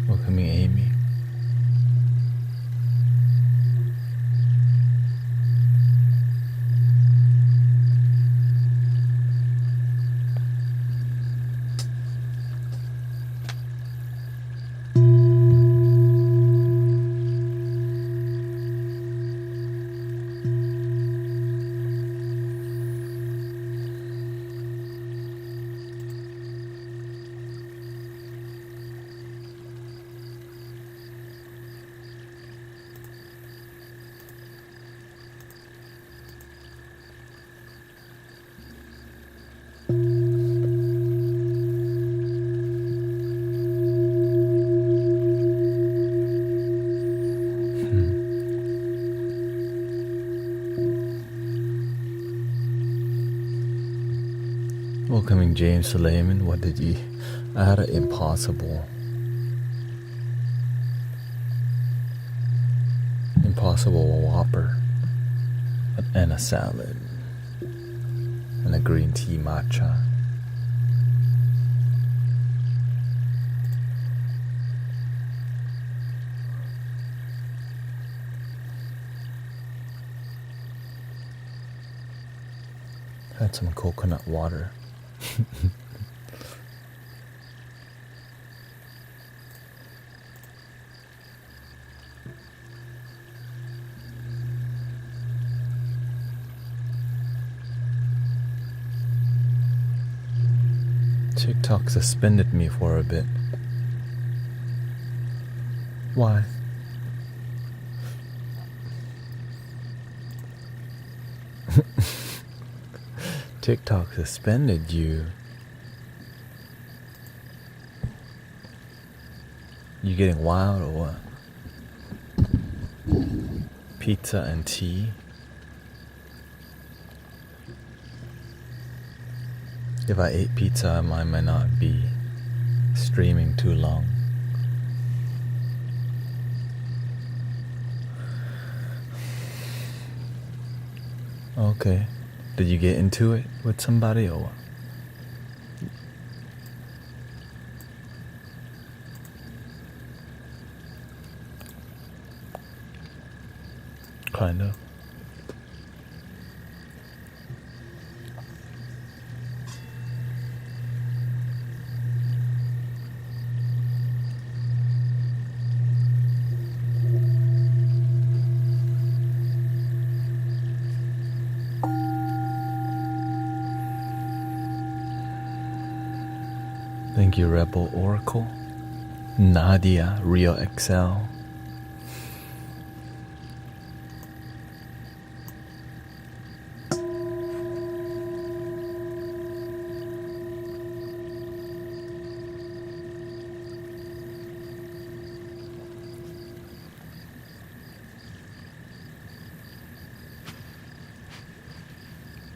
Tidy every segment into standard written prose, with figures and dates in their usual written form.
Welcoming Amy. Welcoming James Suleiman. What did you? I had an impossible Whopper and a salad and a green tea matcha. Had some coconut water. TikTok suspended me for a bit. Why? TikTok suspended you. You getting wild or what? Pizza and tea? If I ate pizza, I might not be streaming too long. Okay. Did you get into it with somebody or what? Kind of. Thank you, Rebel Oracle. Nadia, Real XL.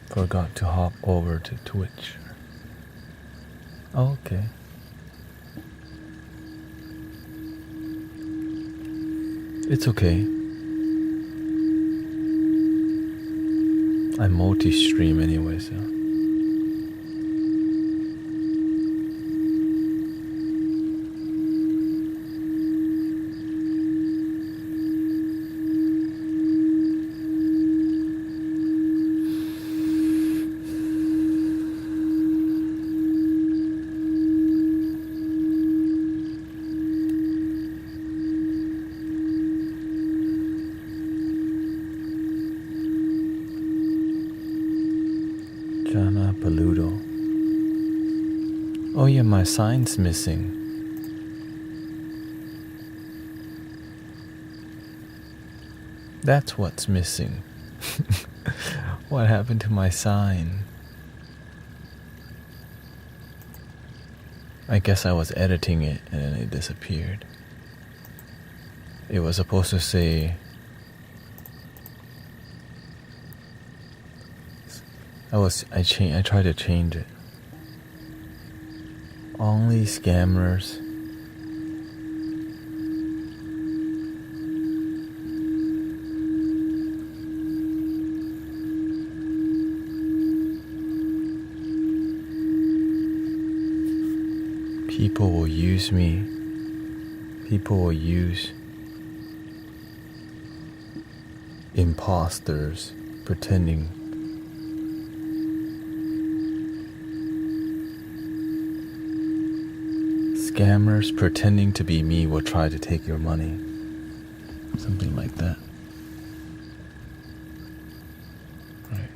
Forgot to hop over to Twitch. Oh, okay. It's okay. I multi-stream anyway, so. Jana Paludo. Oh yeah, my sign's missing. That's what's missing. What happened to my sign? I guess I was editing it and then it disappeared. It was supposed to say I tried to change it. Only scammers. People will use me. People will use imposters pretending. Scammers pretending to be me will try to take your money. Something like that. Right.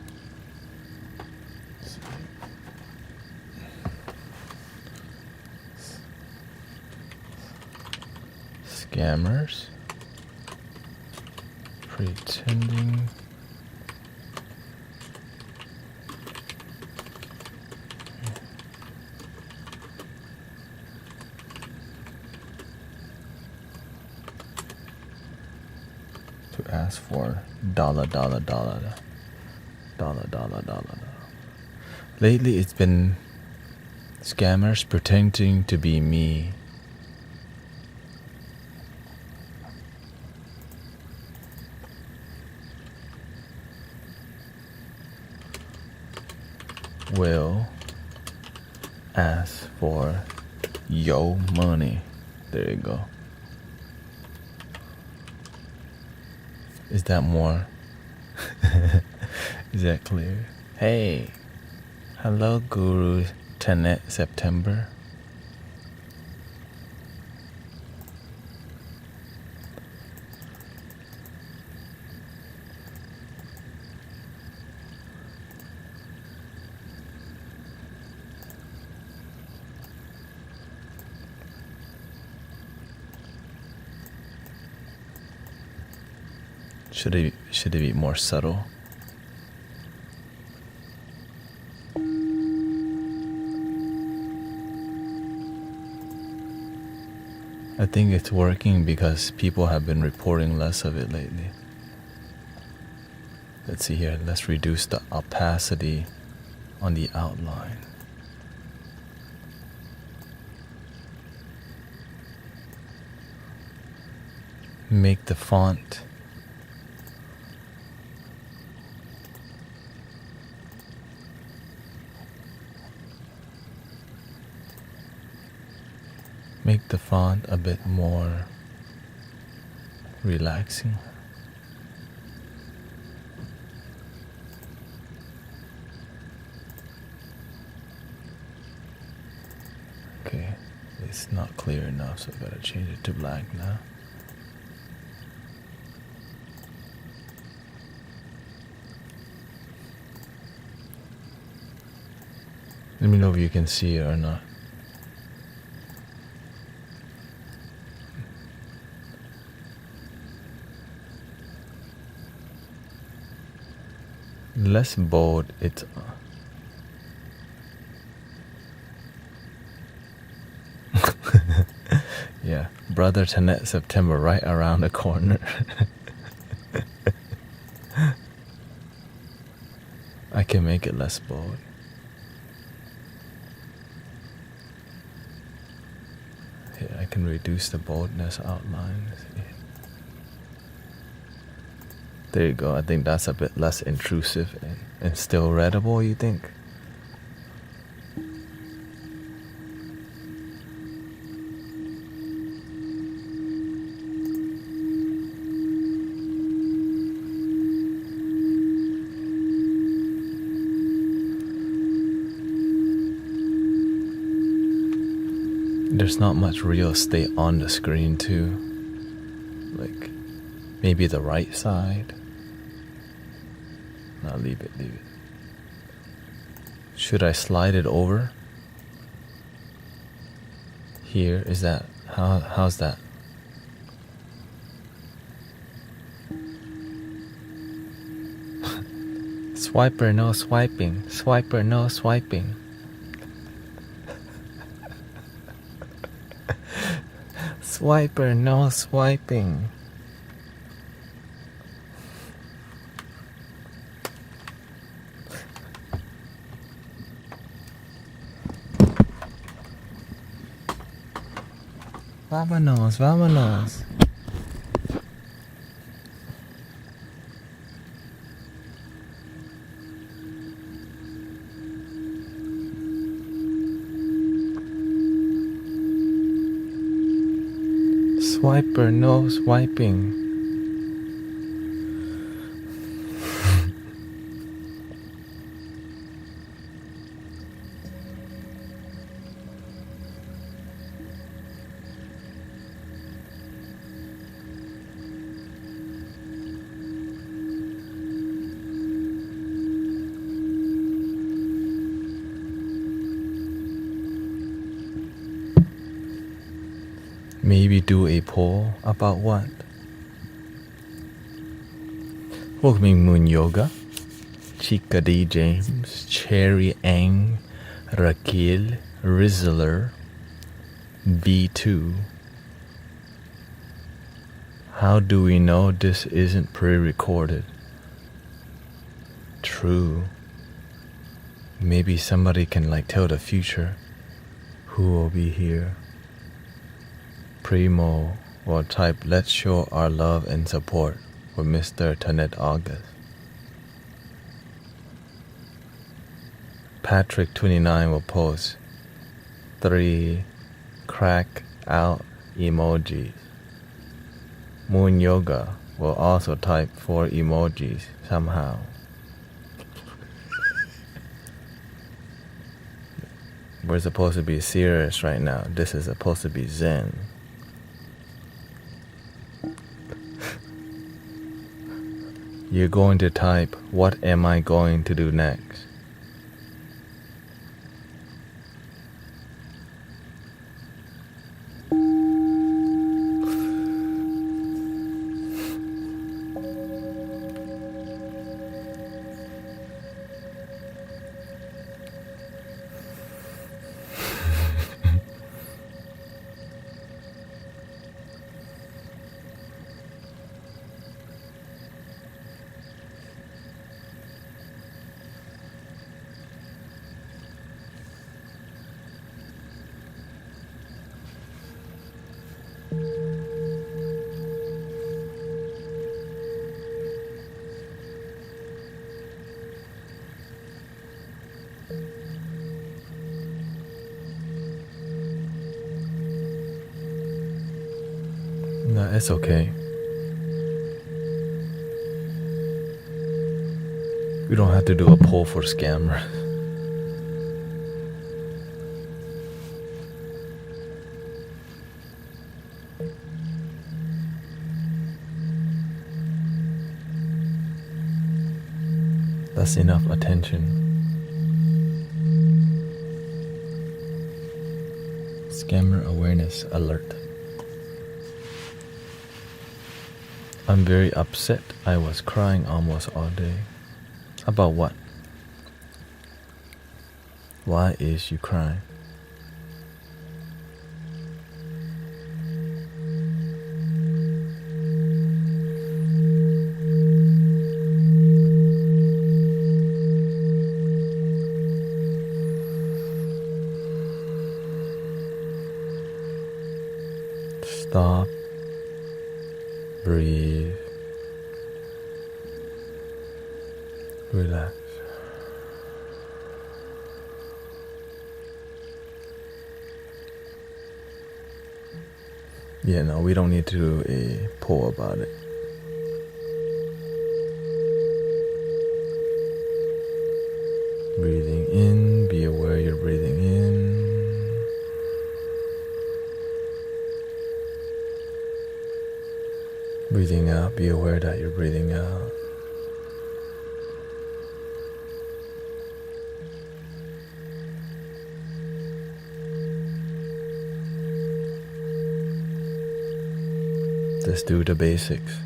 Scammers pretending to ask for dollar. Lately it's been scammers pretending to be me. Will ask for your money. There you go. Is that more? Is that clear? Hey, hello Guru Tenet September. Should it be more subtle? I think it's working because people have been reporting less of it lately. Let's see here. Let's reduce the opacity on the outline. Make the font a bit more relaxing. Okay, it's not clear enough, so I've got to change it to black now. Let me know if you can see it or not. Less bold, it's yeah, Brother Tenet September right around the corner. I can make it less bold. Here, I can reduce the boldness outline. There you go. I think that's a bit less intrusive and still readable, you think? There's not much real estate on the screen too. Like maybe the right side. No, leave it. Should I slide it over? Here, is that, how's that? Swiper, no swiping. Swiper, no swiping. Swiper, no swiping. Vámonos, vámonos. Swiper, no swiping. Maybe do a poll about what? Welcoming Moon Yoga, Chica D. James, Cherry Ang, Rakil, Rizzler, B2. How do we know this isn't pre-recorded? True. Maybe somebody can tell the future who will be here. Primo will type, let's show our love and support for Mr. Tanettaout. Patrick29 will post 3 crack out emojis. Moon Yoga will also type 4 emojis somehow. We're supposed to be serious right now. This is supposed to be Zen. You're going to type, what am I going to do next? No, it's okay. We don't have to do a poll for scammers. That's enough attention. Scammer awareness alert. I'm very upset. I was crying almost all day. About what? Why is you crying? Stop. Breathe. Relax. Yeah, no, we don't need to do a poll about it. Breathing in, be aware you're breathing in. Breathing out, be aware that you're breathing out. Just do the basics.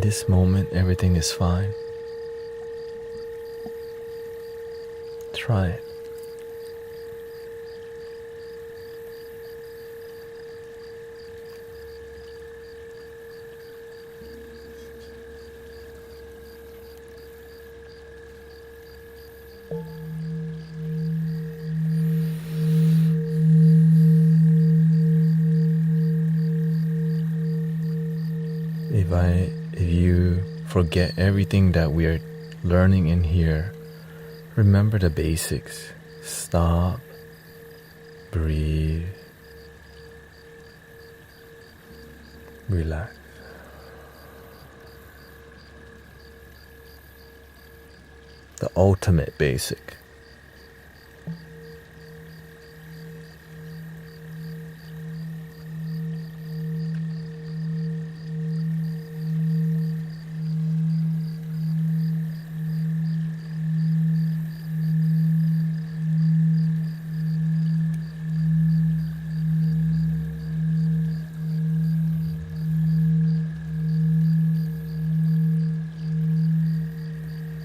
this moment, everything is fine. Try it. If you forget everything that we are learning in here, remember the basics. Stop, breathe, relax. The ultimate basic.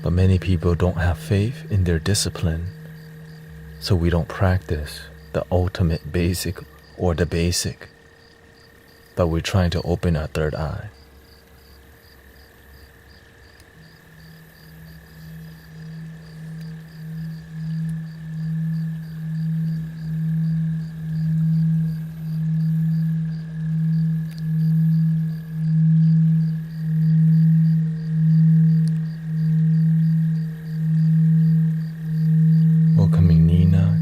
But many people don't have faith in their discipline, so we don't practice the ultimate basic or the basic, but we're trying to open our third eye. Welcoming Nina,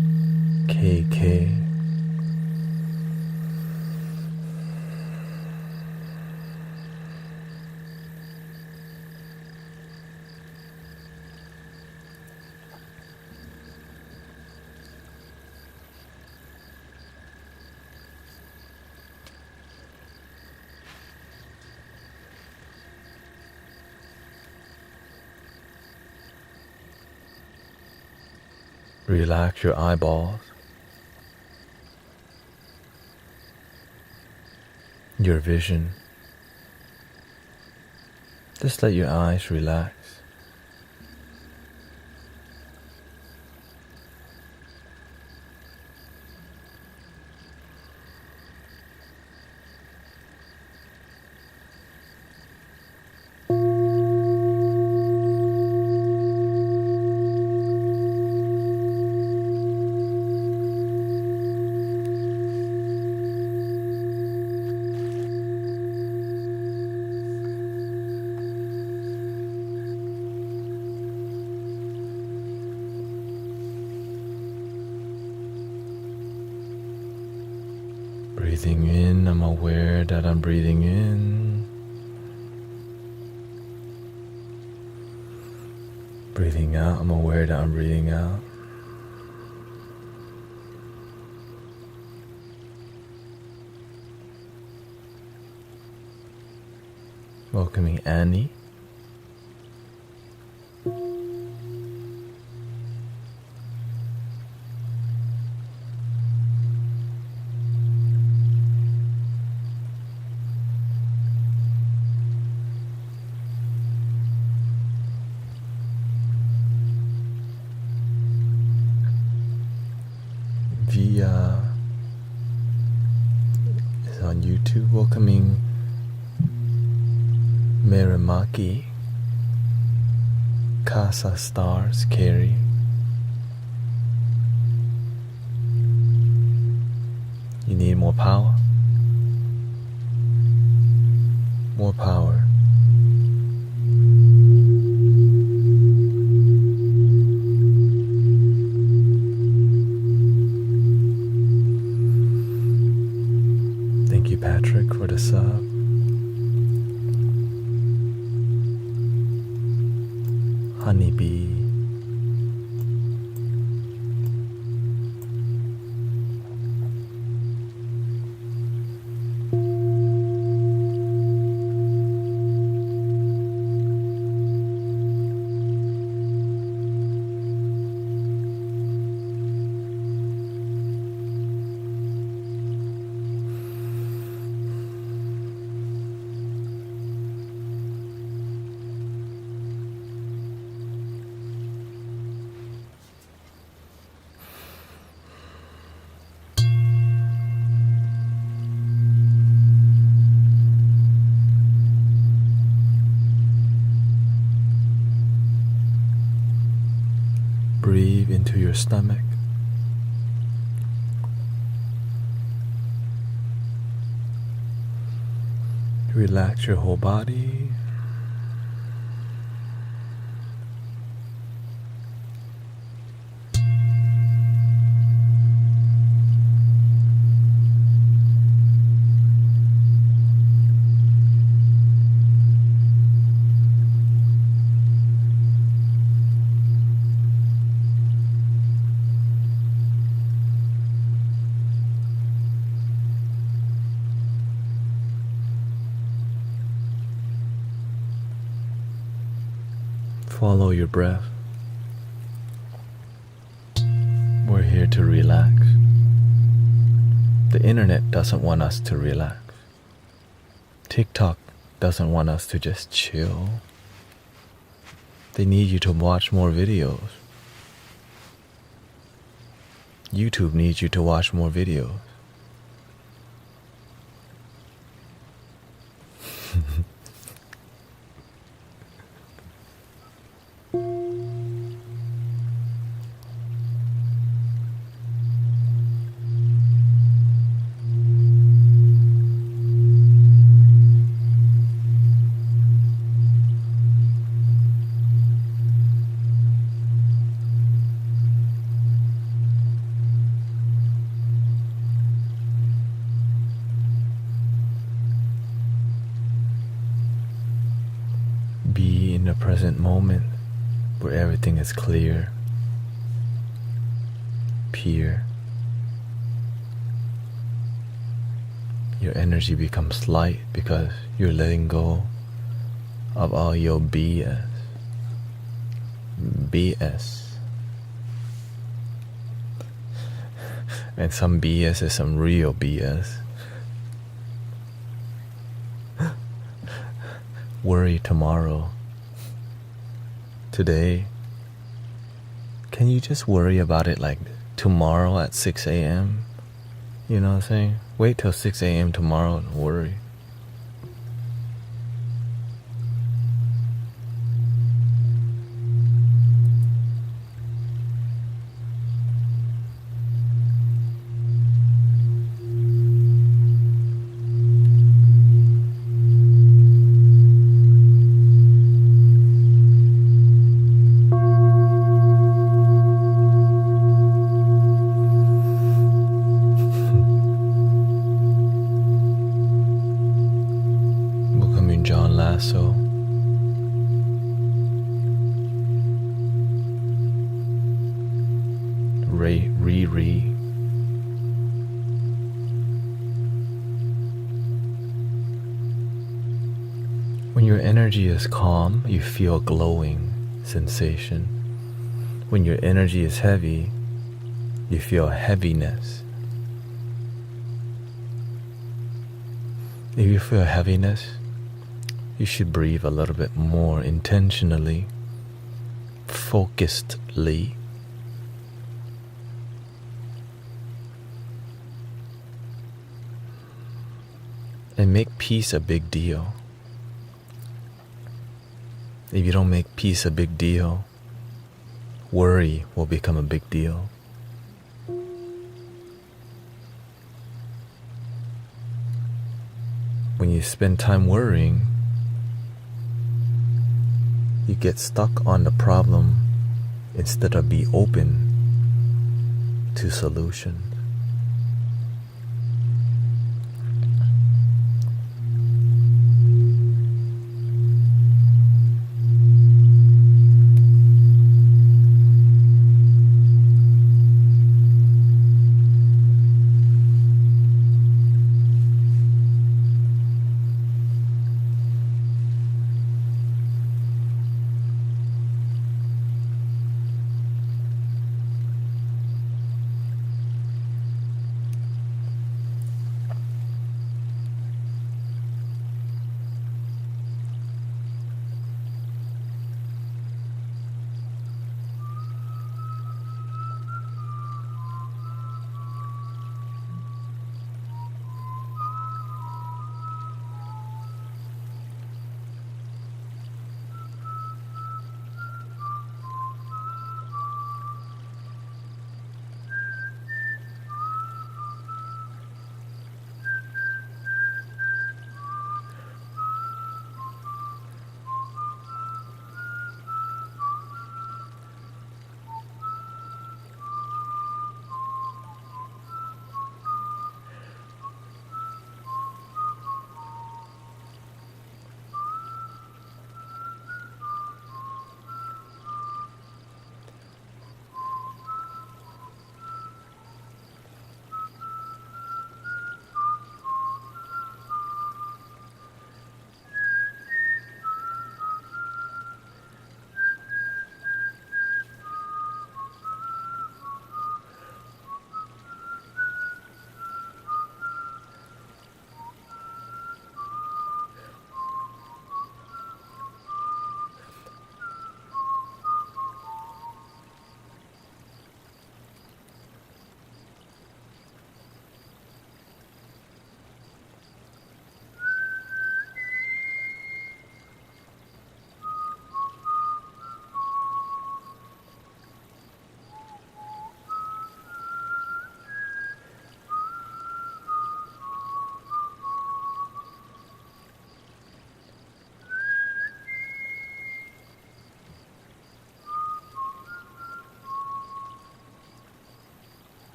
KK. Relax your eyeballs, your vision. Just let your eyes relax. Breathing in, I'm aware that I'm breathing in. Breathing out, I'm aware that I'm breathing out. Welcoming Annie. Via is on YouTube. Welcoming Miramaki, Casa Stars, Carrie. You need more power? More power. Thank you, Patrick, for the sub. Honeybee. stomach. Relax your whole body. Follow your breath. We're here to relax. The internet doesn't want us to relax. TikTok doesn't want us to just chill. They need you to watch more videos. YouTube needs you to watch more videos. Be in the present moment where everything is clear, pure. Your energy becomes light because you're letting go of all your BS. And some BS is some real BS. Worry tomorrow. Today, can you just worry about it like tomorrow at 6 a.m.? You know what I'm saying? Wait till 6 a.m. tomorrow and worry. So Riri. When your energy is calm, you feel glowing sensation. When your energy is heavy, you feel heaviness. If you feel heaviness, you should breathe a little bit more intentionally, focusedly. And make peace a big deal. If you don't make peace a big deal, worry will become a big deal. When you spend time worrying, you get stuck on the problem instead of be open to solutions.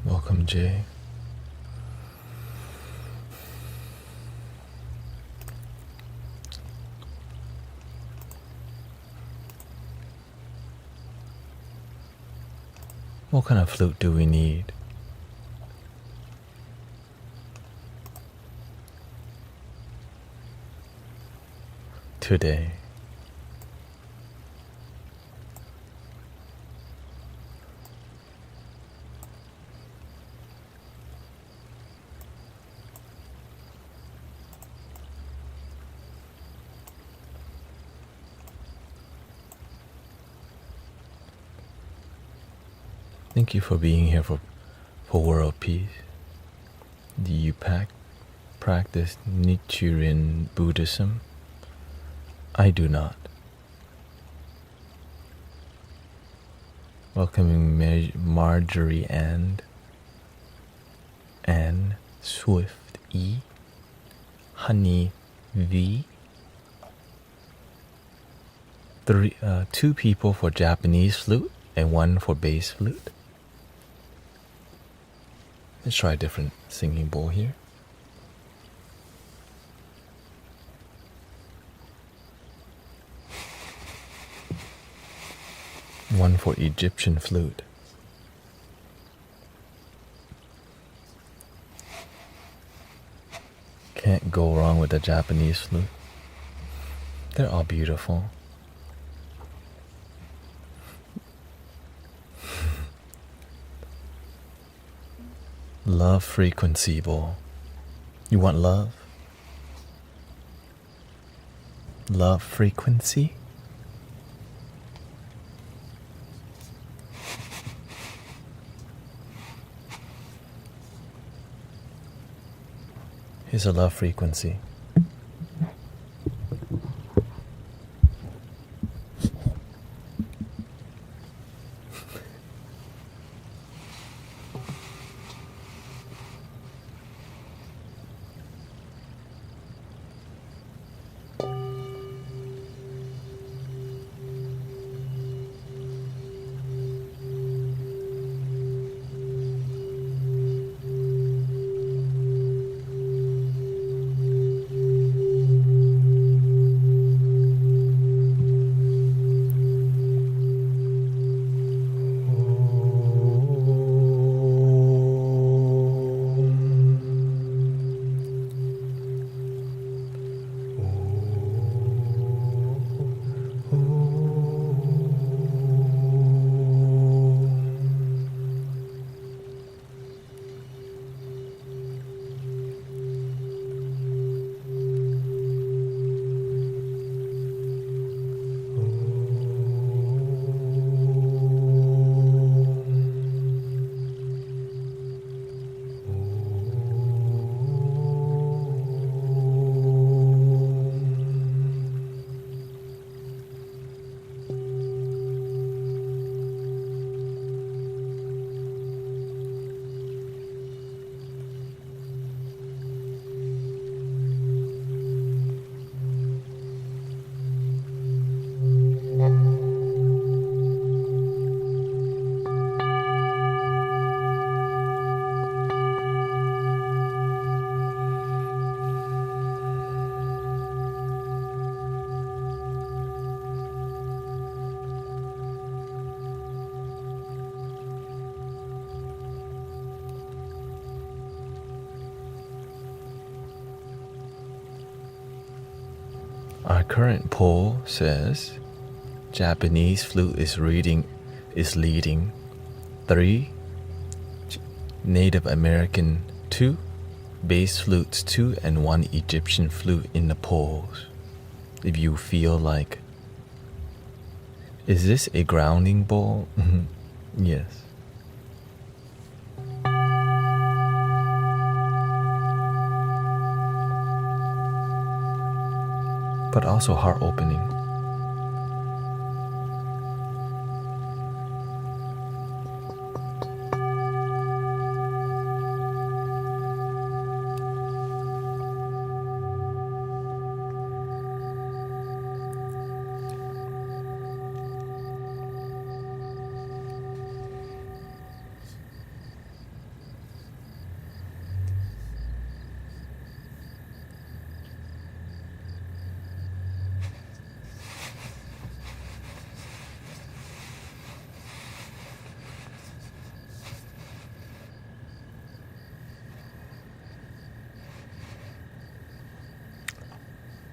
Welcome, Jay. What kind of flute do we need? Today. Thank you for being here for world peace. Do you practice Nichiren Buddhism? I do not. Welcoming Marjorie and Anne, Swift E, Honey V. Two people for Japanese flute and one for bass flute. Let's try a different singing bowl here. One for Egyptian flute. Can't go wrong with the Japanese flute. They're all beautiful. Love frequency bowl. You want love? Love frequency? Here's a love frequency. Our current poll says Japanese flute is leading 3, Native American 2, bass flutes 2, and 1 Egyptian flute in the polls. If you feel like, is this a grounding bowl? Yes. But also heart opening.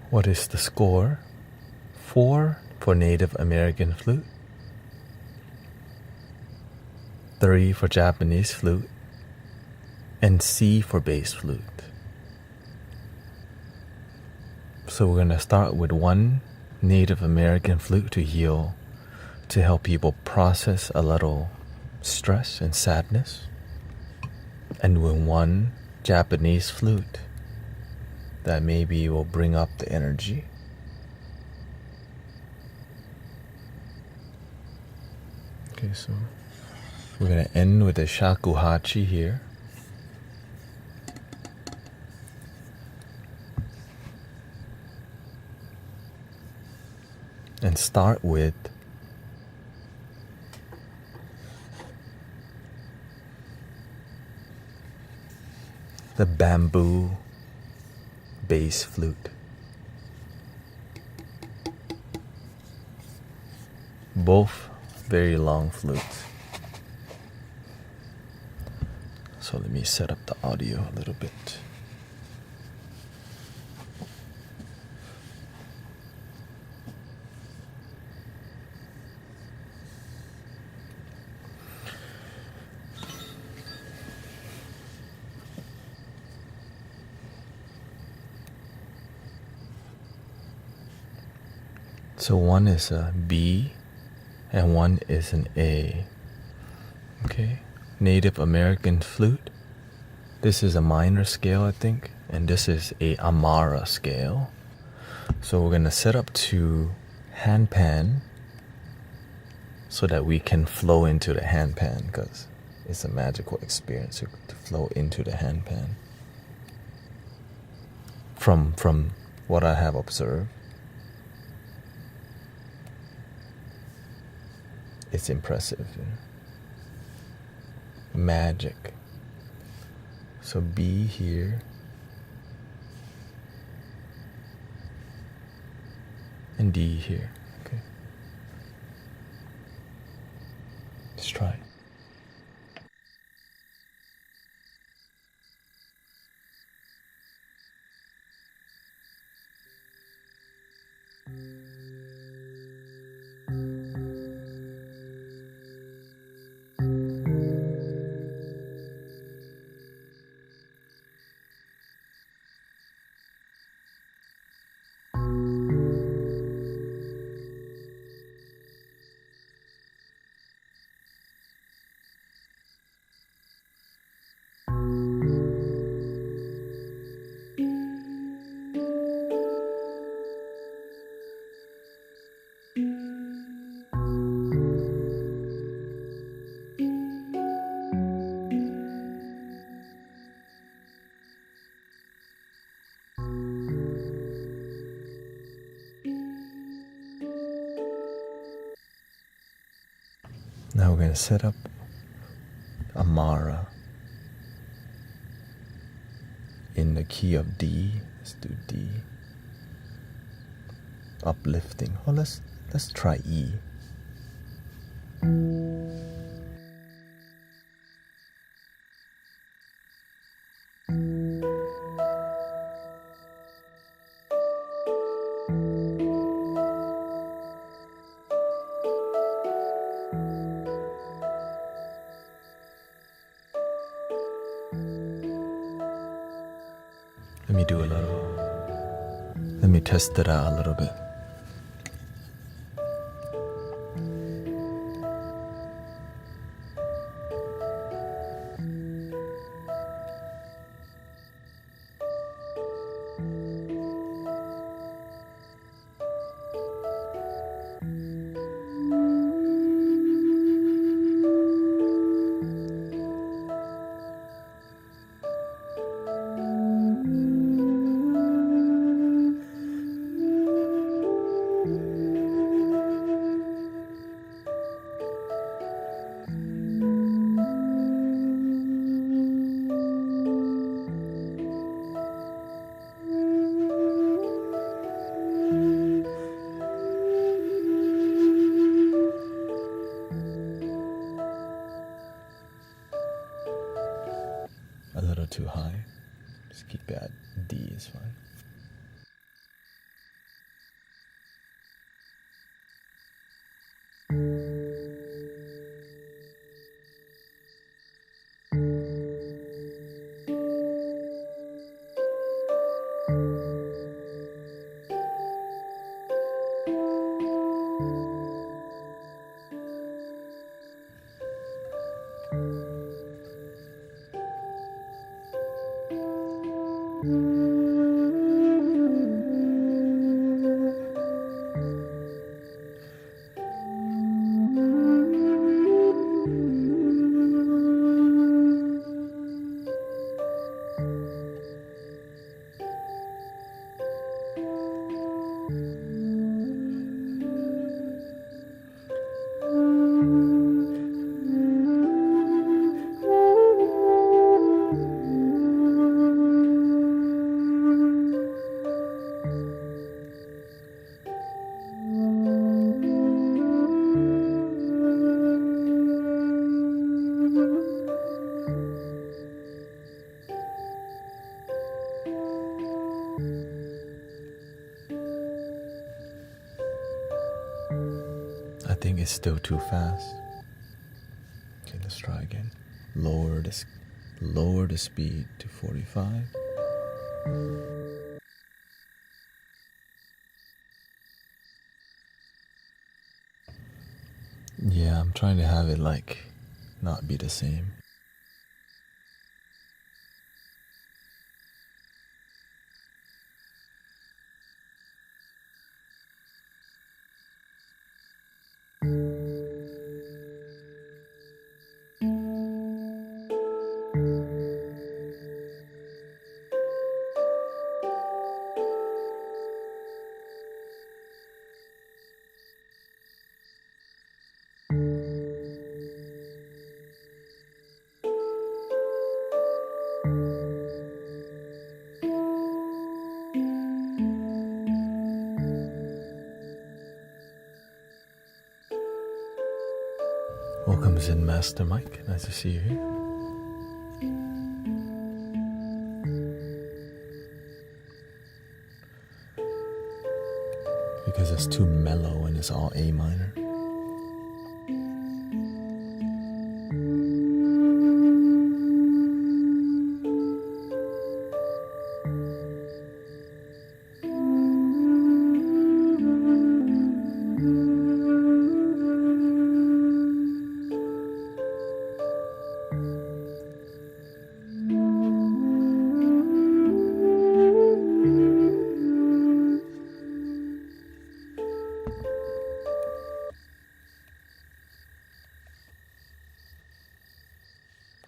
What is the score? 4 for Native American flute, 3 for Japanese flute, and C for bass flute. So we're going to start with 1 Native American flute to heal, to help people process a little stress and sadness, and with 1 Japanese flute that maybe will bring up the energy. Okay, so we're going to end with a shakuhachi here. And start with the bamboo bass flute. Both very long flutes. So let me set up the audio a little bit. So 1 is a B and 1 is an A. Okay, Native American flute. This is a minor scale, I think, and this is a Amara scale. So we're gonna set up to handpan so that we can flow into the handpan, because it's a magical experience to flow into the handpan. From what I have observed, it's impressive, you know? Magic. So B here, and D here. Okay, let's try it. Now we're going to set up Amara in the key of D. Let's do D. Uplifting. Oh, let's try E. Let me test it out a little bit. A little too high. Just keep it at D is fine. I think it's still too fast. Okay, let's try again. Lower the speed to 45. Yeah, I'm trying to have it like not be the same. Welcome Zen Master Mike, nice to see you here. Because it's too mellow and it's all A minor.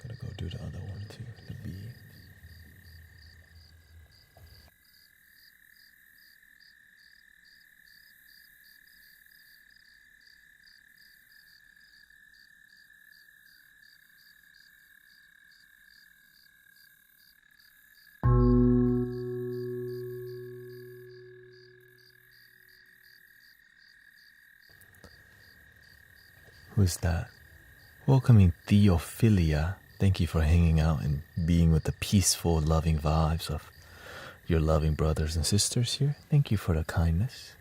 Gotta go do the other one too, the B. Who's that? Welcoming Theophilia. Thank you for hanging out and being with the peaceful, loving vibes of your loving brothers and sisters here. Thank you for the kindness.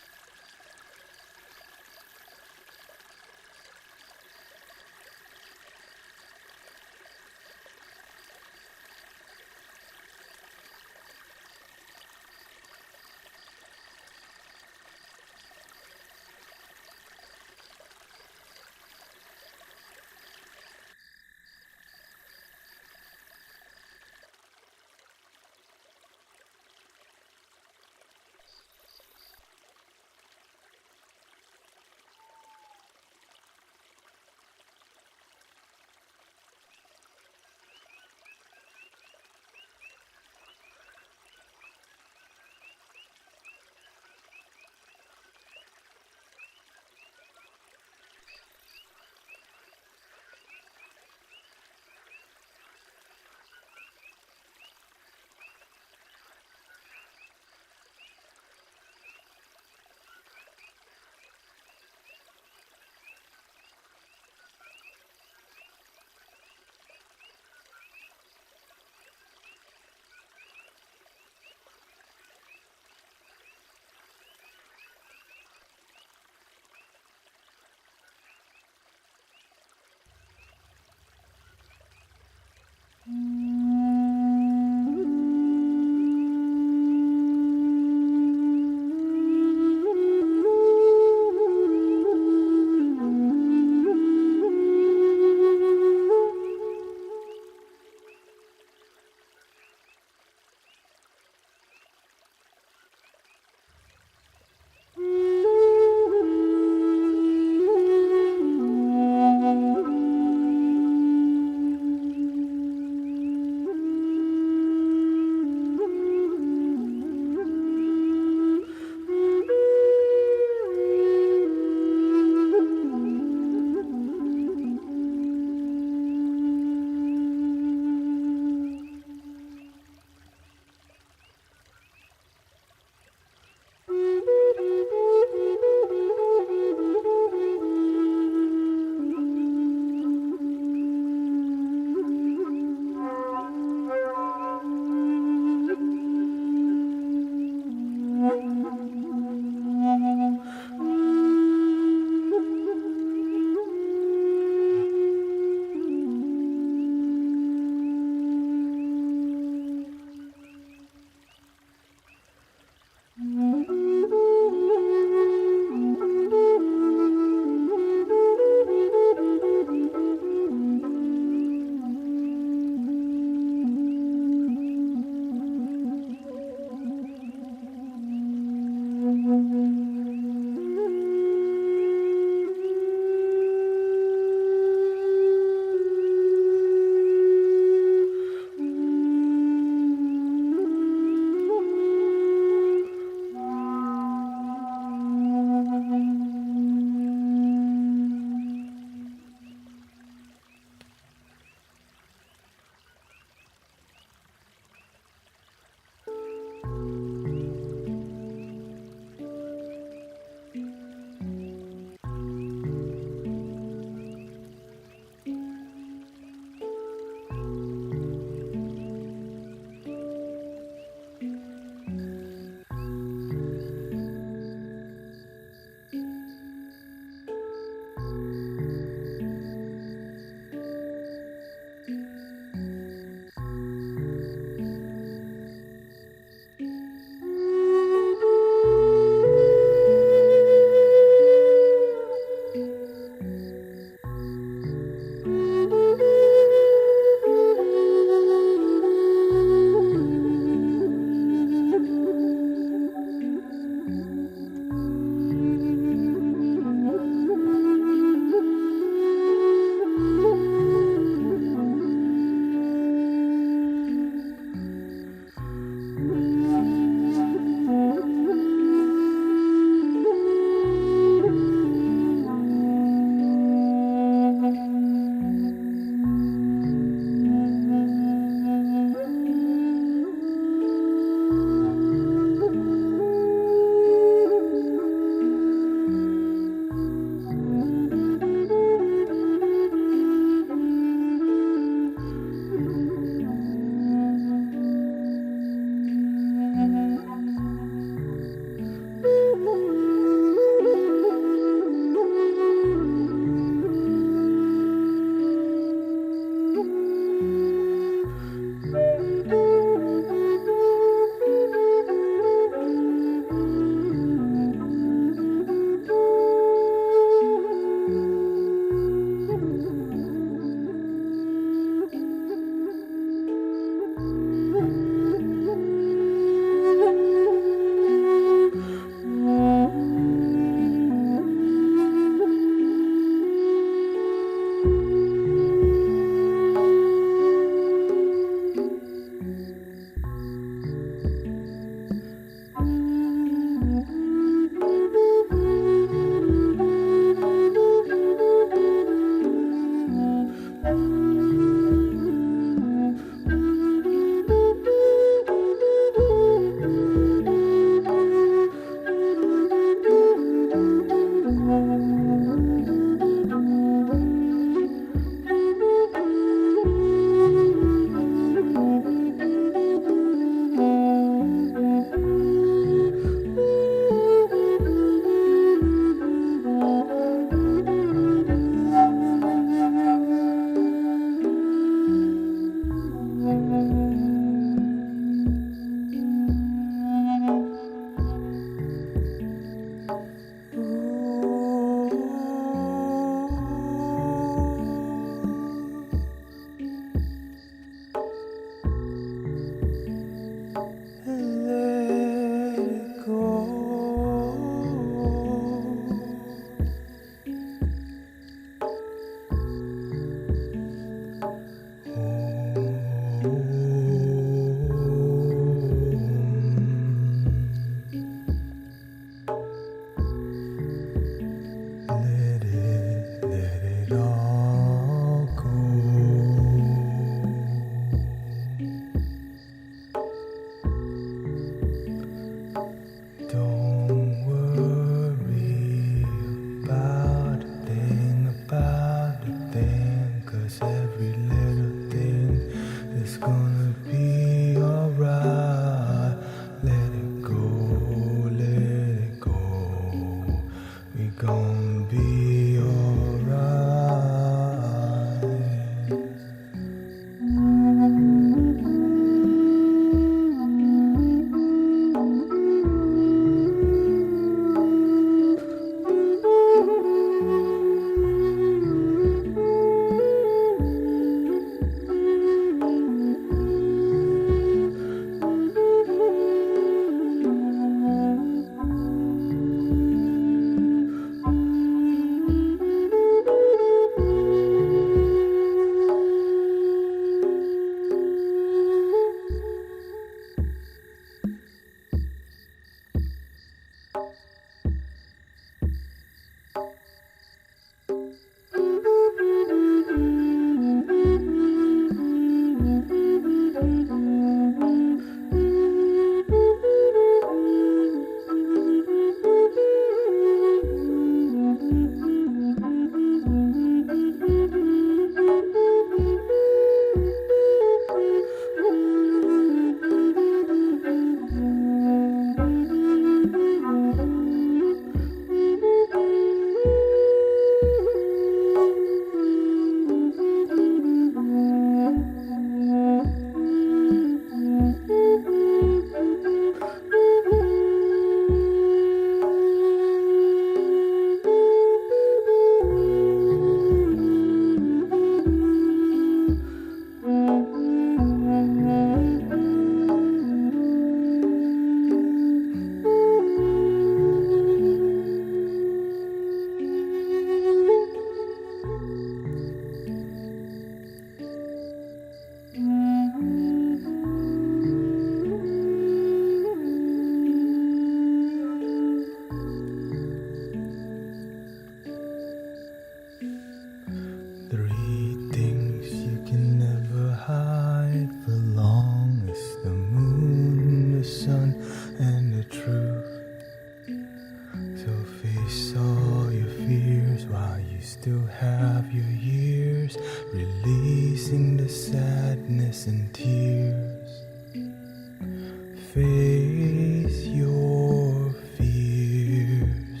Face your fears,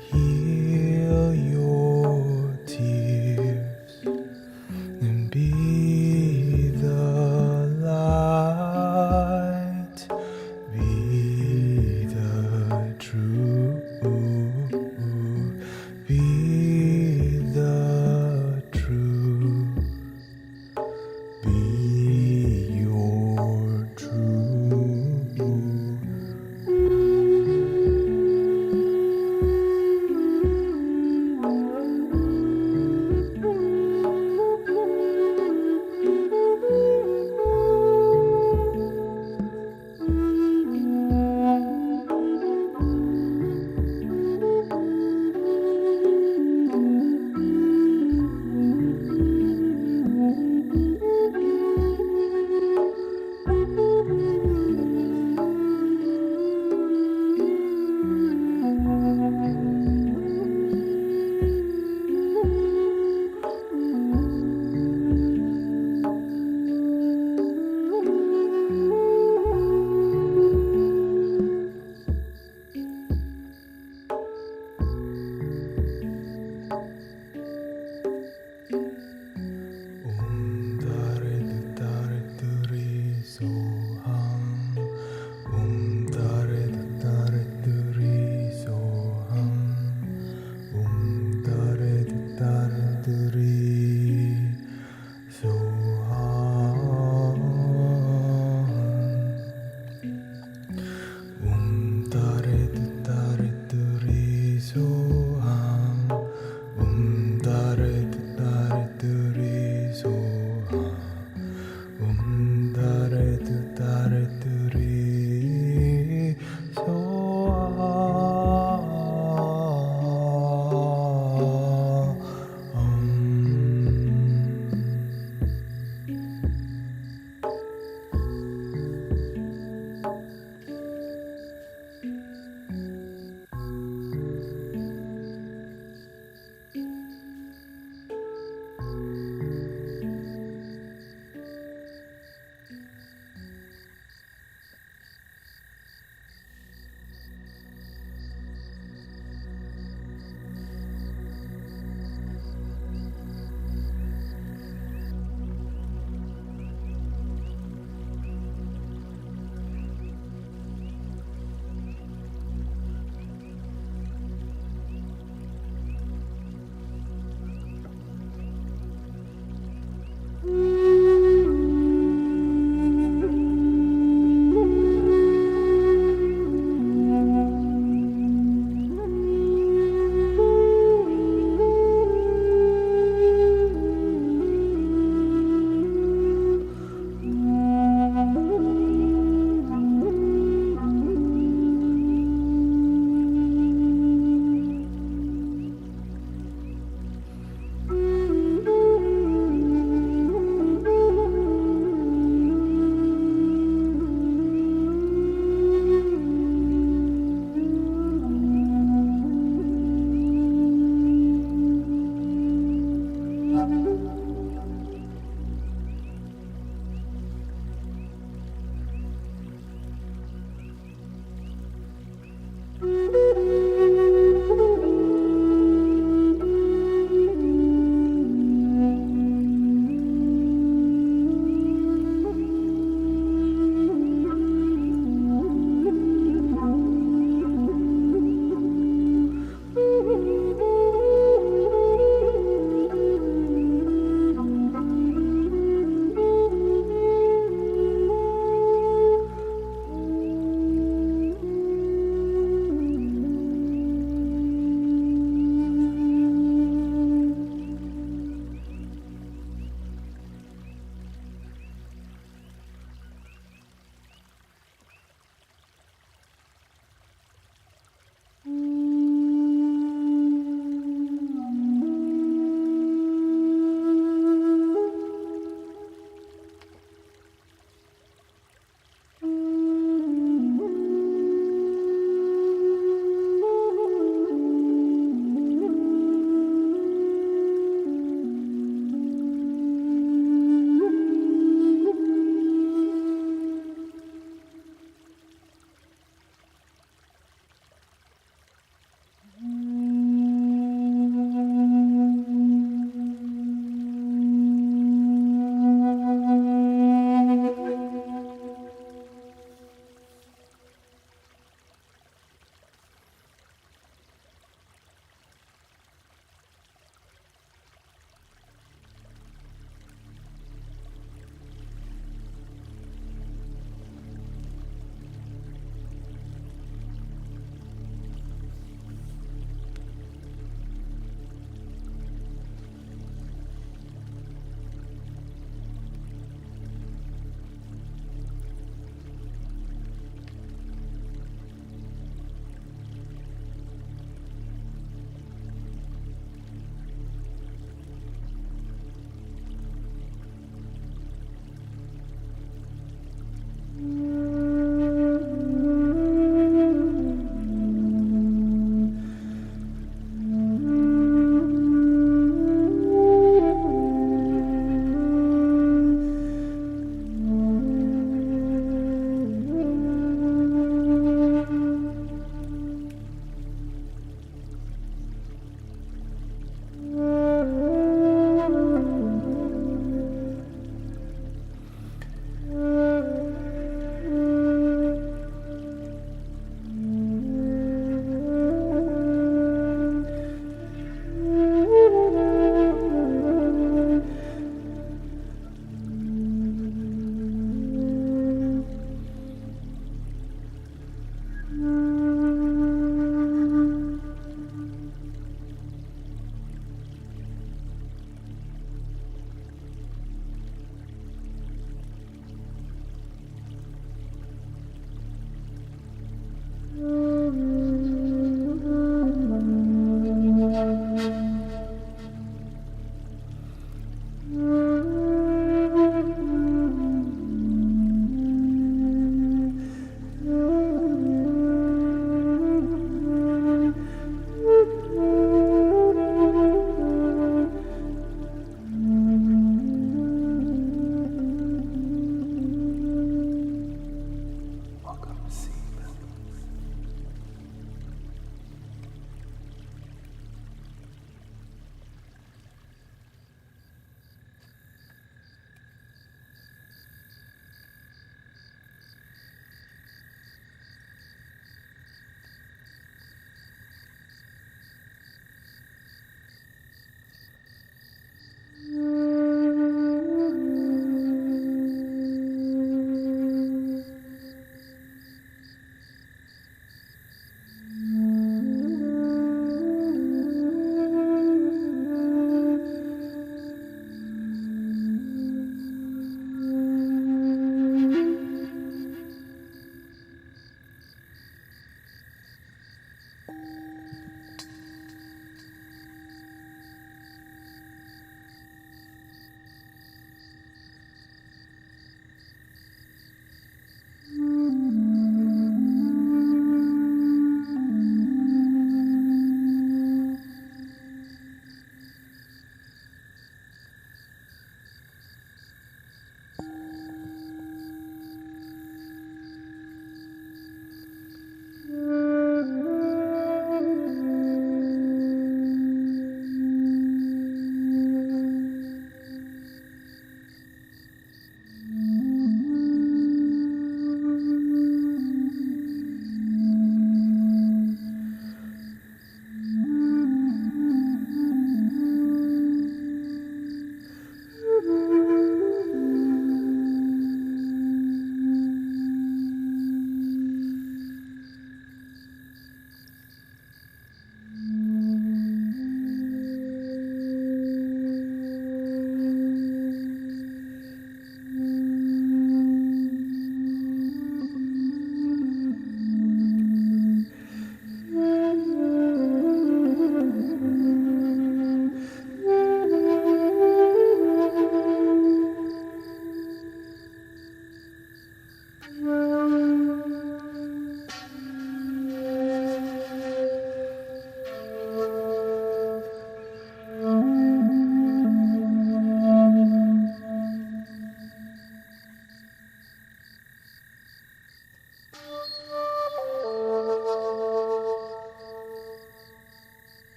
heal your tears, and be the light, be the truth, be the truth, be your truth.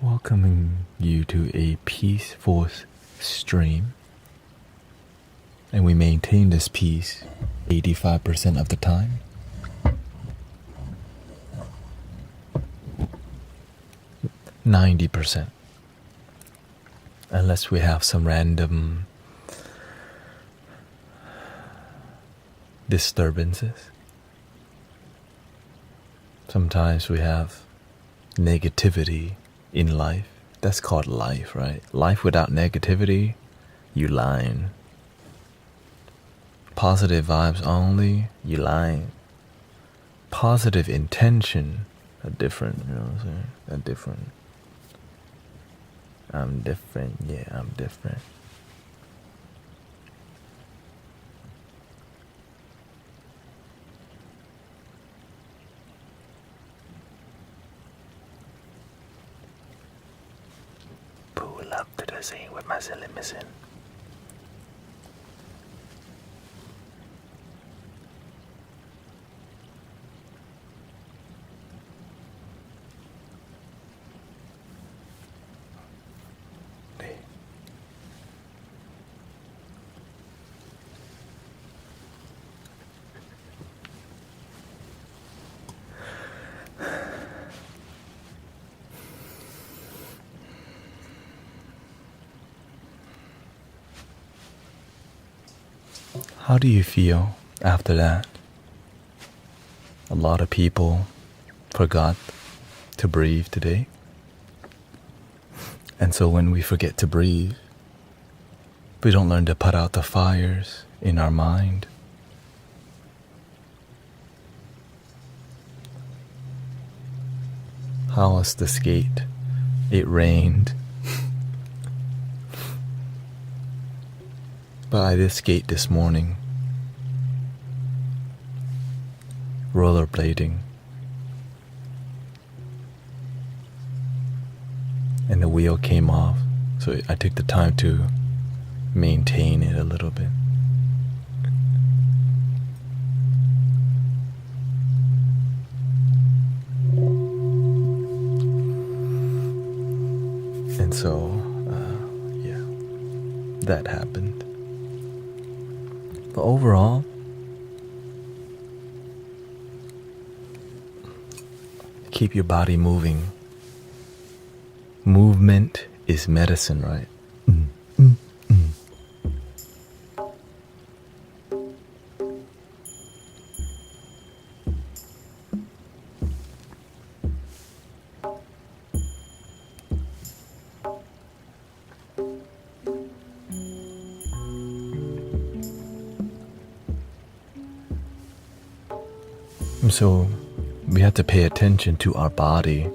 welcoming you to a peaceful stream. And we maintain this peace 85% of the time. %90. Unless we have some random disturbances. Sometimes we have negativity in life. That's called life, right? Life without negativity, you lying. Positive vibes only, you lying. Positive intention, are different, you know what I'm saying? They're different. I'm different, yeah, I'm different. Pull up to the scene with my silly missing. How do you feel after that? A lot of people forgot to breathe today. And so when we forget to breathe, we don't learn to put out the fires in our mind. How was the skate? It rained. But I did skate this morning. Rollerblading. And the wheel came off, so I took the time to maintain it a little bit. And so, yeah, that happened. But overall, keep your body moving. Movement is medicine, right? So we have to pay attention to our body.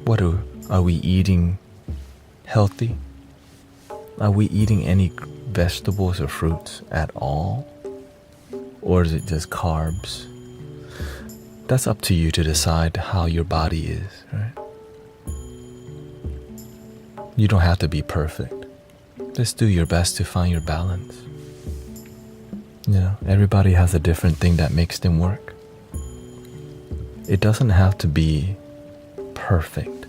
What are we eating healthy? Are we eating any vegetables or fruits at all? Or is it just carbs? That's up to you to decide how your body is, right? You don't have to be perfect. Just do your best to find your balance. You know, everybody has a different thing that makes them work. It doesn't have to be perfect.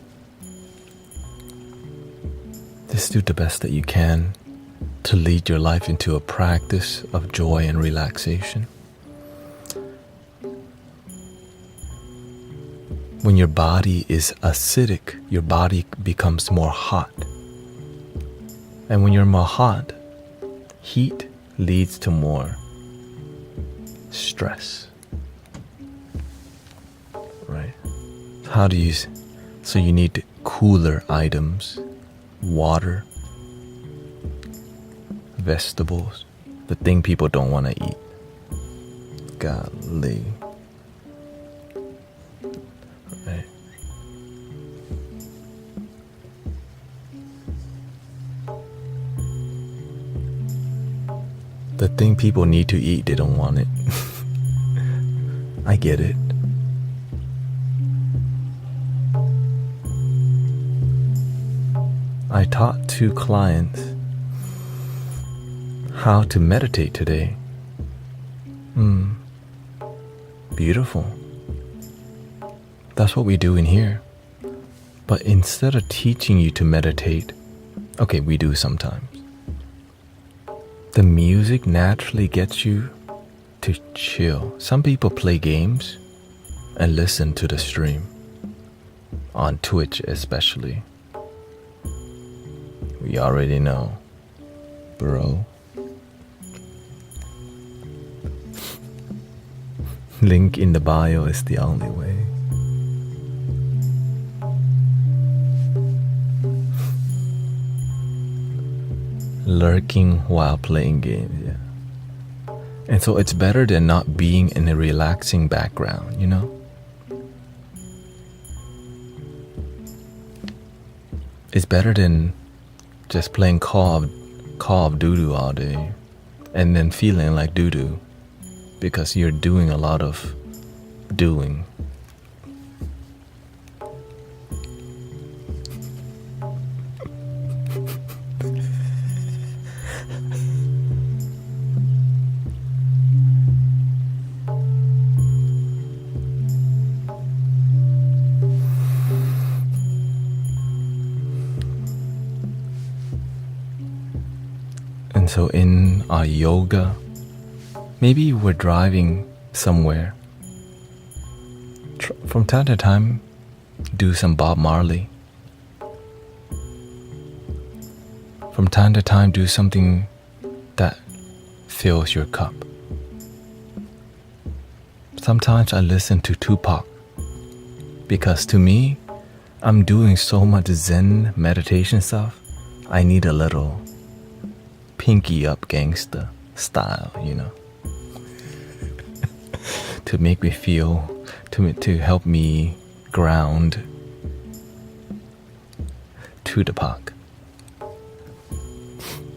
Just do the best that you can to lead your life into a practice of joy and relaxation. When your body is acidic, your body becomes more hot. And when you're more hot, heat leads to more stress, right? So you need cooler items, water, vegetables, the thing people don't want to eat. Golly. Right. The thing people need to eat, they don't want it. I get it. I taught 2 clients how to meditate today. Beautiful. That's what we do in here. But instead of teaching you to meditate, okay, we do sometimes, the music naturally gets you to chill. Some people play games and listen to the stream, on Twitch especially. We already know, bro. Link in the bio is the only way. Lurking while playing games, yeah. And so it's better than not being in a relaxing background, you know? It's better than just playing Call of Duty all day and then feeling like doo-doo because you're doing a lot of doing. And so in our yoga, maybe we're driving somewhere. From time to time, do some Bob Marley. From time to time, do something that fills your cup. Sometimes I listen to Tupac because to me, I'm doing so much Zen meditation stuff. I need a little pinky up gangsta style, you know, to make me feel, to help me ground to the park.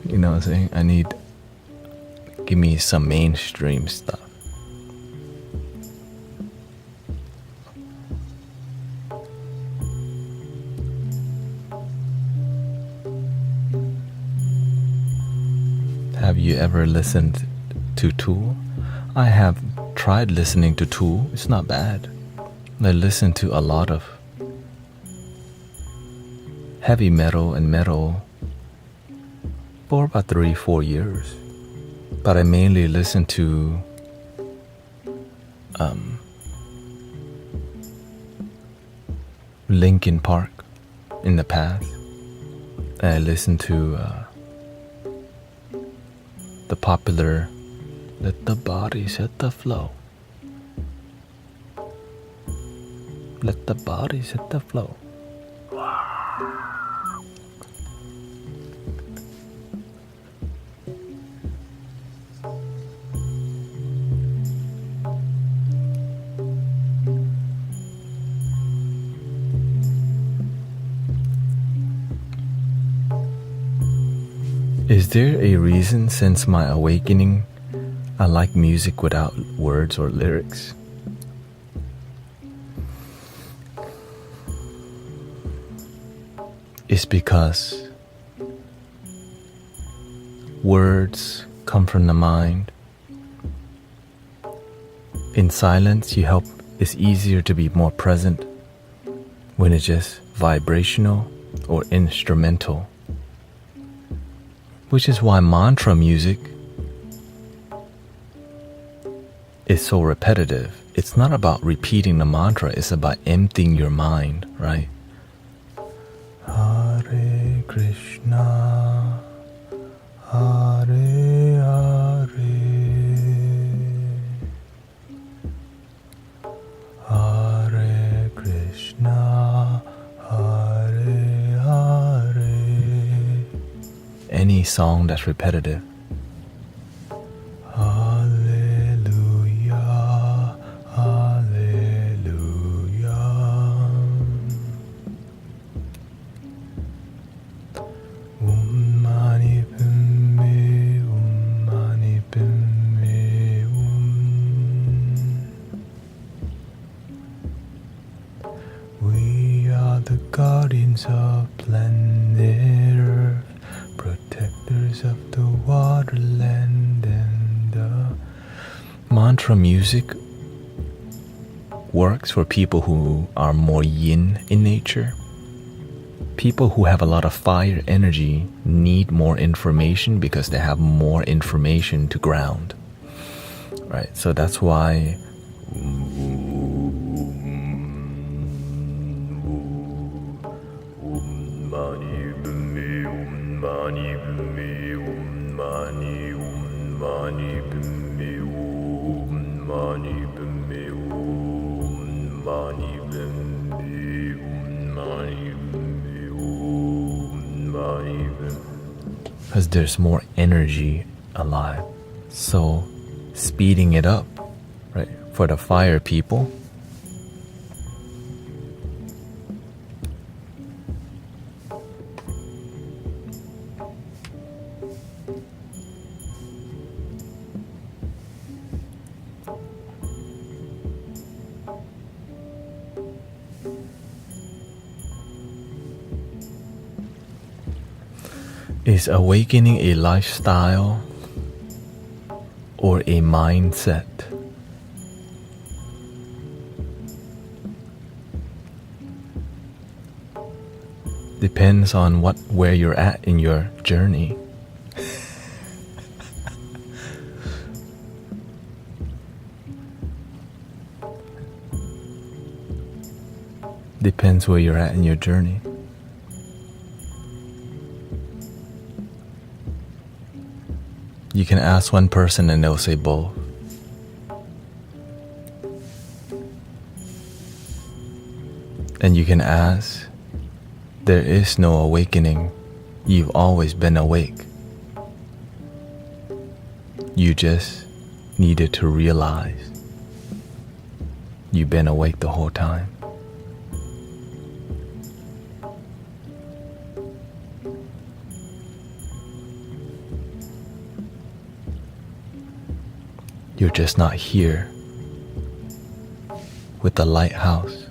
You know what I'm saying? Give me some mainstream stuff. Have you ever listened to Tool? I have tried listening to Tool. It's not bad. I listen to a lot of heavy metal and metal for about 3-4 years. But I mainly listen to Linkin Park in the past. And I listen to the popular Let the Body Set the Flow. Let the body set the flow. Is there a reason since my awakening I like music without words or lyrics? It's because words come from the mind. In silence, it's easier to be more present when it's just vibrational or instrumental. Which is why mantra music is so repetitive. It's not about repeating the mantra, it's about emptying your mind, right? Hare Krishna, Hare Hare, Hare Krishna, Hare Hare. Any song that's repetitive. Guardians of planet Earth, protectors of the waterland, and the mantra music works for people who are more yin in nature, people who have a lot of fire energy need more information because they have more information to ground, right? So that's why because there's more energy alive. So speeding it up, right, for the fire people, is awakening a lifestyle or a mindset. Depends on where you're at in your journey. Depends where you're at in your journey. You can ask one person and they'll say both. And you can ask, there is no awakening. You've always been awake. You just needed to realize you've been awake the whole time. You're just not here with the lighthouse.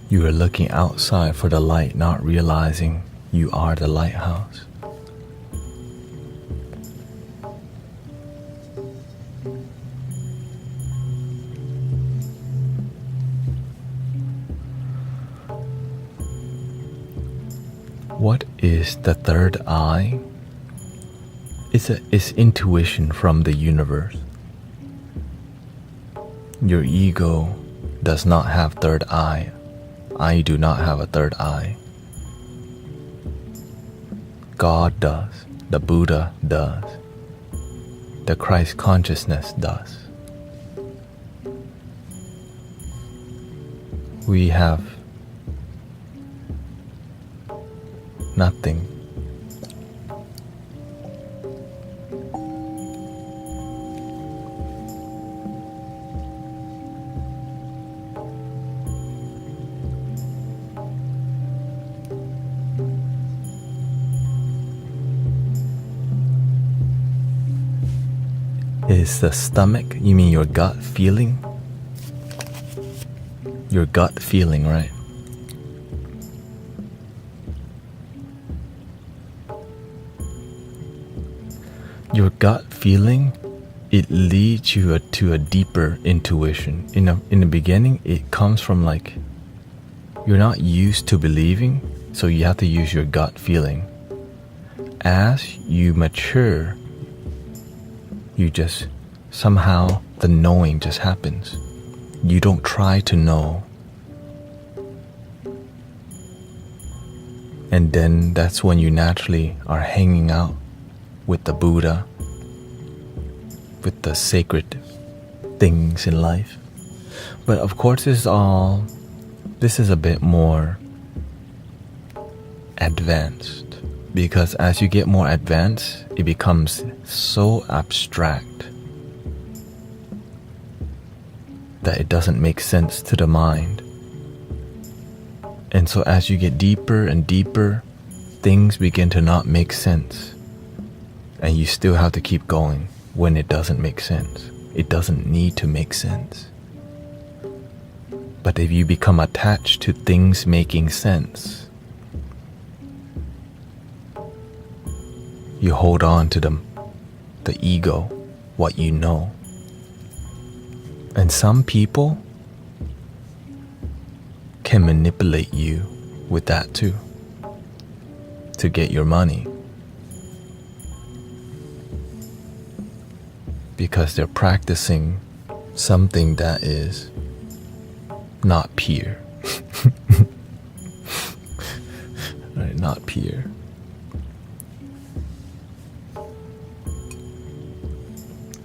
You are looking outside for the light, not realizing you are the lighthouse. What is the third eye? It's intuition from the universe. Your ego does not have third eye. I do not have a third eye. God does. The Buddha does. The Christ consciousness does. We have nothing. Is the stomach, you mean your gut feeling? Your gut feeling, right? Your gut feeling, it leads you to a deeper intuition. In the beginning, it comes from like, you're not used to believing, so you have to use your gut feeling. As you mature, you just, somehow the knowing just happens. You don't try to know. And then that's when you naturally are hanging out with the Buddha, with the sacred things in life. But of course this is a bit more advanced, because as you get more advanced, it becomes so abstract that it doesn't make sense to the mind. And so as you get deeper and deeper, things begin to not make sense. And you still have to keep going when it doesn't make sense. It doesn't need to make sense. But if you become attached to things making sense, you hold on to them, the ego, what you know. And some people can manipulate you with that too, to get your money. Because they're practicing something that is not pure. Right, not pure.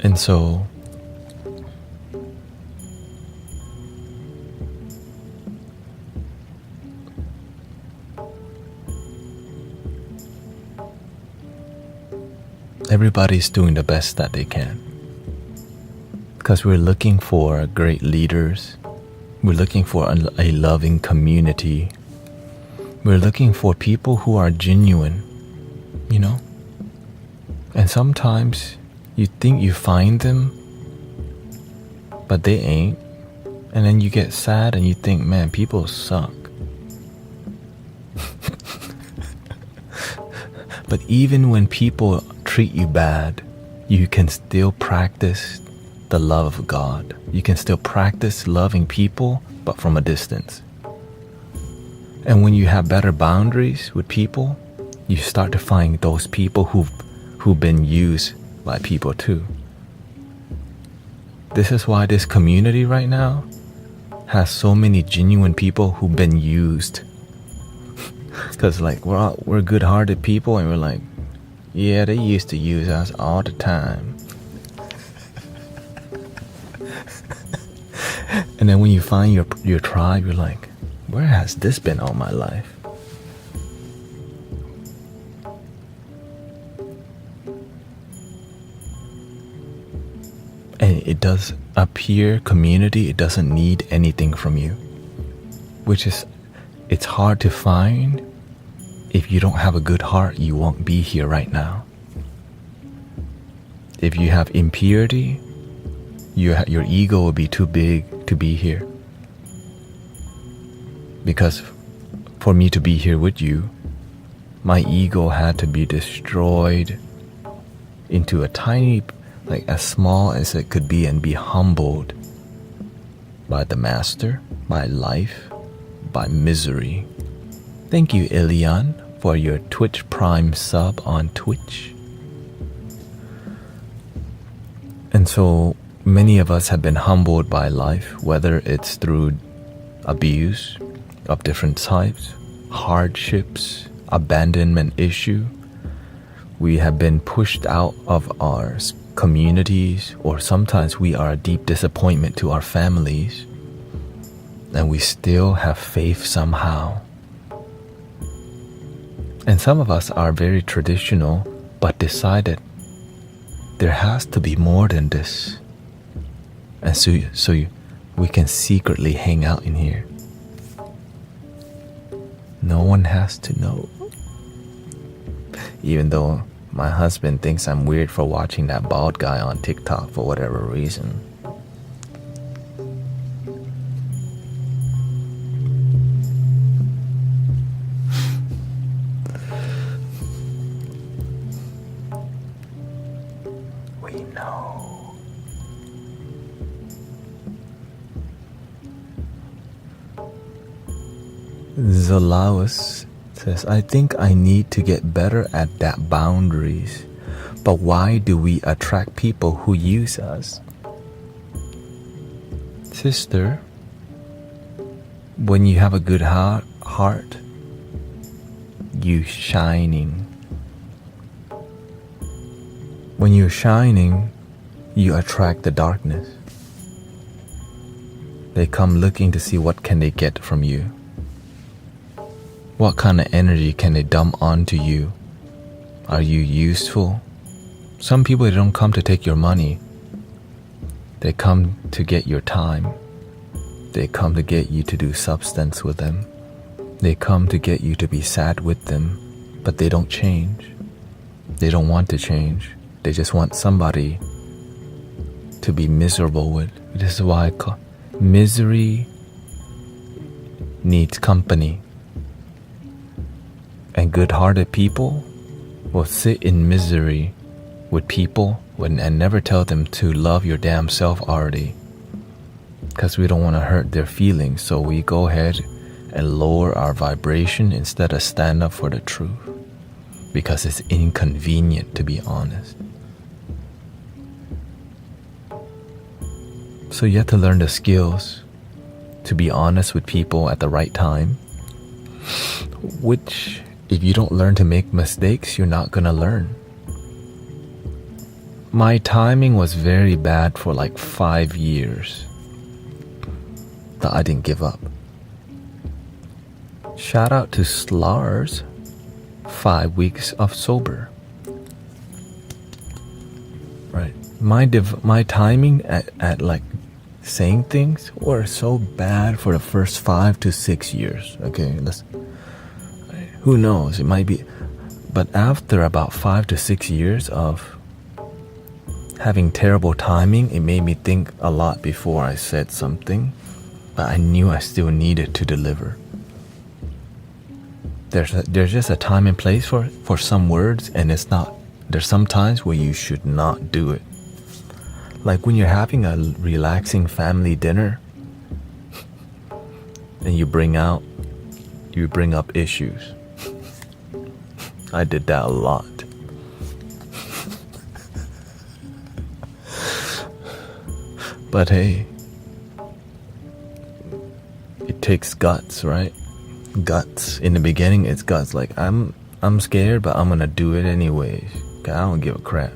And so everybody's doing the best that they can. Because we're looking for great leaders. We're looking for a loving community. We're looking for people who are genuine, you know? And sometimes you think you find them, but they ain't. And then you get sad and you think, man, people suck. But even when people treat you bad, you can still practice the love of God. You can still practice loving people, but from a distance. And when you have better boundaries with people, you start to find those people who've been used by people too. This is why this community right now has so many genuine people who've been used. Because like we're good-hearted people, and we're like, yeah, they used to use us all the time. And then when you find your tribe, you're like, where has this been all my life? And it does appear community, it doesn't need anything from you. It's hard to find. If you don't have a good heart, you won't be here right now. If you have impurity, your ego will be too big to be here. Because for me to be here with you, my ego had to be destroyed into a tiny, like as small as it could be, and be humbled by the Master, by life, by misery. Thank you, Ilian, for your Twitch Prime sub on Twitch. And so many of us have been humbled by life, whether it's through abuse of different types, hardships, abandonment issue. We have been pushed out of our communities, or sometimes we are a deep disappointment to our families, and we still have faith somehow. And some of us are very traditional, but decided there has to be more than this. And so we can secretly hang out in here. No one has to know. Even though my husband thinks I'm weird for watching that bald guy on TikTok for whatever reason. We know. Zolaus says, I think I need to get better at that boundaries. But why do we attract people who use us? Sister, when you have a good heart, you shining. When you're shining, you attract the darkness. They come looking to see what can they get from you. What kind of energy can they dump onto you? Are you useful? Some people, they don't come to take your money. They come to get your time. They come to get you to do substance with them. They come to get you to be sad with them, but they don't change. They don't want to change. They just want somebody to be miserable with. This is why I call misery needs company. And good-hearted people will sit in misery with people and never tell them to love your damn self already. Because we don't want to hurt their feelings, so we go ahead and lower our vibration instead of stand up for the truth, because it's inconvenient to be honest. So you have to learn the skills to be honest with people at the right time, which if you don't learn to make mistakes, you're not gonna learn. My timing was very bad for like 5 years, but I didn't give up. Shout out to Slars, 5 weeks of sober. Right. My timing at like saying things were so bad for the first 5 to 6 years. Okay, who knows? It might be, but after about 5 to 6 years of having terrible timing, it made me think a lot before I said something, but I knew I still needed to deliver. There's just a time and place for some words, and there's some times where you should not do it. Like when you're having a relaxing family dinner and you bring up issues. I did that a lot. But hey, it takes guts, right? Guts. In the beginning, it's guts. Like, I'm scared, but I'm gonna do it anyways. I don't give a crap.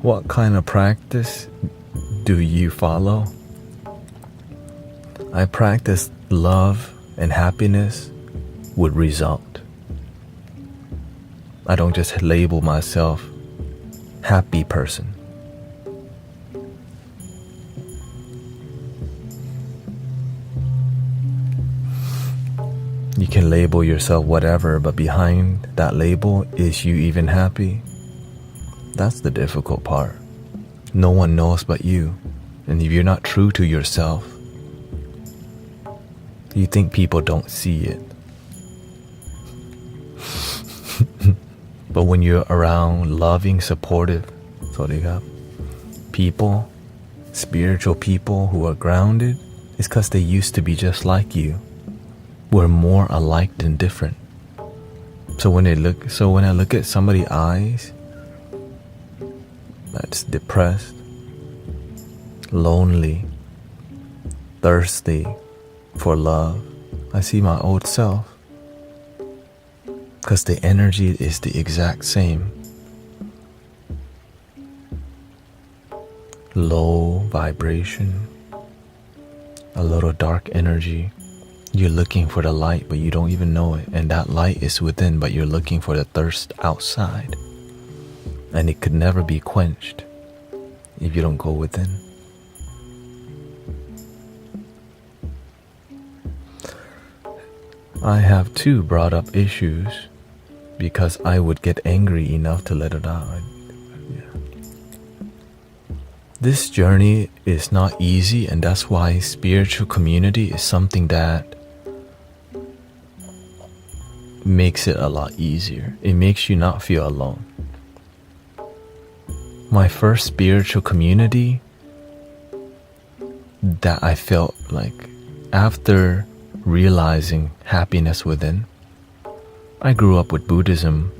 What kind of practice do you follow? I practice love and happiness with result. I don't just label myself happy person. You can label yourself whatever, but behind that label, is you even happy? That's the difficult part. No one knows but you. And if you're not true to yourself, you think people don't see it. But when you're around loving, supportive people, spiritual people who are grounded, it's because they used to be just like you. We're more alike than different. So when I look at somebody's eyes that's depressed, lonely, thirsty for love, I see my old self. Because the energy is the exact same. Low vibration, a little dark energy. You're looking for the light, but you don't even know it. And that light is within, but you're looking for the thirst outside. And it could never be quenched if you don't go within. I have too brought up issues because I would get angry enough to let it out. This journey is not easy, and that's why spiritual community is something that makes it a lot easier. It makes you not feel alone. My first spiritual community that I felt like after realizing happiness within, I grew up with Buddhism,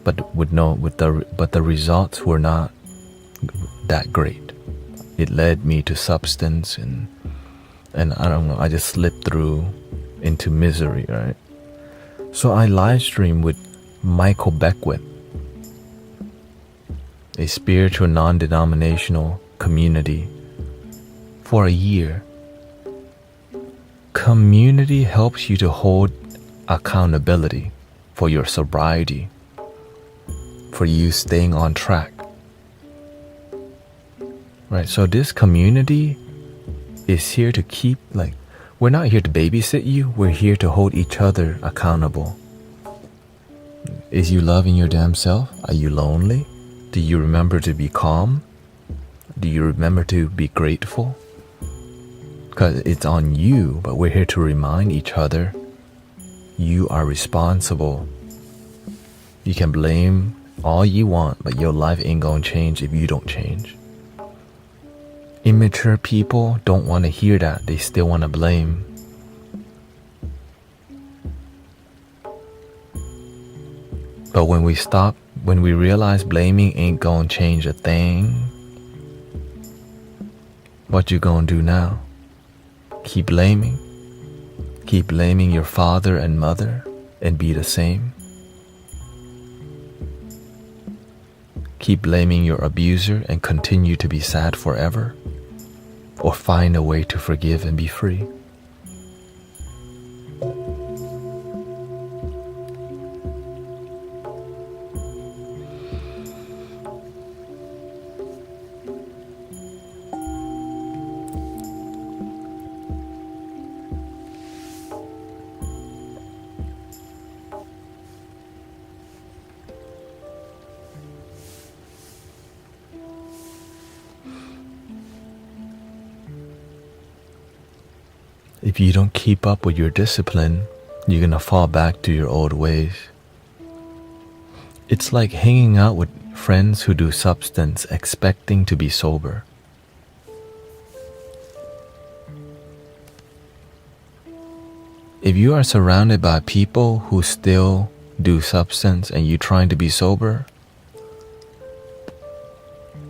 but the results were not that great. It led me to substance and I don't know, I just slipped through into misery, right? So I live streamed with Michael Beckwith, a spiritual non-denominational community, for a year. Community helps you to hold accountability for your sobriety, for you staying on track. Right, so this community is here to keep, we're not here to babysit you, we're here to hold each other accountable. Is you loving your damn self? Are you lonely? Do you remember to be calm? Do you remember to be grateful? Because it's on you, but we're here to remind each other you are responsible. You can blame all you want, but your life ain't gonna change if you don't change. Immature people don't want to hear that. They still want to blame. But when we realize blaming ain't gonna change a thing, what you gonna do now? Keep blaming? Keep blaming your father and mother and be the same? Keep blaming your abuser and continue to be sad forever? Or find a way to forgive and be free? If you don't keep up with your discipline, you're gonna fall back to your old ways. It's like hanging out with friends who do substance expecting to be sober. If you are surrounded by people who still do substance and you're trying to be sober,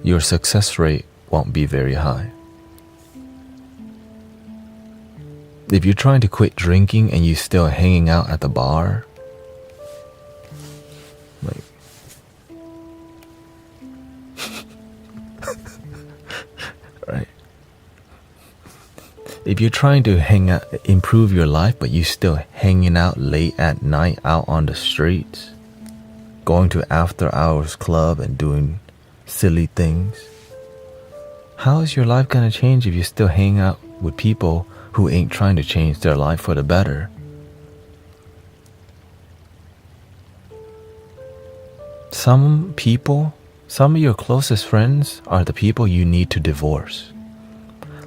your success rate won't be very high. If you're trying to quit drinking and you're still hanging out at the bar, like right? If you're trying to improve your life, but you're still hanging out late at night out on the streets, going to after hours club and doing silly things, how is your life gonna change if you still hang out with people who ain't trying to change their life for the better? Some of your closest friends are the people you need to divorce.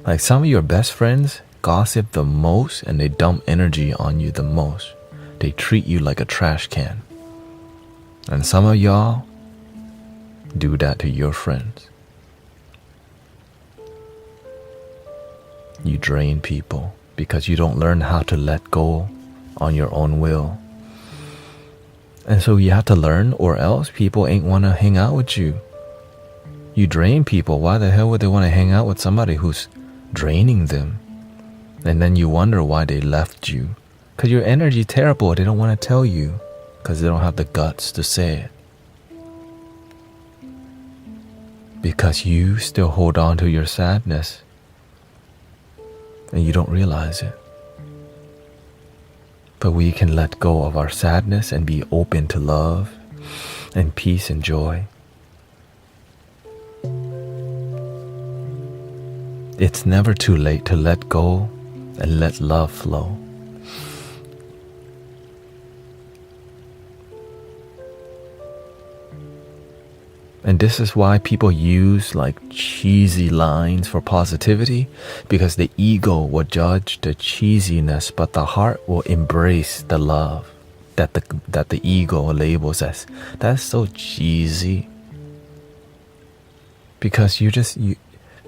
Like some of your best friends gossip the most and they dump energy on you the most. They treat you like a trash can. And some of y'all do that to your friends. You drain people because you don't learn how to let go on your own will. And so you have to learn, or else people ain't want to hang out with you. You drain people. Why the hell would they want to hang out with somebody who's draining them? And then you wonder why they left you. Because your energy is terrible. They don't want to tell you because they don't have the guts to say it. Because you still hold on to your sadness and you don't realize it. But we can let go of our sadness and be open to love and peace and joy. It's never too late to let go and let love flow. And this is why people use like cheesy lines for positivity, because the ego will judge the cheesiness, but the heart will embrace the love that the ego labels as that's so cheesy. Because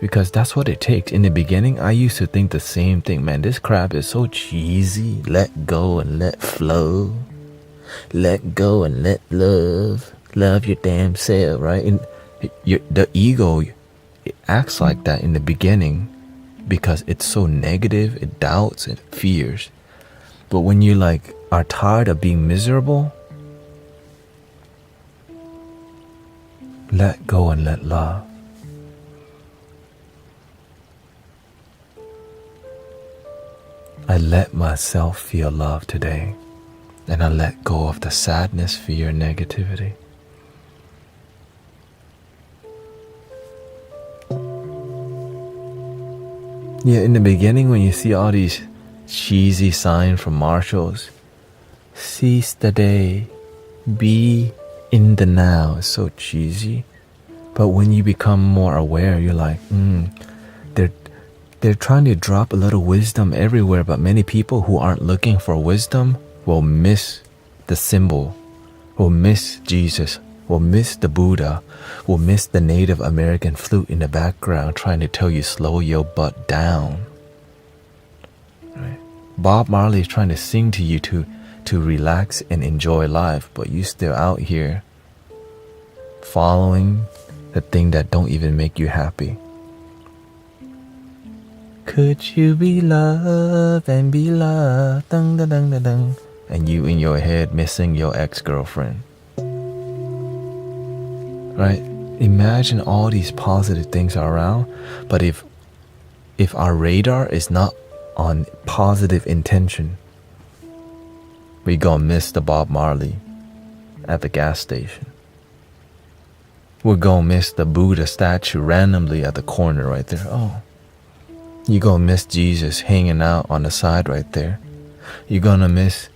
because that's what it takes. In the beginning, I used to think the same thing. Man, this crap is so cheesy. Let go and let flow. Let go and let love. Love your damn self, right? And the ego, it acts like that in the beginning because it's so negative, it doubts, it fears. But when you like are tired of being miserable, let go and let love. I let myself feel love today, and I let go of the sadness, fear, negativity. Yeah, in the beginning when you see all these cheesy signs from Marshalls, seize the day, be in the now, it's so cheesy. But when you become more aware, you're like, they're trying to drop a little wisdom everywhere, but many people who aren't looking for wisdom will miss the symbol, will miss Jesus, will miss the Buddha, will miss the Native American flute in the background trying to tell you slow your butt down. Right? Bob Marley is trying to sing to you to relax and enjoy life, but you still out here following the thing that don't even make you happy. Could you be loved and be loved? Dun, dun, dun, dun, dun. And you in your head missing your ex-girlfriend. Right? Imagine all these positive things are around, but if our radar is not on positive intention, we gonna miss the Bob Marley at the gas station. We're gonna miss the Buddha statue randomly at the corner right there. Oh, you're gonna miss Jesus hanging out on the side right there. You're gonna miss,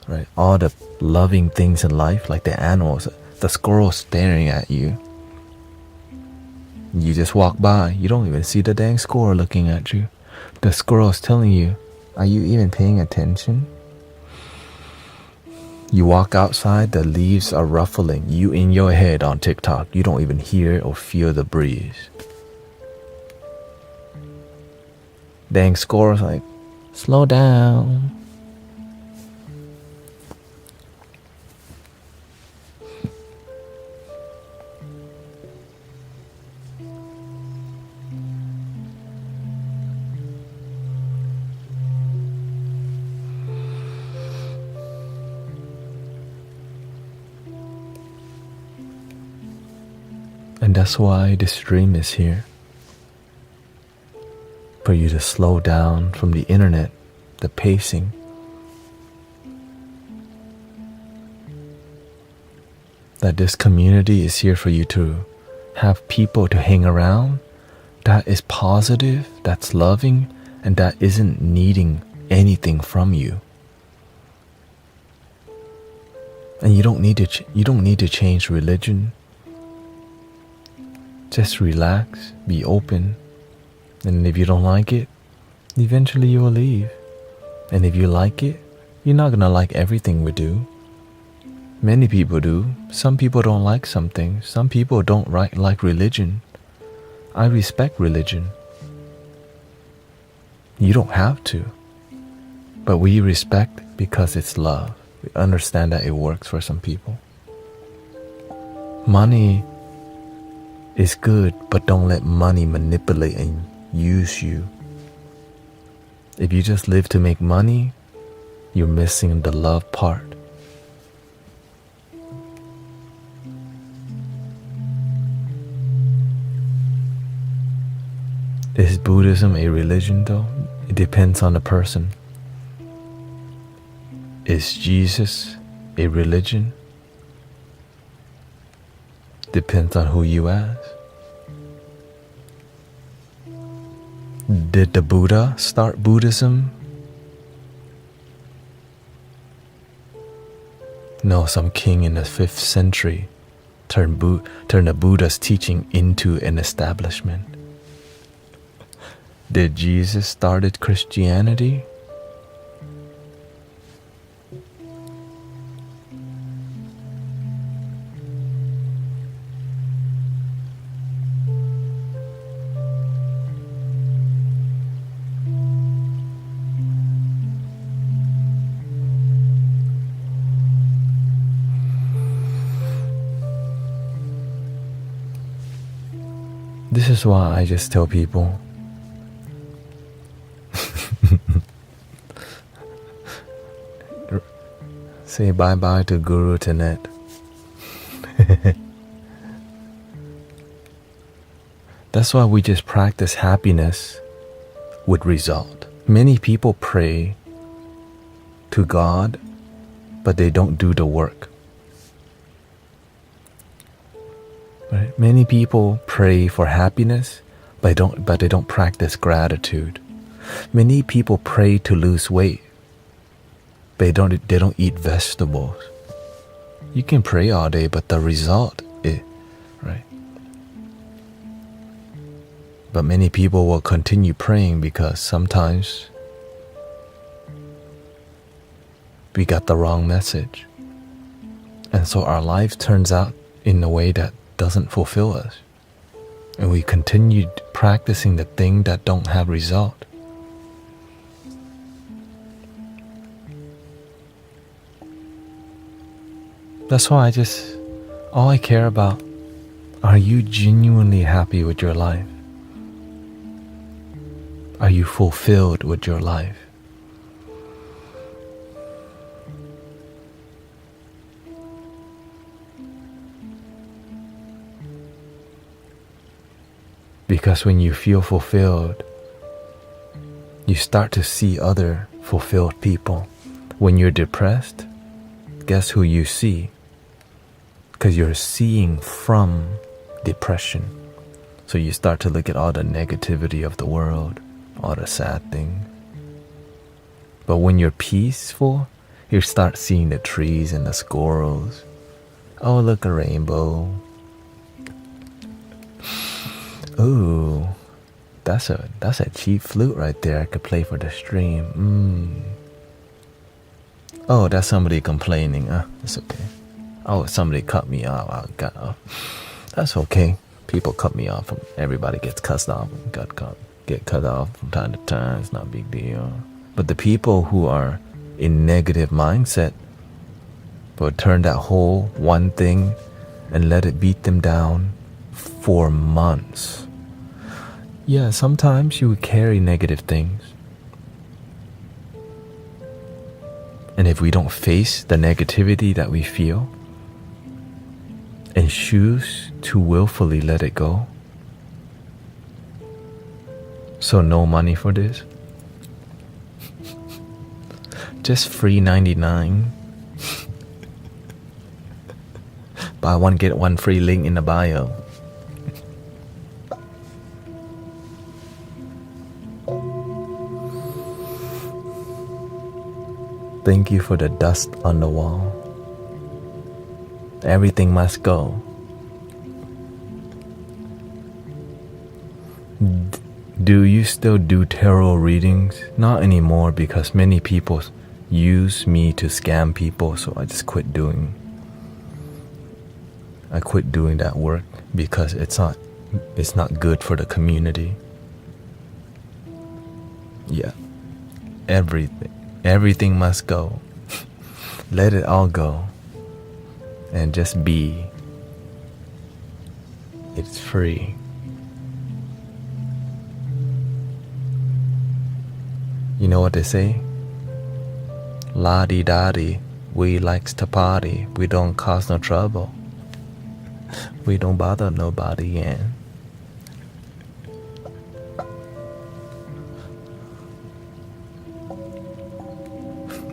right, all the loving things in life, like the animals, the squirrel staring at you. You just walk by, you don't even see the dang squirrel looking at you. The squirrel's telling you, are you even paying attention? You walk outside, the leaves are ruffling. You in your head on TikTok, you don't even hear or feel the breeze. Dang squirrel's like, slow down. And that's why this stream is here. For you to slow down from the internet, the pacing. That this community is here for you to have people to hang around that is positive, that's loving, and that isn't needing anything from you. And you don't need to change religion. Just relax, be open, and if you don't like it, eventually you will leave. And if you like it, you're not gonna like everything we do. Many people do. Some people don't like something. Some people don't like religion. I respect religion. You don't have to. But we respect because it's love. We understand that it works for some people. Money is good, but don't let money manipulate and use you. If you just live to make money, you're missing the love part. Is Buddhism a religion though? It depends on the person. Is Jesus a religion? Depends on who you ask. Did the Buddha start Buddhism? No, some king in the 5th century turned the Buddha's teaching into an establishment. Did Jesus started Christianity? This is why I just tell people, say bye-bye to Guru Tanet. That's why we just practice happiness with result. Many people pray to God, but they don't do the work. Right? Many people pray for happiness, but they don't practice gratitude. Many people pray to lose weight, but they don't eat vegetables. You can pray all day, but the result is right. But many people will continue praying because sometimes we got the wrong message. And so our life turns out in a way that doesn't fulfill us. And we continue practicing the thing that don't have result. That's why all I care about, are you genuinely happy with your life? Are you fulfilled with your life? Because when you feel fulfilled, you start to see other fulfilled people. When you're depressed, guess who you see? Because you're seeing from depression. So you start to look at all the negativity of the world, all the sad things. But when you're peaceful, you start seeing the trees and the squirrels. Oh, look, a rainbow. Ooh, that's a cheap flute right there. I could play for the stream. Oh, that's somebody complaining. It's okay. Oh, somebody cut me off. I got off. That's okay. People cut me off. Everybody gets cut off. Get cut off from time to time. It's not a big deal. But the people who are in negative mindset will turn that whole one thing and let it beat them down for months. Yeah, sometimes you carry negative things. And if we don't face the negativity that we feel and choose to willfully let it go, so no money for this, just free 99. Buy one get one free, link in the bio. Thank you for the dust on the wall. Everything must go. Do you still do tarot readings? Not anymore, because many people use me to scam people, so I just quit doing that work because it's not good for the community. Yeah. Everything must go. Let it all go. And just be. It's free. You know what they say? La-di-da-di, we likes to party. We don't cause no trouble. We don't bother nobody, yeah.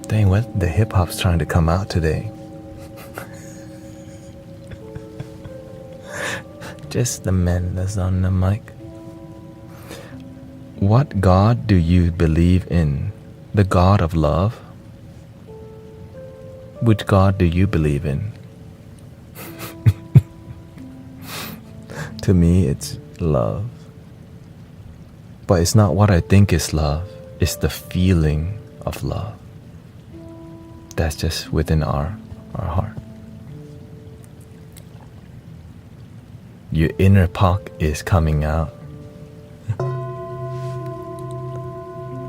Dang, what the hip-hop's trying to come out today. Just the men that's on the mic. What God do you believe in? The God of love? Which God do you believe in? To me, it's love. But it's not what I think is love. It's the feeling of love. That's just within our heart. Your inner Pak is coming out.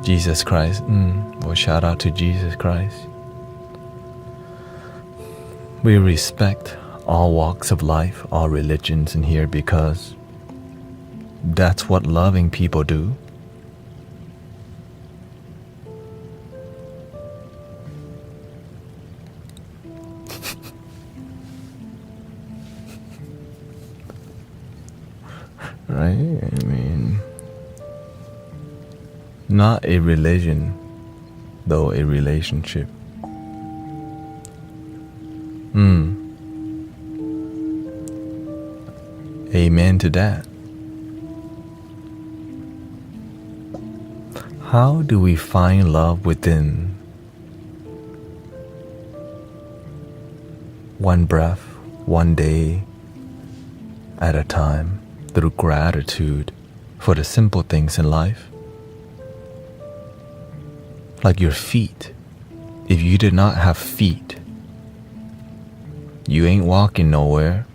Jesus Christ. Well, shout out to Jesus Christ. We respect all walks of life, all religions in here, because that's what loving people do. Right? I mean, not a religion, though a relationship. Amen to that. How do we find love within? One breath, one day at a time, through gratitude for the simple things in life. Like your feet. If you did not have feet, You ain't walking nowhere.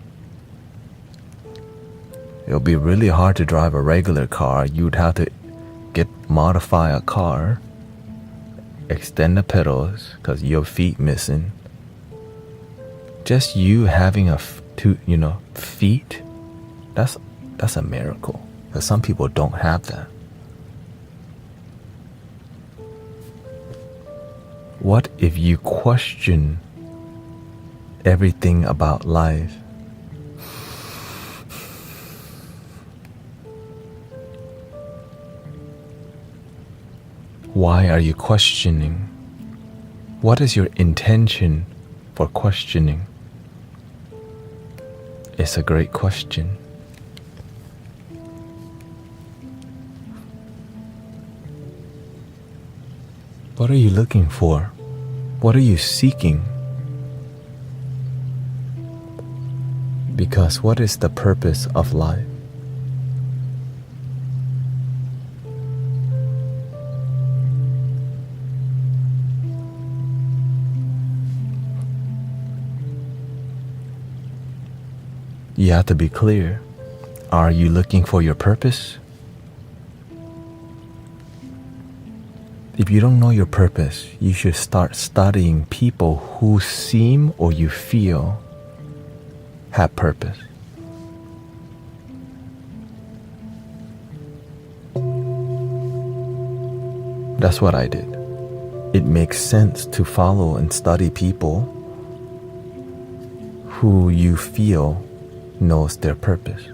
It'll be really hard to drive a regular car. You'd have to modify a car, extend the pedals because your feet missing. Just you having feet, that's a miracle. Because some people don't have that. What if you question everything about life? Why are you questioning? What is your intention for questioning? It's a great question. What are you looking for? What are you seeking? Because what is the purpose of life? You have to be clear. Are you looking for your purpose? If you don't know your purpose, you should start studying people who seem or you feel have purpose. That's what I did. It makes sense to follow and study people who you feel knows their purpose,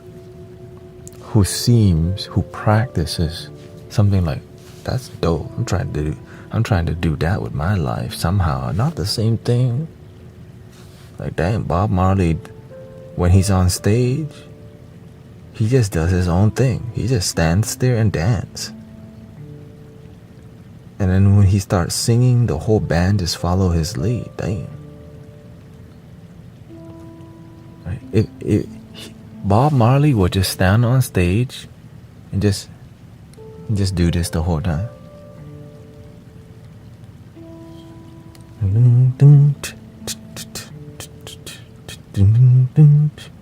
who practices something like, that's dope. I'm trying to do that with my life somehow. Not the same thing. Like, damn, Bob Marley, when he's on stage, he just does his own thing. He just stands there and dance. And then when he starts singing, the whole band just follow his lead. Damn. Right? Bob Marley would just stand on stage and just do this the whole time.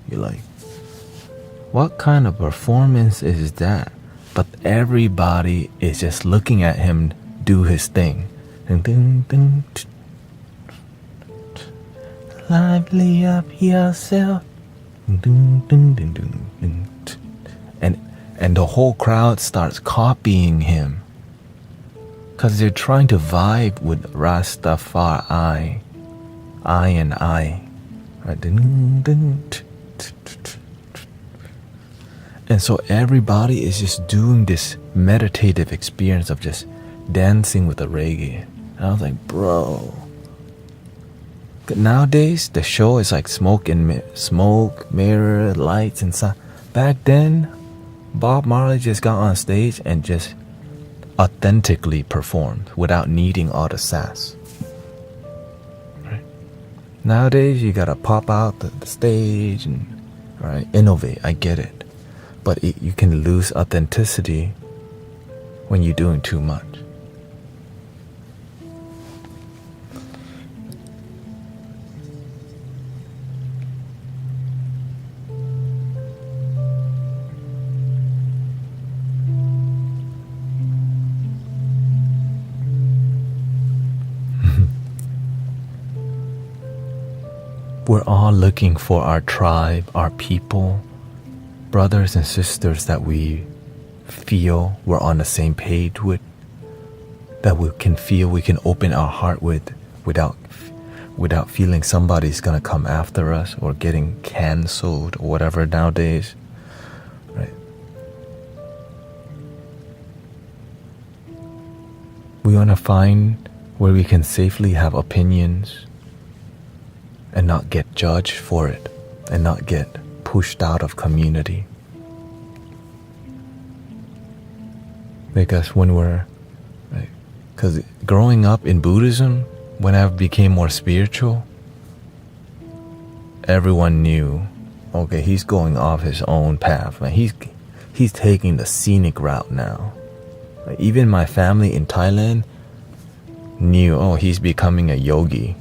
You're like, what kind of performance is that? But everybody is just looking at him do his thing. Lively up yourself. And the whole crowd starts copying him because they're trying to vibe with Rastafari, I and I. Right? And so everybody is just doing this meditative experience of just dancing with the reggae. And I was like, bro. Nowadays, the show is like smoke, mirror, lights, and sound. Back then, Bob Marley just got on stage and just authentically performed without needing all the sass. Right? Nowadays, you gotta pop out the stage and innovate. I get it, but you can lose authenticity when you're doing too much. We're all looking for our tribe, our people, brothers and sisters that we feel we're on the same page with, that we can open our heart with without feeling somebody's gonna come after us or getting cancelled or whatever nowadays. Right? We want to find where we can safely have opinions and not get judged for it and not get pushed out of community. Because because growing up in Buddhism, when I became more spiritual, everyone knew, okay, he's going off his own path, man. He's taking the scenic route now. Even my family in Thailand knew, oh, he's becoming a yogi.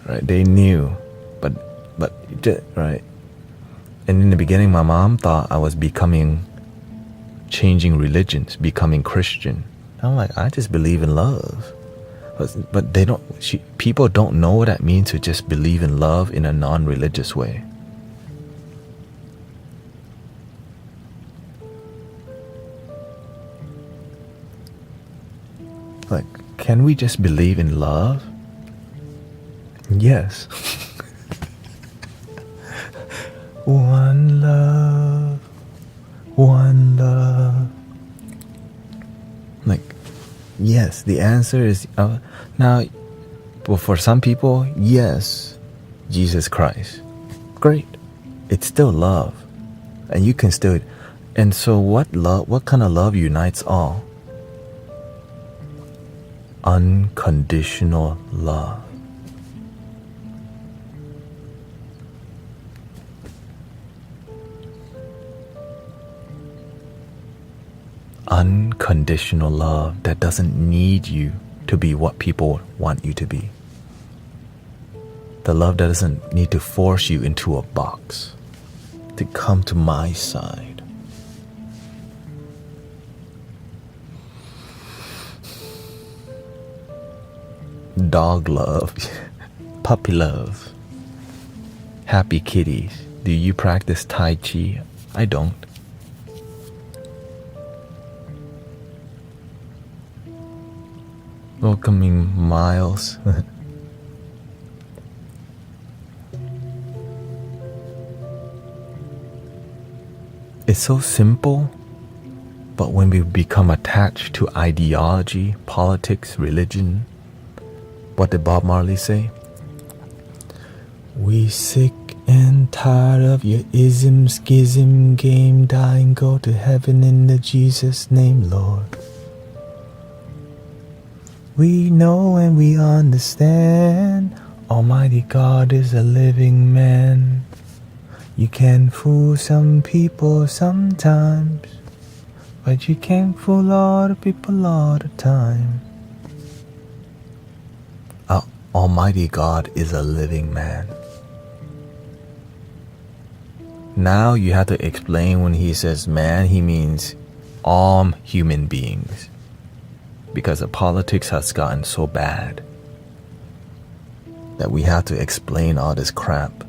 right? They knew, but right. And in the beginning, my mom thought I was changing religions, becoming Christian. I'm like, I just believe in love. But people don't know what that means to just believe in love in a non-religious way. Like, can we just believe in love? Yes. One love, one love. Like, yes, the answer is now. Well, for some people, yes, Jesus Christ. Great, it's still love, and you can still. And so, what kind of love unites all? Unconditional love. Unconditional love that doesn't need you to be what people want you to be. The love that doesn't need to force you into a box, to come to my side. Dog love, puppy love, happy kitties. Do you practice Tai Chi? I don't. Welcoming Miles. It's so simple, but when we become attached to ideology, politics, religion, what did Bob Marley say? We sick and tired of your ism, schism, game, dying, go to heaven in the Jesus name, Lord. We know and we understand Almighty God is a living man. You can fool some people sometimes, but you can't fool all the people all the time. Almighty God is a living man. Now you have to explain when he says man, he means all human beings. Because the politics has gotten so bad that we have to explain all this crap.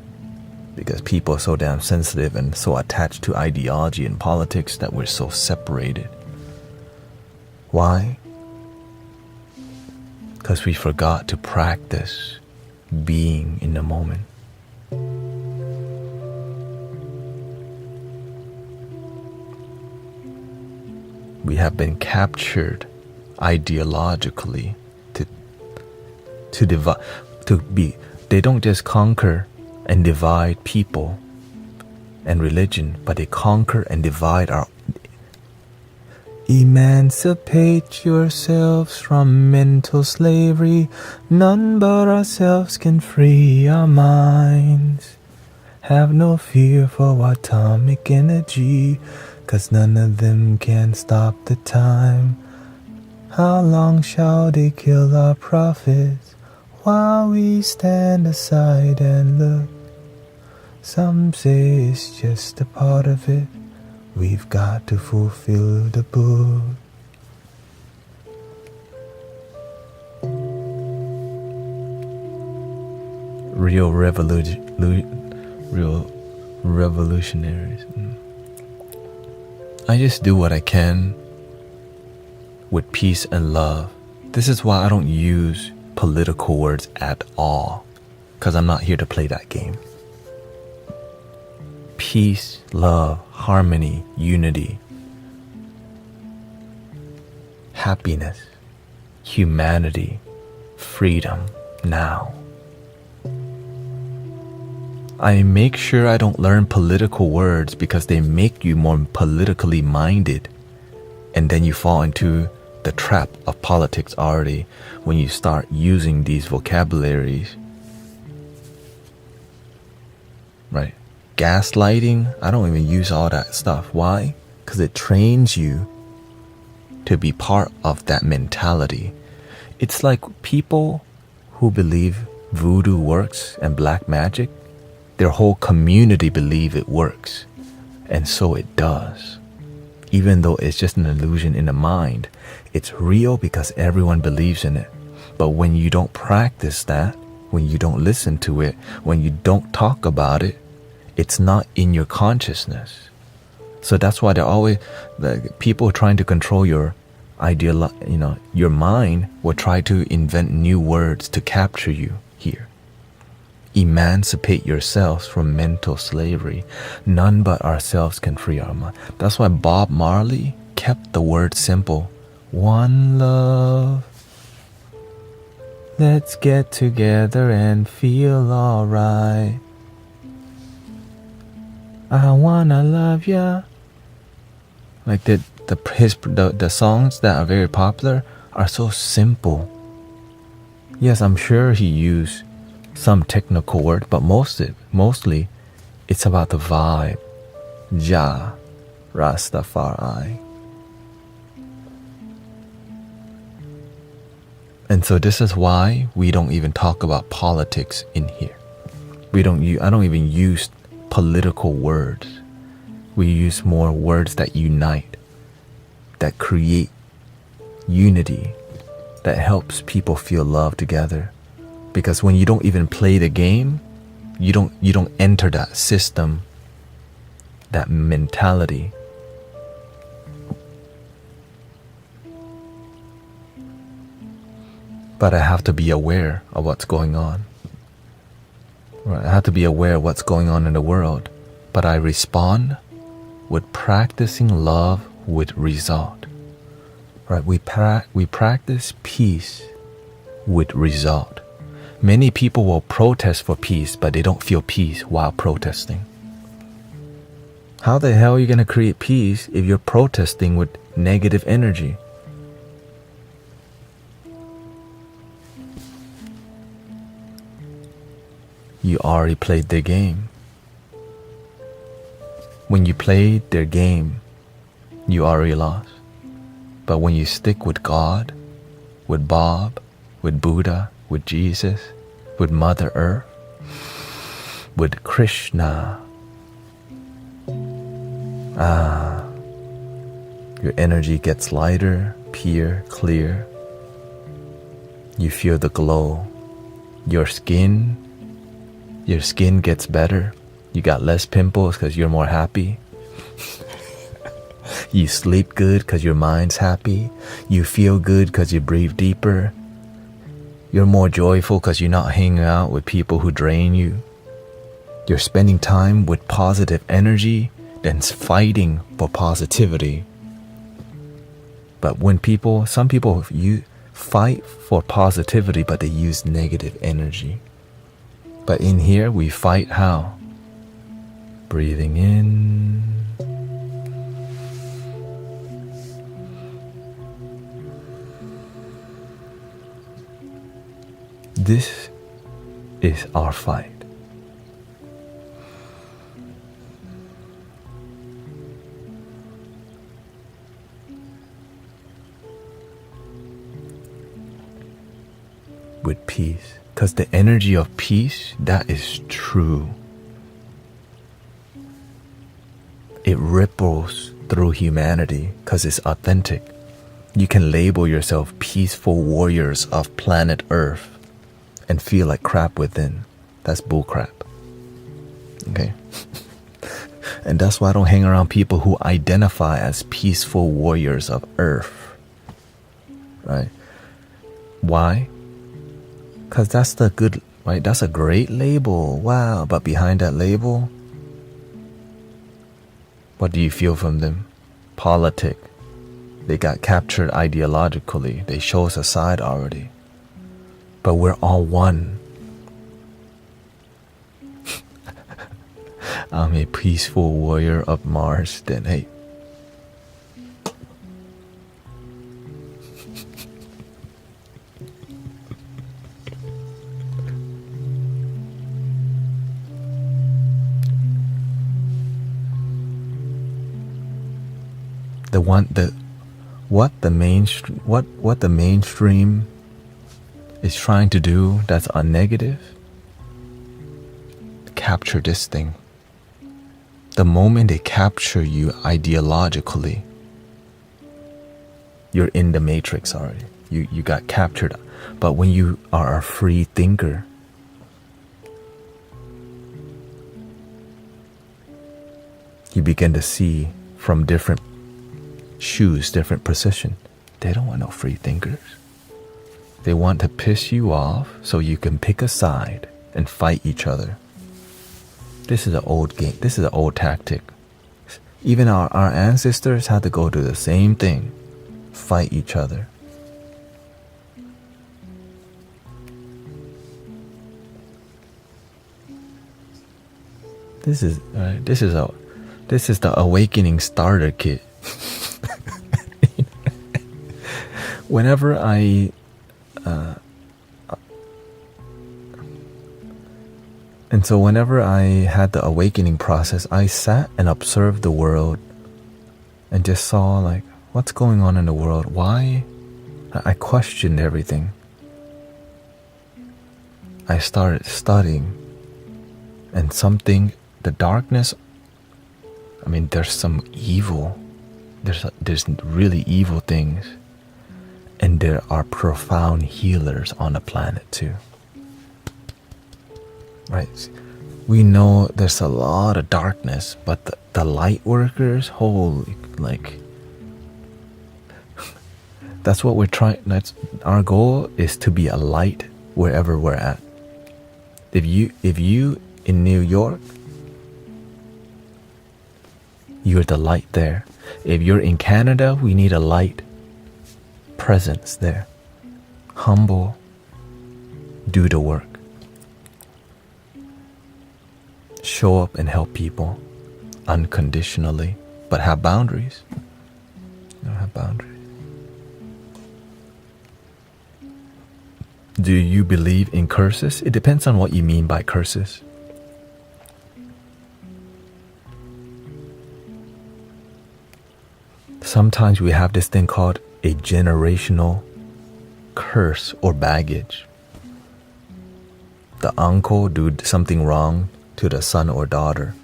Because people are so damn sensitive and so attached to ideology and politics that we're so separated. Why? Because we forgot to practice being in the moment. We have been captured ideologically to divide, to be. They don't just conquer and divide people and religion, but they conquer and divide our. Emancipate yourselves from mental slavery. None but ourselves can free our minds. Have no fear for atomic energy, 'cause none of them can stop the time. How long shall they kill our prophets while we stand aside and look? Some say it's just a part of it. We've got to fulfill the book. Real revolutionaries. I just do what I can with peace and love. This is why I don't use political words at all, because I'm not here to play that game. Peace, love, harmony, unity, happiness, humanity, freedom, now. I make sure I don't learn political words because they make you more politically minded, and then you fall into the trap of politics already when you start using these vocabularies. Right? Gaslighting, I don't even use all that stuff. Why? Because it trains you to be part of that mentality. It's like people who believe voodoo works and black magic, their whole community believe it works. And so it does. Even though it's just an illusion in the mind, it's real because everyone believes in it. But when you don't practice that, when you don't listen to it, when you don't talk about it, it's not in your consciousness. So that's why they're always, the people trying to control your your mind will try to invent new words to capture you here. Emancipate yourselves from mental slavery. None but ourselves can free our mind. That's why Bob Marley kept the word simple. One love. Let's get together and feel alright. I wanna love ya. Like the songs that are very popular are so simple. Yes, I'm sure he used some technical word, but mostly it's about the vibe. Ja, Rastafari. And so this is why we don't even talk about politics in here. I don't even use political words. We use more words that unite, that create unity, that helps people feel love together. Because when you don't even play the game, you don't enter that system, that mentality. But I have to be aware of what's going on. Right? I have to be aware of what's going on in the world. But I respond with practicing love with result. Right? We practice peace with result. Many people will protest for peace, but they don't feel peace while protesting. How the hell are you going to create peace if you're protesting with negative energy? You already played their game. When you played their game, you already lost. But when you stick with God, with Bob, with Buddha, with Jesus, with Mother Earth, with Krishna, your energy gets lighter, pure, clear. You feel the glow. Your skin gets better. You got less pimples because you're more happy. You sleep good because your mind's happy. You feel good because you breathe deeper. You're more joyful because you're not hanging out with people who drain you. You're spending time with positive energy than fighting for positivity. But some people you fight for positivity, but they use negative energy. But in here, we fight how? Breathing in. This is our fight. With peace. Because the energy of peace, that is true. It ripples through humanity because it's authentic. You can label yourself peaceful warriors of planet Earth and feel like crap within. That's bullcrap. Okay? And that's why I don't hang around people who identify as peaceful warriors of Earth. Right? Why? Because that's the good, right? That's a great label. Wow. But behind that label, what do you feel from them? Politic. They got captured ideologically. They show us a side already. But we're all one. I'm a peaceful warrior of Mars. Then hey. What the mainstream is trying to do that's a negative, capture this thing. The moment they capture you ideologically, you're in the matrix already. You got captured. But when you are a free thinker, you begin to see from different shoes, different position. They don't want no free thinkers. They want to piss you off so you can pick a side and fight each other. This is an old game. This is an old tactic. Even our ancestors had to go do the same thing. Fight each other. This is the awakening starter kit. Whenever I had the awakening process, I sat and observed the world and just saw like what's going on in the world. Why? I questioned everything. I started studying, and the darkness, I mean, there's some evil. There's really evil things. And there are profound healers on the planet too. Right? We know there's a lot of darkness, but the light workers, holy, like, that's what we're trying. That's our goal, is to be a light wherever we're at. If you in New York, you're the light there. If you're in Canada, we need a light presence there. Humble, do the work. Show up and help people unconditionally, but have boundaries. You don't have boundaries. Do you believe in curses? It depends on what you mean by curses. Sometimes we have this thing called a generational curse or baggage. The uncle do something wrong to the son or daughter.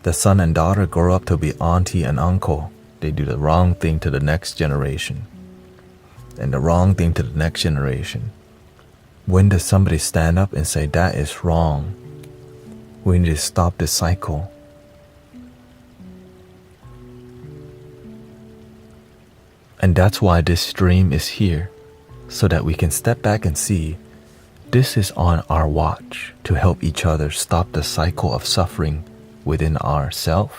The son and daughter grow up to be auntie and uncle. They do the wrong thing to the next generation, and the wrong thing to the next generation. When does somebody stand up and say that is wrong? We need to stop this cycle. And that's why this stream is here, so that we can step back and see this is on our watch to help each other stop the cycle of suffering within ourselves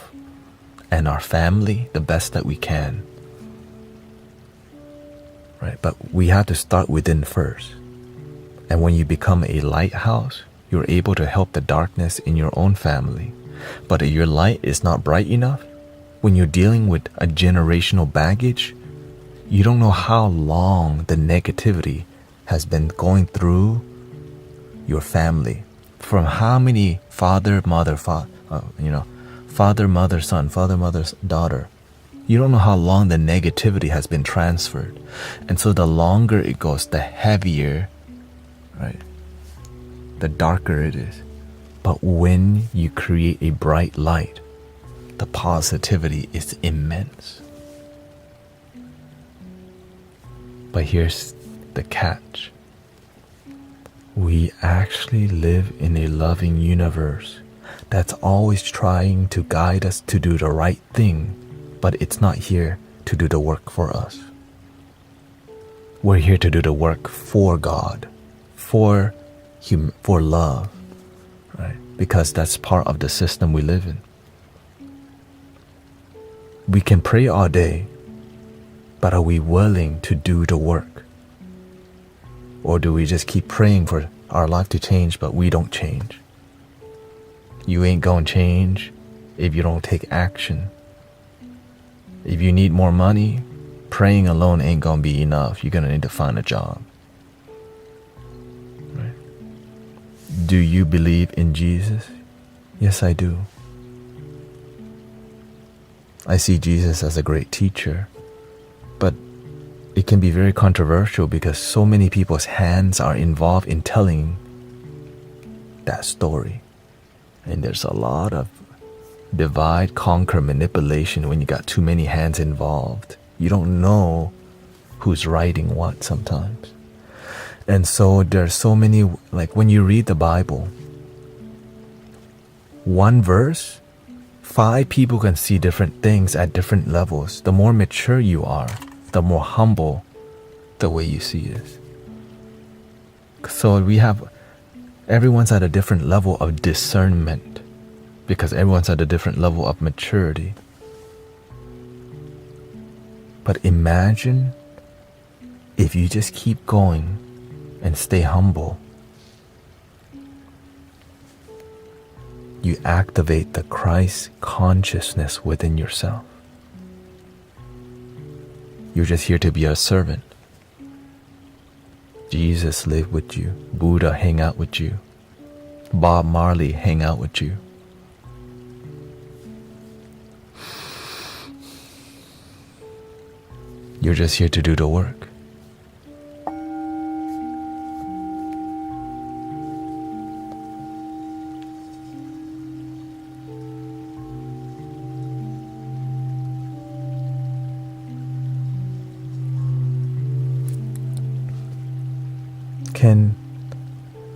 and our family the best that we can. Right? But we have to start within first. And when you become a lighthouse, you're able to help the darkness in your own family. But if your light is not bright enough, when you're dealing with a generational baggage, you don't know how long the negativity has been going through your family. From how many father, mother, son, father, mother, daughter. You don't know how long the negativity has been transferred. And so the longer it goes, the heavier, right? The darker it is. But when you create a bright light, the positivity is immense. But here's the catch. We actually live in a loving universe that's always trying to guide us to do the right thing, but it's not here to do the work for us. We're here to do the work for God, for love, right? Because that's part of the system we live in. We can pray all day, but are we willing to do the work? Or do we just keep praying for our life to change, but we don't change? You ain't gonna change if you don't take action. If you need more money, praying alone ain't gonna be enough. You're gonna need to find a job. Right? Do you believe in Jesus? Yes, I do. I see Jesus as a great teacher, but it can be very controversial because so many people's hands are involved in telling that story. And there's a lot of divide, conquer, manipulation when you got too many hands involved. You don't know who's writing what sometimes. And so there's so many, like when you read the Bible, one verse, 5 people can see different things at different levels. The more mature you are, the more humble the way you see is. So everyone's at a different level of discernment because everyone's at a different level of maturity. But imagine if you just keep going and stay humble, you activate the Christ consciousness within yourself. You're just here to be a servant. Jesus lived with you. Buddha hang out with you. Bob Marley hang out with you. You're just here to do the work.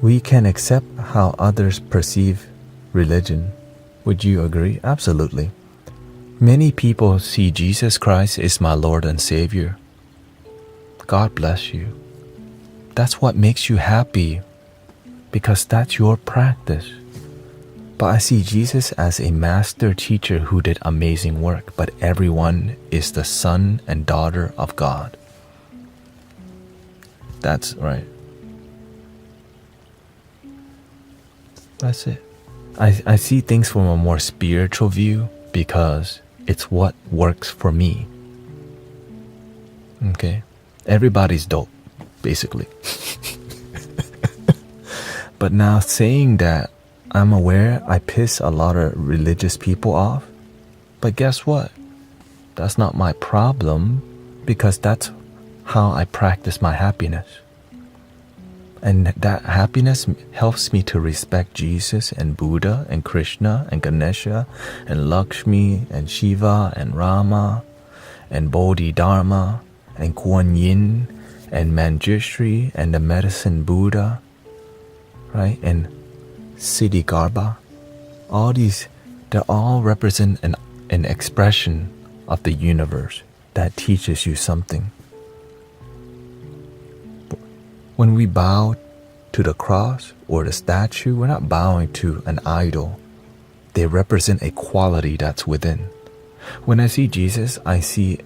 We can accept how others perceive religion. Would you agree? Absolutely. Many people see Jesus Christ as my Lord and Savior. God bless you. That's what makes you happy, because that's your practice. But I see Jesus as a master teacher who did amazing work, but everyone is the son and daughter of God. That's right. That's it. I see things from a more spiritual view because it's what works for me. Okay? Everybody's dope, basically. But now saying that, I'm aware I piss a lot of religious people off. But guess what? That's not my problem because that's how I practice my happiness. And that happiness helps me to respect Jesus and Buddha and Krishna and Ganesha and Lakshmi and Shiva and Rama and Bodhidharma and Kuan Yin and Manjushri and the medicine Buddha, right? And Siddhigarbha. All these, they all represent an expression of the universe that teaches you something. When we bow to the cross or the statue, we're not bowing to an idol. They represent a quality that's within. When I see Jesus, I see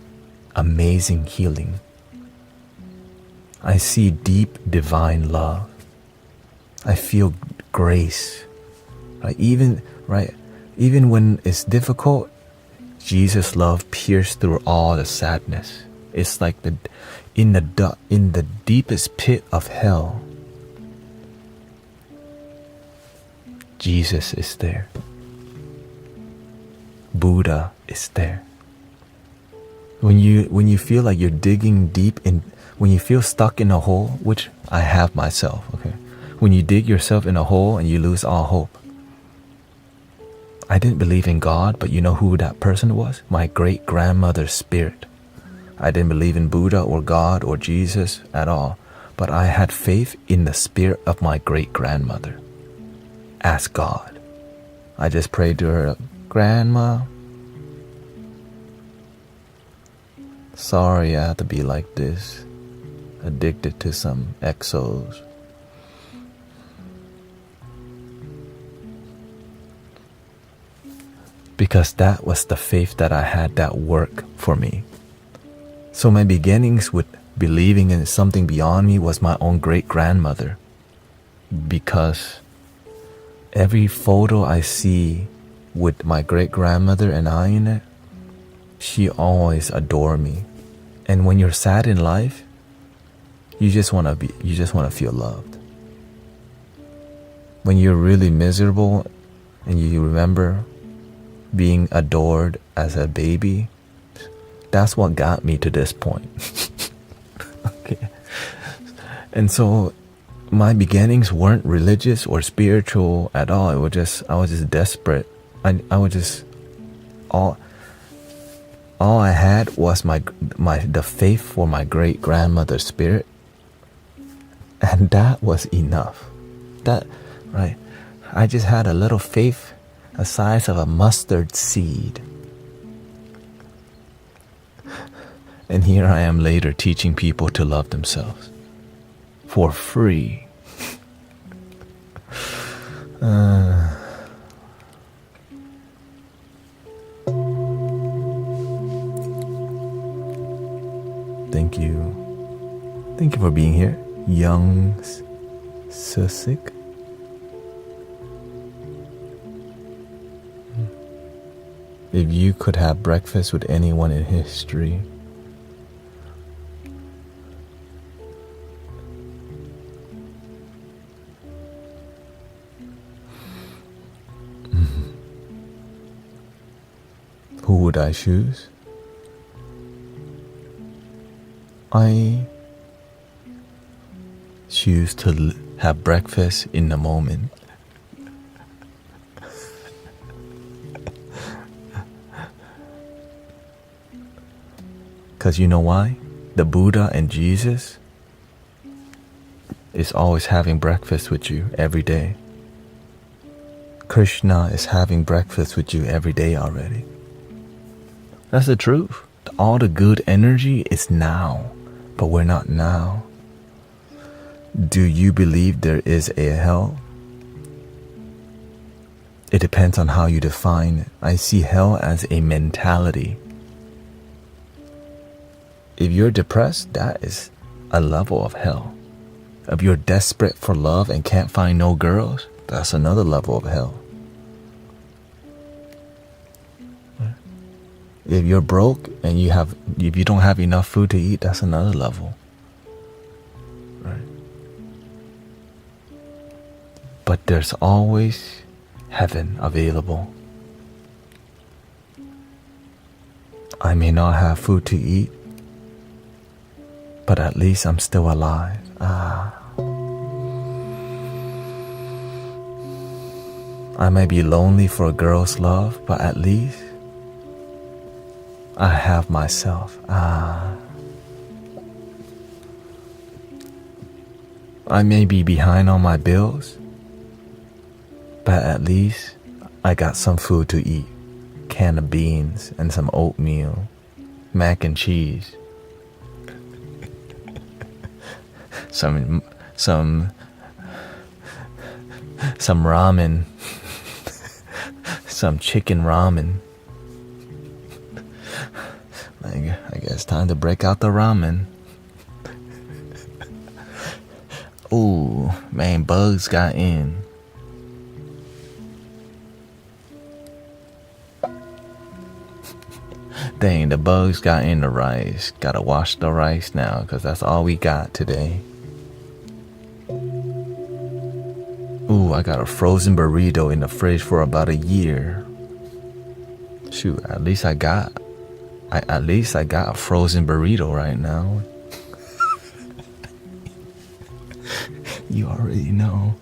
amazing healing. I see deep divine love. I feel grace. Even when it's difficult, Jesus' love pierced through all the sadness. It's like in the deepest pit of hell, Jesus is there. Buddha is there. When you feel like you're digging deep in, when you feel stuck in a hole, which I have myself, okay? When you dig yourself in a hole and you lose all hope. I didn't believe in God, but you know who that person was? My great-grandmother's spirit. I didn't believe in Buddha or God or Jesus at all, but I had faith in the spirit of my great-grandmother as God. I just prayed to her, Grandma, sorry I have to be like this, addicted to some exos. Because that was the faith that I had that worked for me. So my beginnings with believing in something beyond me was my own great-grandmother. Because every photo I see with my great-grandmother and I in it, she always adored me. And when you're sad in life, you just want to feel loved. When you're really miserable and you remember being adored as a baby, that's what got me to this point. And so my beginnings weren't religious or spiritual at all. I was just desperate. I was just all I had was the faith for my great grandmother's spirit, and that was enough. That right. I just had a little faith, the size of a mustard seed. And here I am later teaching people to love themselves for free. Thank you. Thank you for being here, Young Susik. If you could have breakfast with anyone in history, who would I choose? I choose to have breakfast in the moment. Because you know why? The Buddha and Jesus is always having breakfast with you every day. Krishna is having breakfast with you every day already. That's the truth. All the good energy is now, but we're not now. Do you believe there is a hell? It depends on how you define it. I see hell as a mentality. If you're depressed, that is a level of hell. If you're desperate for love and can't find no girls, that's another level of hell. If you're broke and if you don't have enough food to eat, that's another level. Right? But there's always heaven available. I may not have food to eat, but at least I'm still alive. I may be lonely for a girl's love, but at least I have myself. I may be behind on my bills, but at least I got some food to eat. Can of beans and some oatmeal, mac and cheese. Some ramen, some chicken ramen. I guess time to break out the ramen. Ooh, man, bugs got in. Dang, the bugs got in the rice. Gotta wash the rice now, because that's all we got today. Ooh, I got a frozen burrito in the fridge for about a year. Shoot, at least I got a frozen burrito right now. You already know.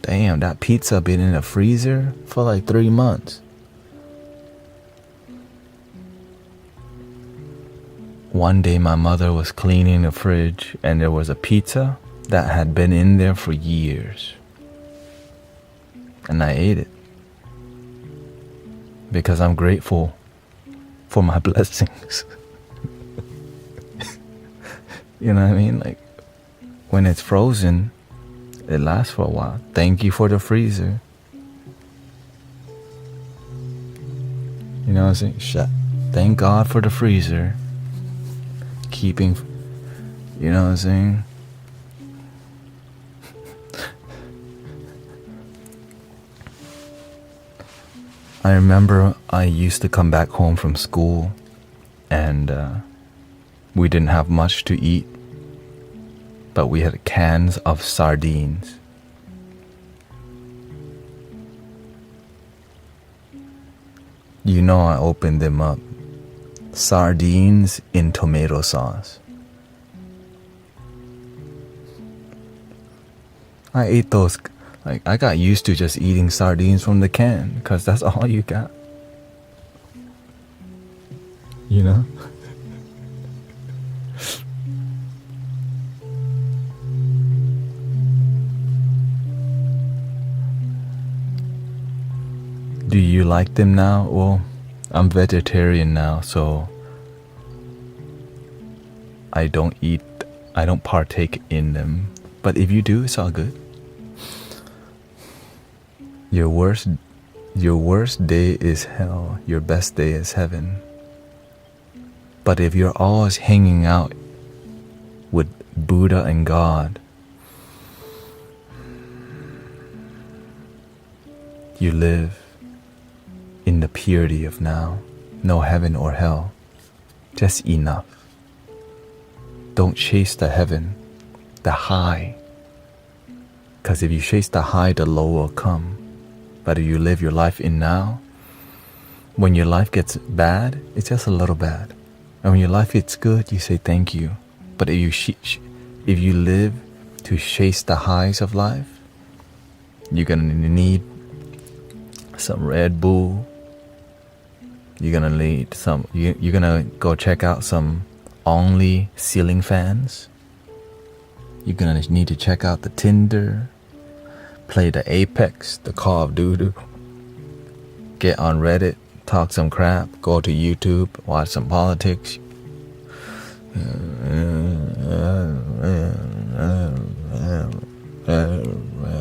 Damn, that pizza been in the freezer for like 3 months. One day my mother was cleaning the fridge and there was a pizza that had been in there for years. And I ate it. Because I'm grateful for my blessings. You know what I mean? Like, when it's frozen, it lasts for a while. Thank you for the freezer. You know what I'm saying? Thank God for the freezer. Keeping, you know what I'm saying? I remember I used to come back home from school and we didn't have much to eat, but we had cans of sardines. You know, I opened them up. Sardines in tomato sauce. I ate those, like, I got used to just eating sardines from the can because that's all you got. You know? Do you like them now? Well, I'm vegetarian now, so I don't partake in them. But if you do, it's all good. Your worst day is hell. Your best day is heaven. But if you're always hanging out with Buddha and God, you live in the purity of now. No heaven or hell. Just enough. Don't chase the heaven, the high. Because if you chase the high, the low will come. But if you live your life in now, when your life gets bad, it's just a little bad. And when your life gets good, you say thank you. But if you live to chase the highs of life, you're gonna need some Red Bull. You're gonna need some. You're gonna go check out some only ceiling fans. You're gonna need to check out the Tinder, play the Apex, the Call of Duty, get on Reddit, talk some crap, go to YouTube, watch some politics.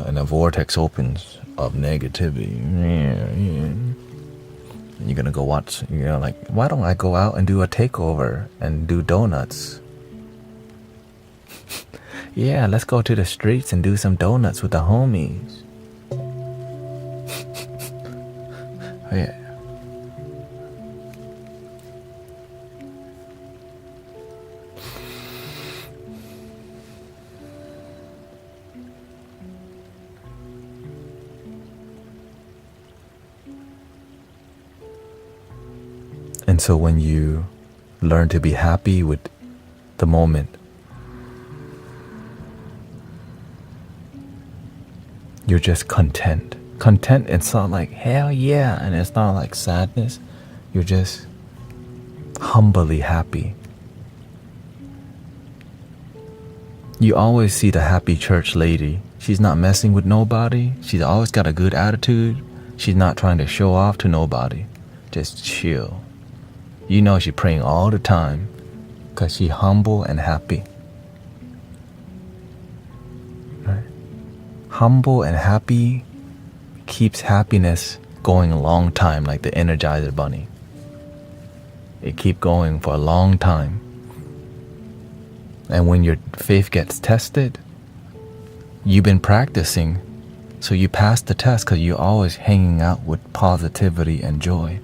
And a vortex opens of negativity. You're gonna go watch, like, why don't I go out and do a takeover and do donuts? Yeah, let's go to the streets and do some donuts with the homies. Oh, yeah. And so when you learn to be happy with the moment, you're just content. Content, it's not like hell yeah, and it's not like sadness. You're just humbly happy. You always see the happy church lady. She's not messing with nobody. She's always got a good attitude. She's not trying to show off to nobody. Just chill. You know she's praying all the time because she's humble and happy. Right? Humble and happy keeps happiness going a long time, like the Energizer Bunny. It keeps going for a long time. And when your faith gets tested, you've been practicing, so you pass the test because you're always hanging out with positivity and joy.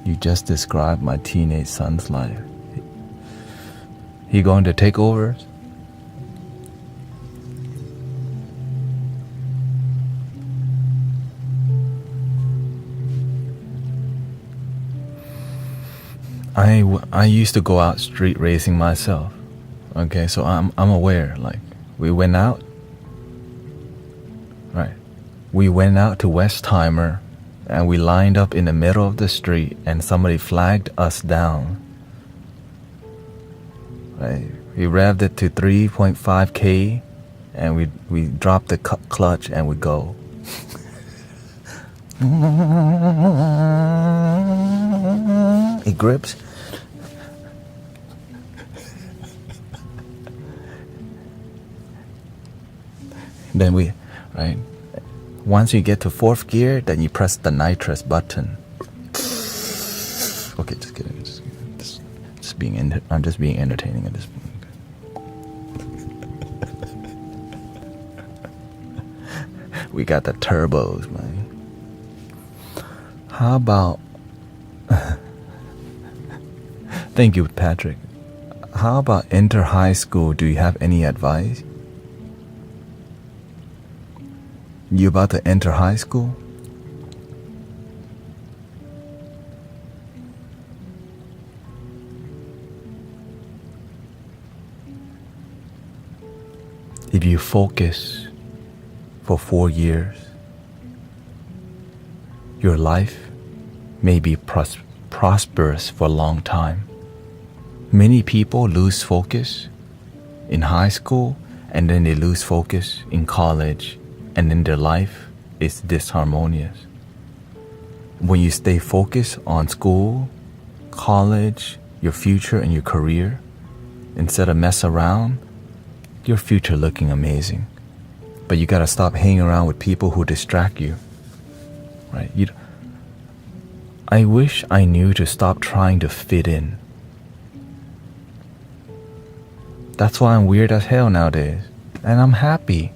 You just described my teenage son's life. He going to take over? I used to go out street racing myself. Okay, so I'm aware. Like, we went out. Right. We went out to Westheimer and we lined up in the middle of the street and somebody flagged us down. Right. We revved it to 3.5K and we dropped the clutch and we go. It grips. Then right? Once you get to fourth gear, then you press the nitrous button. Okay, just kidding. I'm just being entertaining at this point. We got the turbos, man. How about... Thank you, Patrick. How about enter high school? Do you have any advice? You about to enter high school? if you focus for 4 years, your life may be prosperous for a long time. Many people lose focus in high school, and then they lose focus in college, and then their life is disharmonious. When you stay focused on school, college, your future, and your career, instead of mess around, your future looking amazing. But you gotta stop hanging around with people who distract you, right? I wish I knew to stop trying to fit in. That's why I'm weird as hell nowadays, and I'm happy.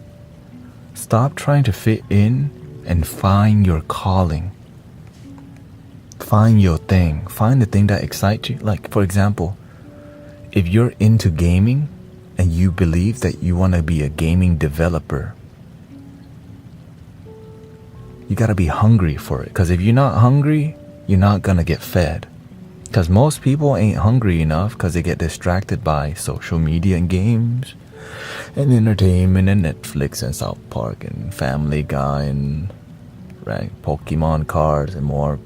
Stop trying to fit in and find your calling. Find your thing. Find the thing that excites you. Like, for example, if you're into gaming and you believe that you want to be a gaming developer, you got to be hungry for it. Because if you're not hungry, you're not going to get fed. Because most people ain't hungry enough because they get distracted by social media and games and entertainment and Netflix and South Park and Family Guy and right, Pokemon cards and more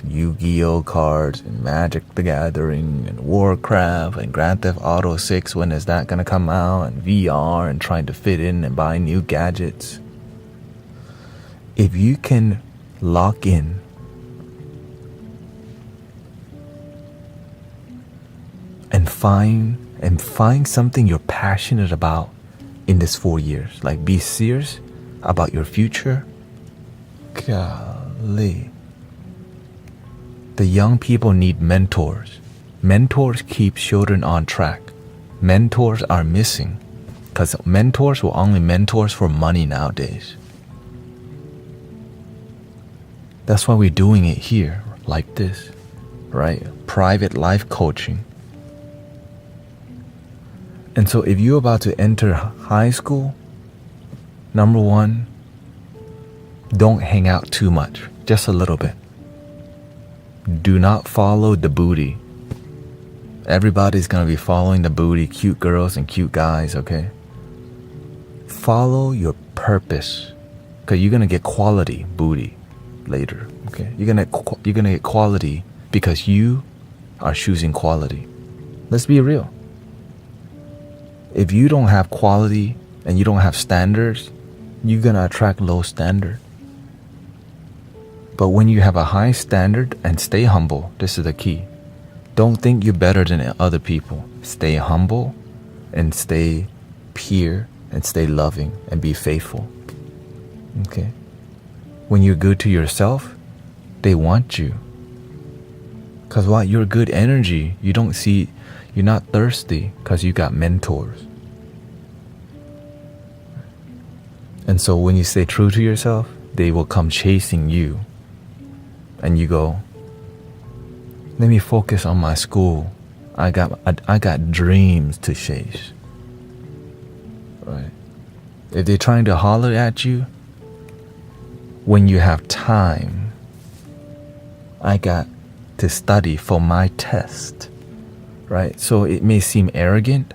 Yu-Gi-Oh cards and Magic the Gathering and Warcraft and Grand Theft Auto 6, when is that gonna come out, and VR and trying to fit in and buy new gadgets. If you can lock in and find something you're passionate about in this 4 years, like be serious about your future, golly. The young people need mentors. Mentors keep children on track. Mentors are missing because mentors will only mentors for money nowadays. That's why we're doing it here like this, right? Private life coaching. And so if you're about to enter high school, number one, don't hang out too much, just a little bit. Do not follow the booty. Everybody's gonna be following the booty, cute girls and cute guys, okay? Follow your purpose, because you're gonna get quality booty later, okay? You're gonna get quality because you are choosing quality. Let's be real. If you don't have quality and you don't have standards, you're gonna attract low standard. But when you have a high standard and stay humble, this is the key. Don't think you're better than other people. Stay humble and stay pure and stay loving and be faithful. Okay? When you're good to yourself, they want you. Because what? You're good energy. You're not thirsty because you got mentors. And so when you stay true to yourself, they will come chasing you. And you go, let me focus on my school. I got dreams to chase. Right? If they're trying to holler at you, when you have time, I got to study for my test. Right? So it may seem arrogant,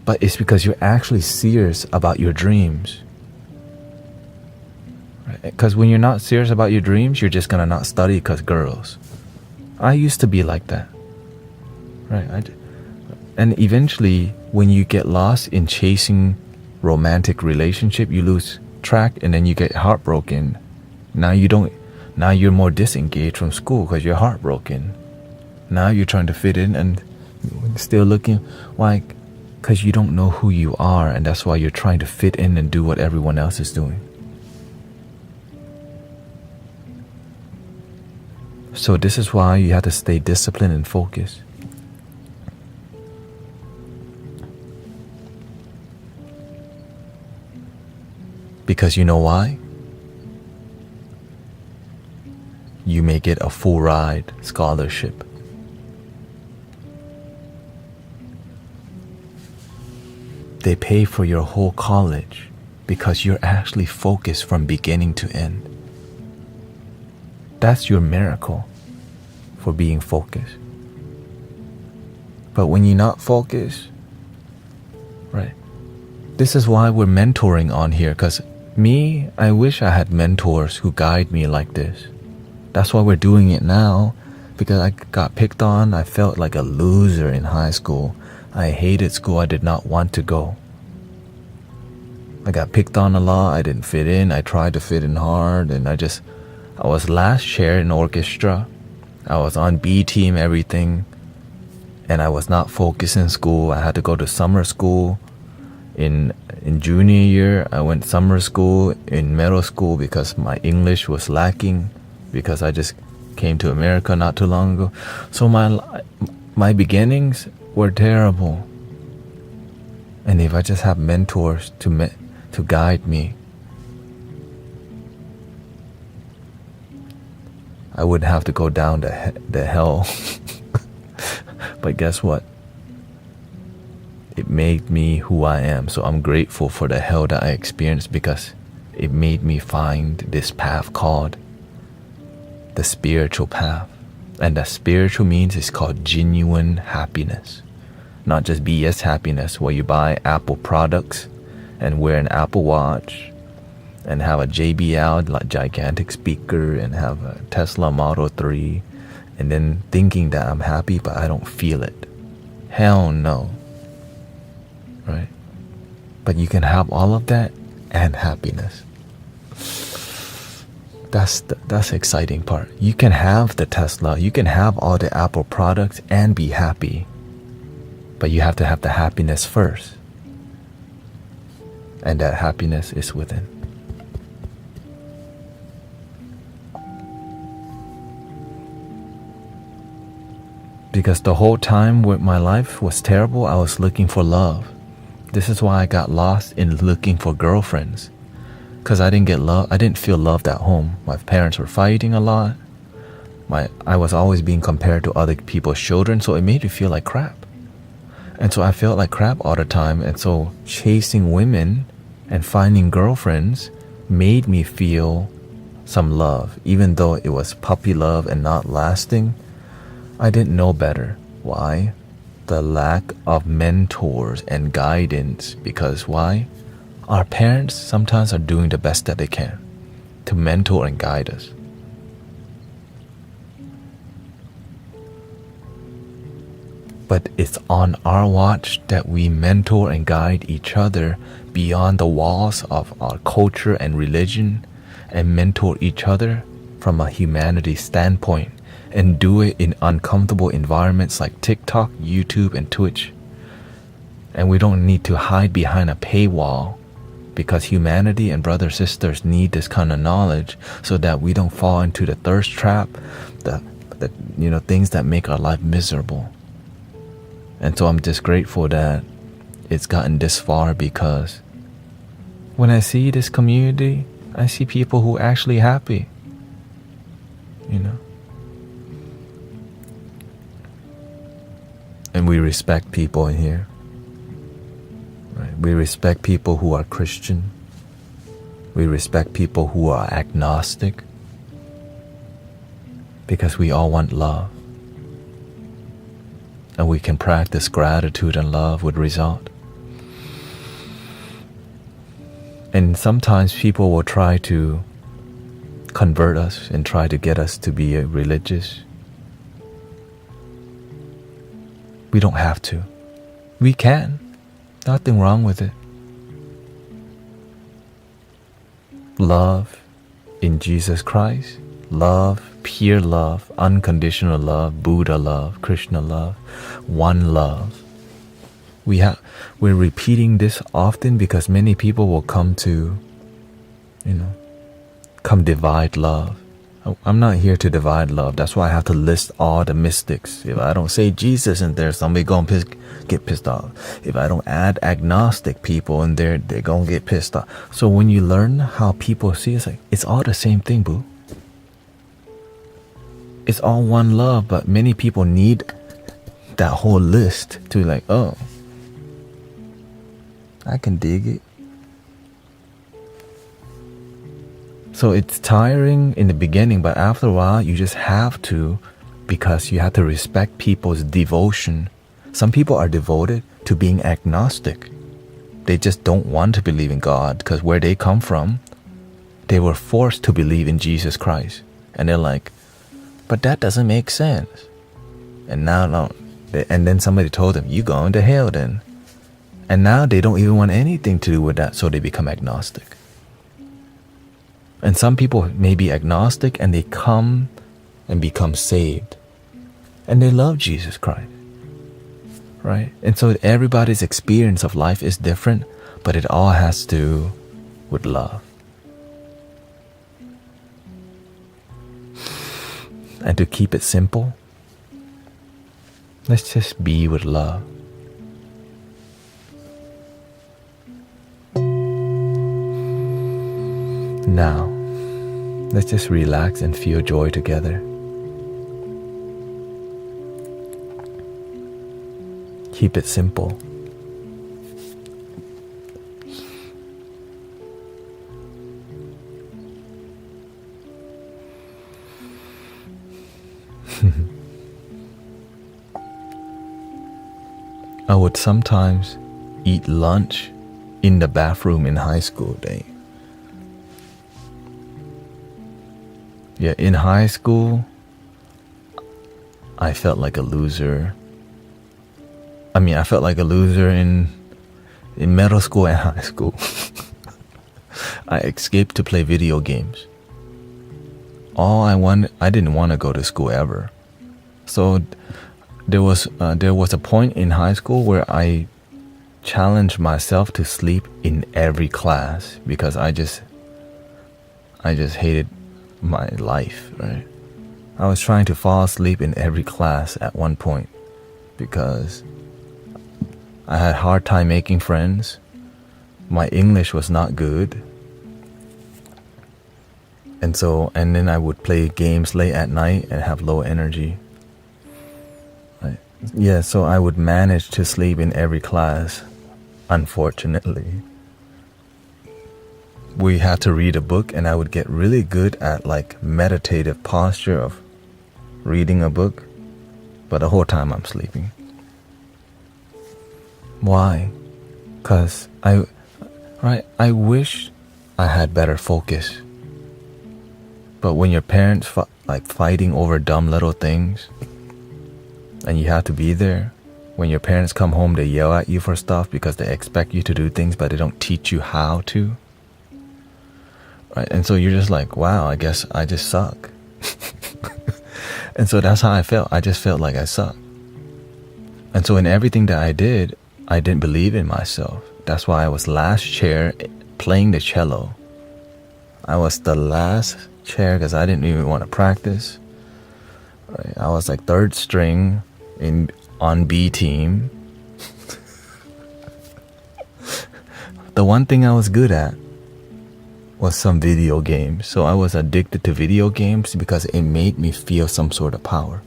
but it's because you're actually serious about your dreams. Because when you're not serious about your dreams, you're just gonna not study because girls. I used to be like that, right? And eventually, when you get lost in chasing romantic relationship, you lose track, and then you get heartbroken. Now you're more disengaged from school because you're heartbroken. Now you're trying to fit in and still looking. Why? Because you don't know who you are, and that's why you're trying to fit in and do what everyone else is doing. So this is why you have to stay disciplined and focused. Because you know why? You may get a full ride scholarship. They pay for your whole college because you're actually focused from beginning to end. That's your miracle for being focused. But when you're not focused, right, This is why we're mentoring on here, because I wish I had mentors who guide me like this. That's why we're doing it now, because I got picked on. I felt like a loser in high school. I hated school. I did not want to go. I got picked on a lot. I didn't fit in. I tried to fit in hard, and I was last chair in orchestra. I was on B team, everything, and I was not focused in school. I had to go to summer school. In junior year, I went summer school in middle school because my English was lacking, because I just came to America not too long ago. So my beginnings were terrible. And if I just have mentors to guide me, I wouldn't have to go down the hell. But guess what? It made me who I am. So I'm grateful for the hell that I experienced, because it made me find this path called the spiritual path. And the spiritual means it's called genuine happiness. Not just BS happiness where you buy Apple products and wear an Apple Watch and have a JBL, like gigantic speaker, and have a Tesla Model 3, and then thinking that I'm happy but I don't feel it. Hell no. Right? But you can have all of that and happiness. That's the exciting part. You can have the Tesla, you can have all the Apple products and be happy, but you have to have the happiness first, and that happiness is within. Because the whole time with my life was terrible, I was looking for love. This is why I got lost in looking for girlfriends. Because I didn't get love. I didn't feel loved at home. My parents were fighting a lot. I was always being compared to other people's children, so it made me feel like crap. And so I felt like crap all the time. And so chasing women and finding girlfriends made me feel some love. Even though it was puppy love and not lasting, I didn't know better. Why? The lack of mentors and guidance. Because why? Our parents sometimes are doing the best that they can to mentor and guide us. But it's on our watch that we mentor and guide each other beyond the walls of our culture and religion, and mentor each other from a humanity standpoint, and do it in uncomfortable environments like TikTok, YouTube, and Twitch. And we don't need to hide behind a paywall, because humanity and brothers sisters need this kind of knowledge so that we don't fall into the thirst trap, the things that make our life miserable. And so I'm just grateful that it's gotten this far, because when I see this community, I see people who are actually happy, And we respect people in here. Right? We respect people who are Christian. We respect people who are agnostic, because we all want love. And we can practice gratitude and love with result. And sometimes people will try to convert us and try to get us to be religious. We don't have to. We can. Nothing wrong with it. Love in Jesus Christ. Love, pure love, unconditional love, Buddha love, Krishna love, one love. We're repeating this often because many people will come divide love. I'm not here to divide love. That's why I have to list all the mystics. If I don't say Jesus in there, somebody gonna get pissed off. If I don't add agnostic people in there, they're gonna get pissed off. So when you learn how people see, it's like, it's all the same thing, boo. It's all one love, but many people need that whole list to like, oh, I can dig it. So it's tiring in the beginning, but after a while, you just have to, because you have to respect people's devotion. Some people are devoted to being agnostic. they just don't want to believe in God because where they come from, they were forced to believe in Jesus Christ. And they're like, but that doesn't make sense. And and then somebody told them, you going to hell then. And now they don't even want anything to do with that, so they become agnostic. And some people may be agnostic and they come and become saved. And they love Jesus Christ. Right? And so everybody's experience of life is different, but it all has to do with love. And to keep it simple, let's just be with love. Now, let's just relax and feel joy together. Keep it simple. I would sometimes eat lunch in the bathroom in high school day. Yeah, in high school, I felt like a loser. I felt like a loser in middle school and high school. I escaped to play video games. I didn't want to go to school ever. So there was a point in high school where I challenged myself to sleep in every class because I just hated my life, right? I was trying to fall asleep in every class at one point because I had a hard time making friends. My English was not good. And then I would play games late at night and have low energy. Yeah, so I would manage to sleep in every class, unfortunately. We had to read a book and I would get really good at like meditative posture of reading a book, but the whole time I'm sleeping. Why? Because I wish I had better focus. But when your parents fighting over dumb little things and you have to be there, when your parents come home they yell at you for stuff because they expect you to do things but they don't teach you how to. Right? And so you're just like, wow, I guess I just suck. And so that's how I felt. I just felt like I sucked. And so in everything that I didn't believe in myself. That's why I was last chair playing the cello. I was the last chair because I didn't even want to practice. Right? I was like third string on B team. The one thing I was good at was some video games. So I was addicted to video games because it made me feel some sort of power.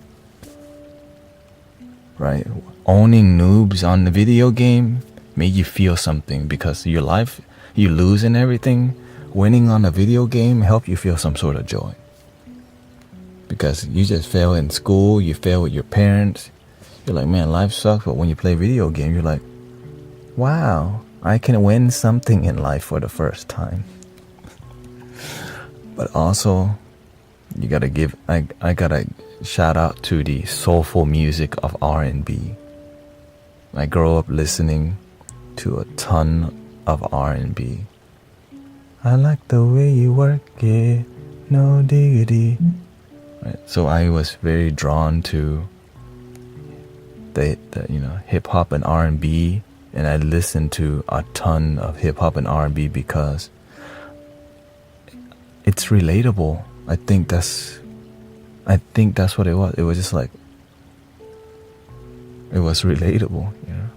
Right? Owning noobs on the video game made you feel something because your life, you lose and everything. Winning on a video game helped you feel some sort of joy. Because you just fail in school, you fail with your parents. You're like, man, life sucks. But when you play video game, you're like, wow, I can win something in life for the first time. But also, you gotta give, I gotta shout out to the soulful music of R&B. I grew up listening to a ton of R&B. I like the way you work it, no diggity. Right? So I was very drawn to the hip hop and R&B, and I listened to a ton of hip hop and R&B because it's relatable. I think that's what it was. It was just like, it was relatable, you know.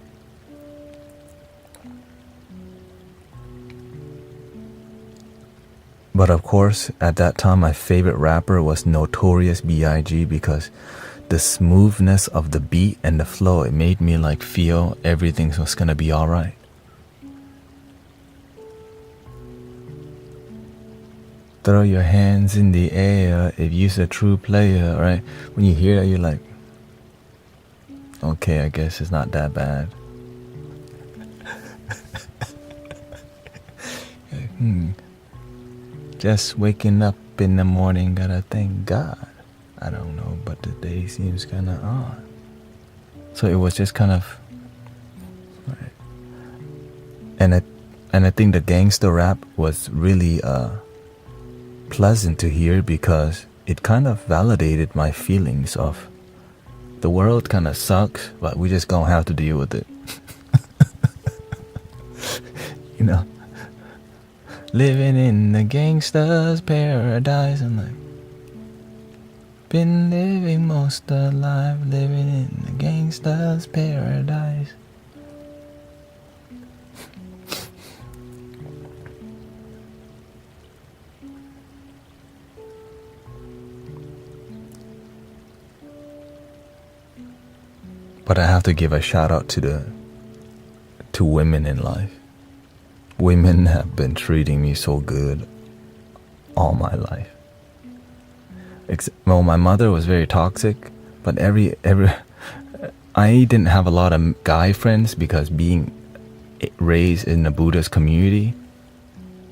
But of course, at that time, my favorite rapper was Notorious B.I.G. because the smoothness of the beat and the flow, it made me like feel everything was gonna be alright. Throw your hands in the air if you're a true player, right? When you hear that, you're like, okay, I guess it's not that bad. Just waking up in the morning, gotta thank God. I don't know, but the day seems kind of odd. So it was just kind of, right. And I think the gangster rap was really pleasant to hear because it kind of validated my feelings of the world kind of sucks, but we just gonna have to deal with it. You know, living in the gangster's paradise, and like, been living most of life, living in the gangster's paradise. But I have to give a shout out to women in life. Women have been treating me so good all my life. Well, my mother was very toxic, but I didn't have a lot of guy friends because being raised in a Buddhist community,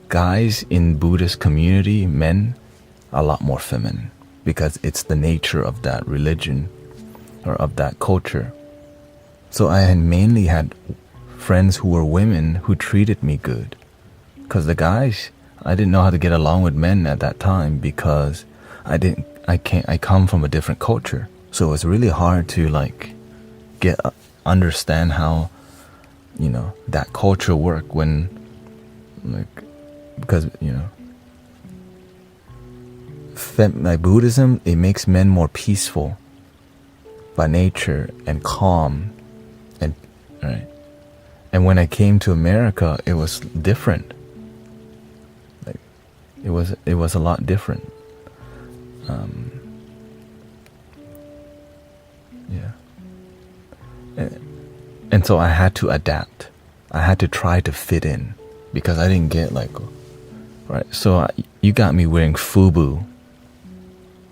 guys in Buddhist community, men, are a lot more feminine because it's the nature of that religion or of that culture. So I had mainly had friends who were women who treated me good. Because the guys, I didn't know how to get along with men at that time because I come from a different culture. So it's really hard to like understand how, you know, that culture work when, like, because, you know, like Buddhism, it makes men more peaceful by nature and calm, and right. And when I came to America, it was different. Like, it was a lot different. Yeah. And so I had to adapt. I had to try to fit in because I didn't get like, right. So you got me wearing FUBU.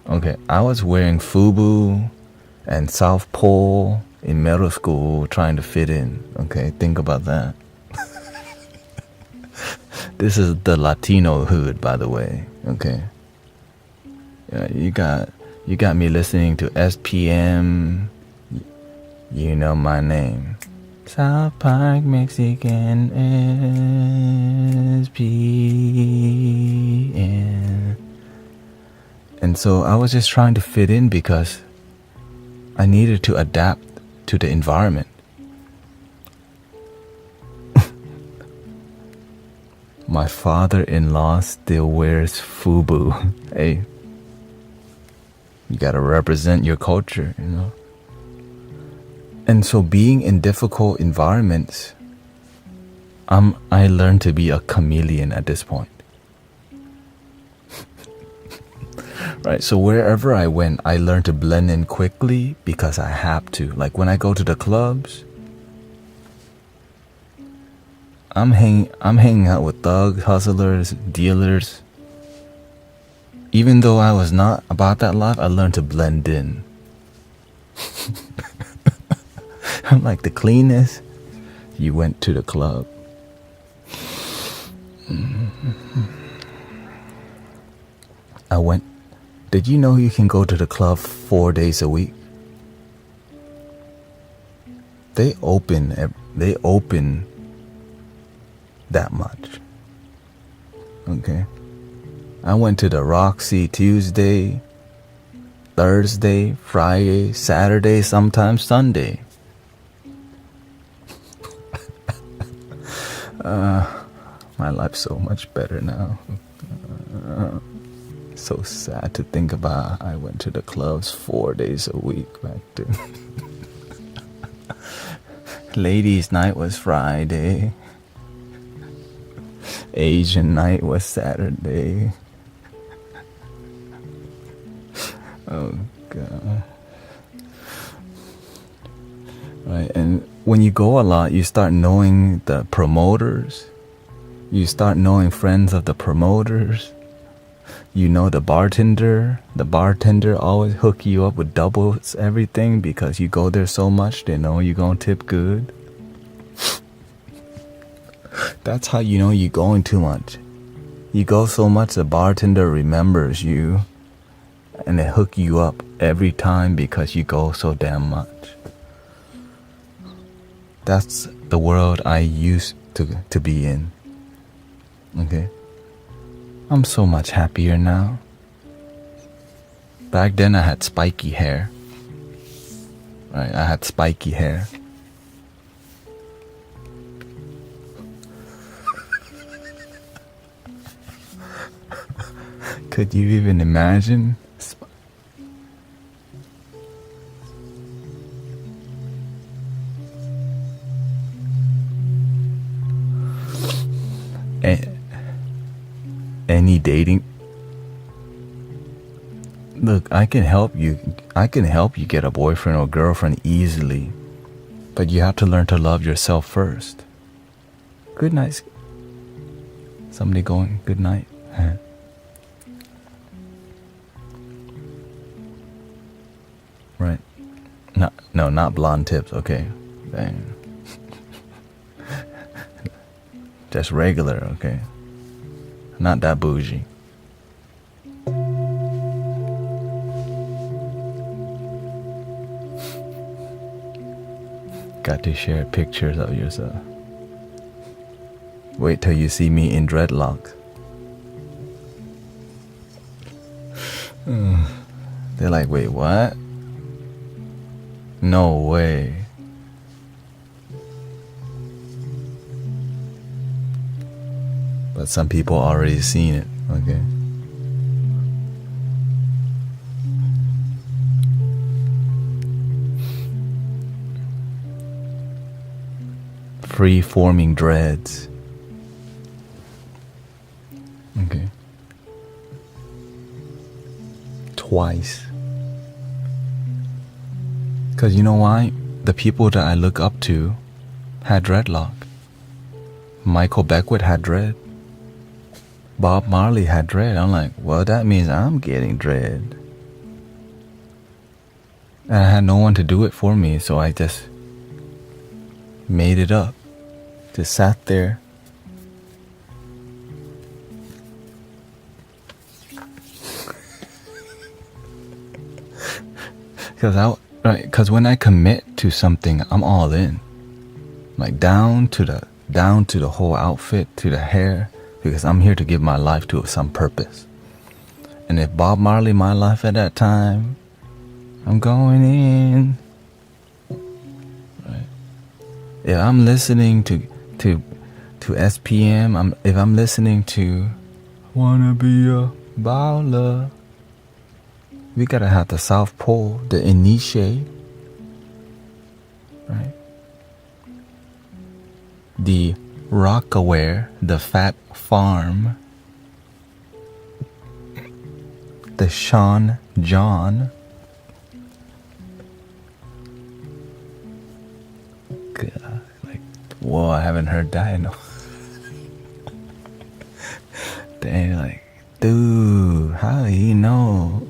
Okay, I was wearing FUBU and South Pole in middle school trying to fit in. Okay, think about that. This is the Latino hood, by the way. Okay. Yeah, you got me listening to SPM. You know my name. South Park Mexican SPM. And so I was just trying to fit in because I needed to adapt to the environment. My father-in-law still wears FUBU. Hey, you gotta represent your culture, you know. And so being in difficult environments, I learned to be a chameleon at this point. Right, so wherever I went, I learned to blend in quickly because I have to. Like when I go to the clubs, I'm hanging out with thugs, hustlers, dealers. Even though I was not about that life, I learned to blend in. I'm like the cleanest. You went to the club. Did you know you can go to the club 4 days a week? They open that much. Okay. I went to the Roxy Tuesday, Thursday, Friday, Saturday, sometimes Sunday. My life's so much better now. So sad to think about. I went to the clubs 4 days a week back then. Ladies' night was Friday. Asian night was Saturday. Oh God. Right, and when you go a lot, you start knowing the promoters. You start knowing friends of the promoters. You know the bartender. The bartender always hook you up with doubles everything because you go there so much. They know you're gonna tip good. That's how you know you're going too much. You go so much the bartender remembers you, and they hook you up every time because you go so damn much. That's the world I used to be in. Okay? I'm so much happier now. Back then I had spiky hair. Right? I had spiky hair. Could you even imagine? Any dating? Look, I can help you. I can help you get a boyfriend or girlfriend easily, but you have to learn to love yourself first. Good night. Somebody going, good night. Right. No, not blonde tips, okay. Dang. Just regular, okay. Not that bougie. Got to share pictures of yourself. Wait till you see me in dreadlocks. They're like, wait, what? No way. But some people already seen it, okay? Free-forming dreads. Okay. Twice. Because you know why? The people that I look up to had dreadlock. Michael Beckwith had dread. Bob Marley had dread. I'm like, well, that means I'm getting dread. And I had no one to do it for me, so I just made it up. Just sat there. Because when I commit to something, I'm all in. Like down to the whole outfit, to the hair, because I'm here to give my life to some purpose. And if Bob Marley my life at that time, I'm going in. Right. If I'm listening to SPM, if I'm listening to Wanna Be a Baller, we gotta have the South Pole, the Iniche, right? The Rockaware, the Fat Farm, the Sean John. God, like, whoa, I haven't heard that in a Dang, like, dude, how do you know?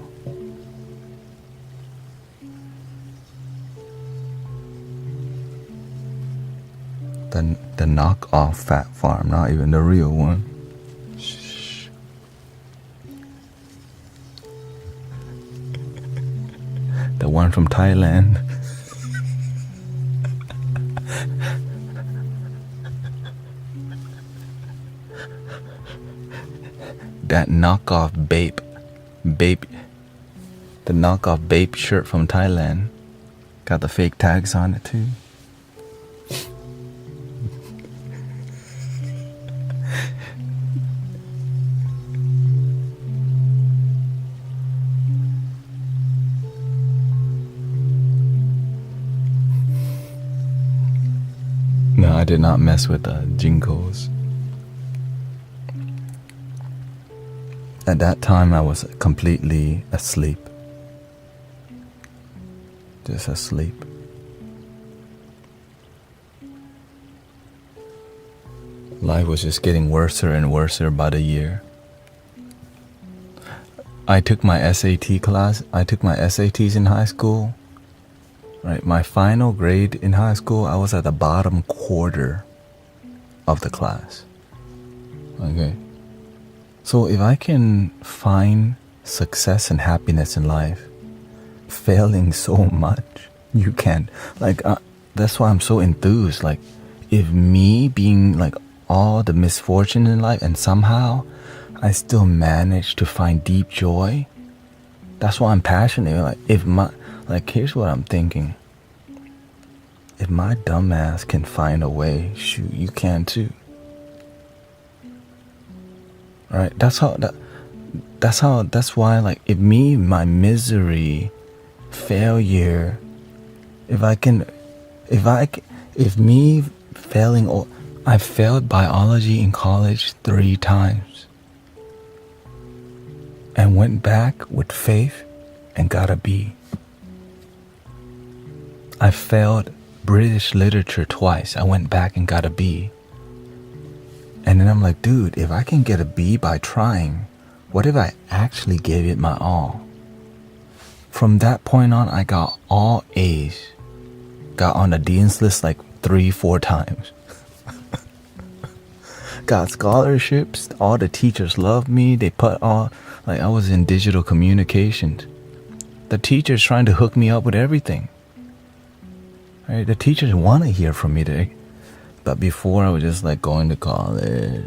The knockoff Fat Farm, not even the real one. Shh. The one from Thailand. That knockoff Bape, the knockoff Bape shirt from Thailand. Got the fake tags on it too. No, I did not mess with the Jinkos. At that time, I was completely asleep. Just asleep. Life was just getting worse and worse by the year. I took my SAT class. I took my SATs in high school. Right, my final grade in high school, I was at the bottom quarter of the class. Okay. So if I can find success and happiness in life, failing so much, you can. That's why I'm so enthused. Like, if me being like all the misfortune in life and somehow I still manage to find deep joy, that's why I'm passionate. Here's what I'm thinking. If my dumbass can find a way, shoot, you can too. Right? That's why, like, if my misery, failure, if me failing, I failed biology in college 3 times and went back with faith and got a B. I failed British literature twice. I went back and got a B. And then I'm like, dude, if I can get a B by trying, what if I actually gave it my all? From that point on, I got all A's. Got on the dean's list like 3-4 times. Got scholarships. All the teachers loved me. They put I was in digital communications. The teachers trying to hook me up with everything. Right? The teachers want to hear from me. But before, I was just like going to college.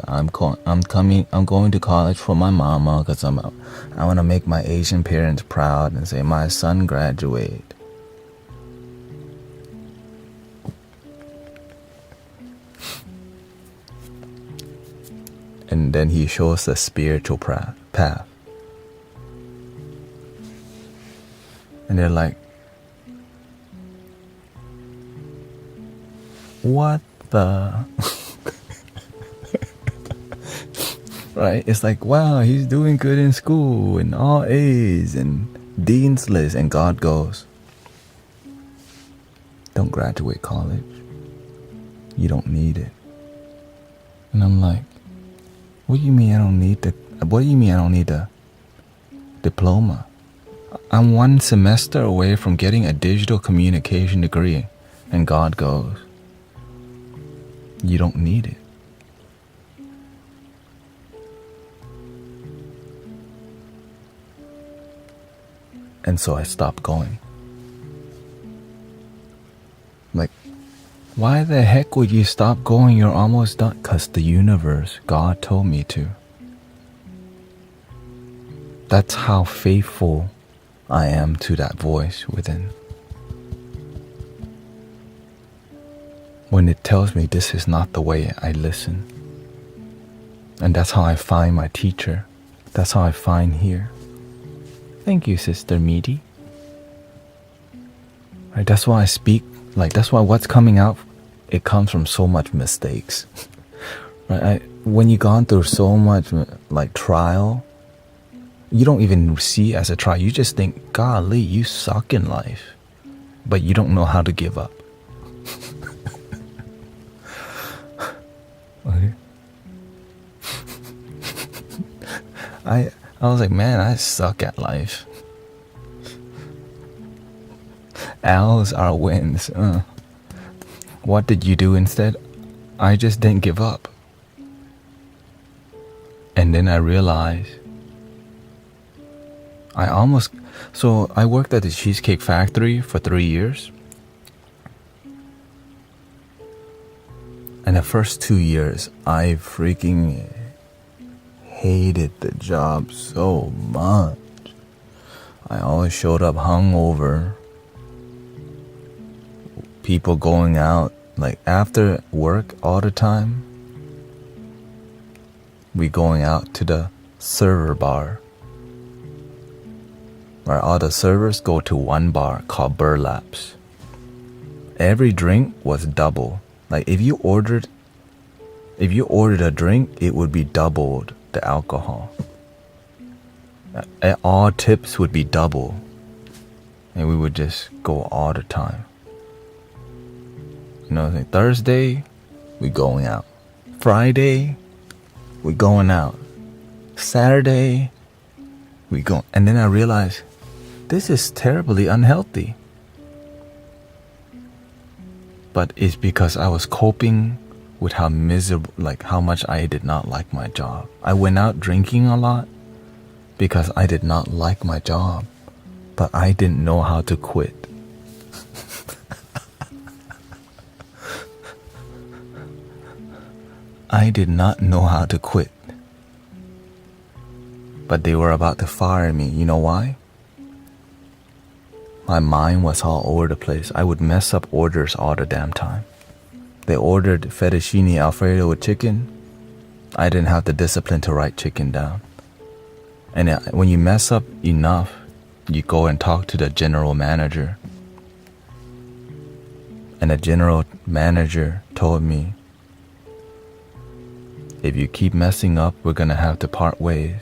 I'm going to college for my mama because I want to make my Asian parents proud and say my son graduated. And then he shows the spiritual path. And they're like, what the? Right? It's like, wow, he's doing good in school and all A's and dean's list. And God goes, don't graduate college. You don't need it. And I'm like, what do you mean I don't need a diploma? I'm 1 semester away from getting a digital communication degree. And God goes, you don't need it. And so I stopped going. Like, why the heck would you stop going? You're almost done. 'Cause the universe, God told me to. That's how faithful I am to that voice within. When it tells me this is not the way, I listen. And that's how I find my teacher. That's how I find here. Thank you, Sister Meaty. Right, that's why I speak, that's why what's coming out, it comes from so much mistakes. Right? When you've gone through so much trial, you don't even see it as a trial. You just think, golly, you suck in life. But you don't know how to give up. Okay. I was like, man, I suck at life. L's are wins. What did you do instead? I just didn't give up. And then I realized I worked at the Cheesecake Factory for 3 years. And the first 2 years, I freaking hated the job so much. I always showed up hungover. People going out, after work all the time. We going out to the server bar. Where all the servers go to one bar called Burlaps. Every drink was double. If you ordered a drink, it would be doubled the alcohol. All tips would be double. And we would just go all the time. Thursday, we going out. Friday, we going out. Saturday, we go. And then I realized, this is terribly unhealthy. But it's because I was coping with how miserable, like how much I did not like my job. I went out drinking a lot because I did not like my job, but I didn't know how to quit. I did not know how to quit. But they were about to fire me. You know why? My mind was all over the place. I would mess up orders all the damn time. They ordered fettuccine alfredo with chicken. I didn't have the discipline to write chicken down. And when you mess up enough, you go and talk to the general manager. And the general manager told me, if you keep messing up, we're gonna have to part ways.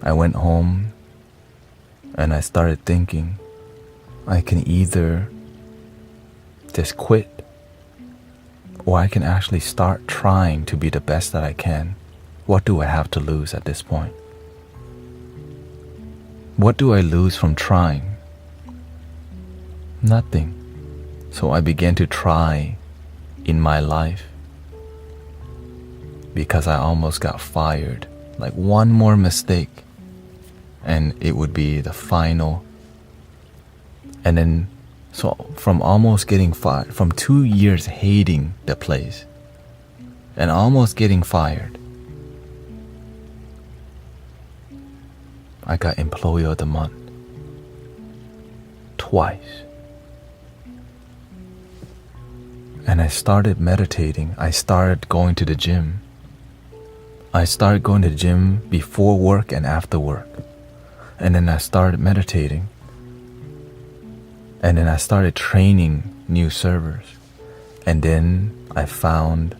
I went home and I started thinking, I can either just quit, or I can actually start trying to be the best that I can. What do I have to lose at this point? What do I lose from trying? Nothing. So I began to try in my life, because I almost got fired. Like one more mistake and it would be the final. And then, so from almost getting fired, from 2 years hating the place and almost getting fired, I got Employee of the Month twice. And I started meditating. I started going to the gym. I started going to the gym before work and after work. And then I started meditating. And then I started training new servers. And then I found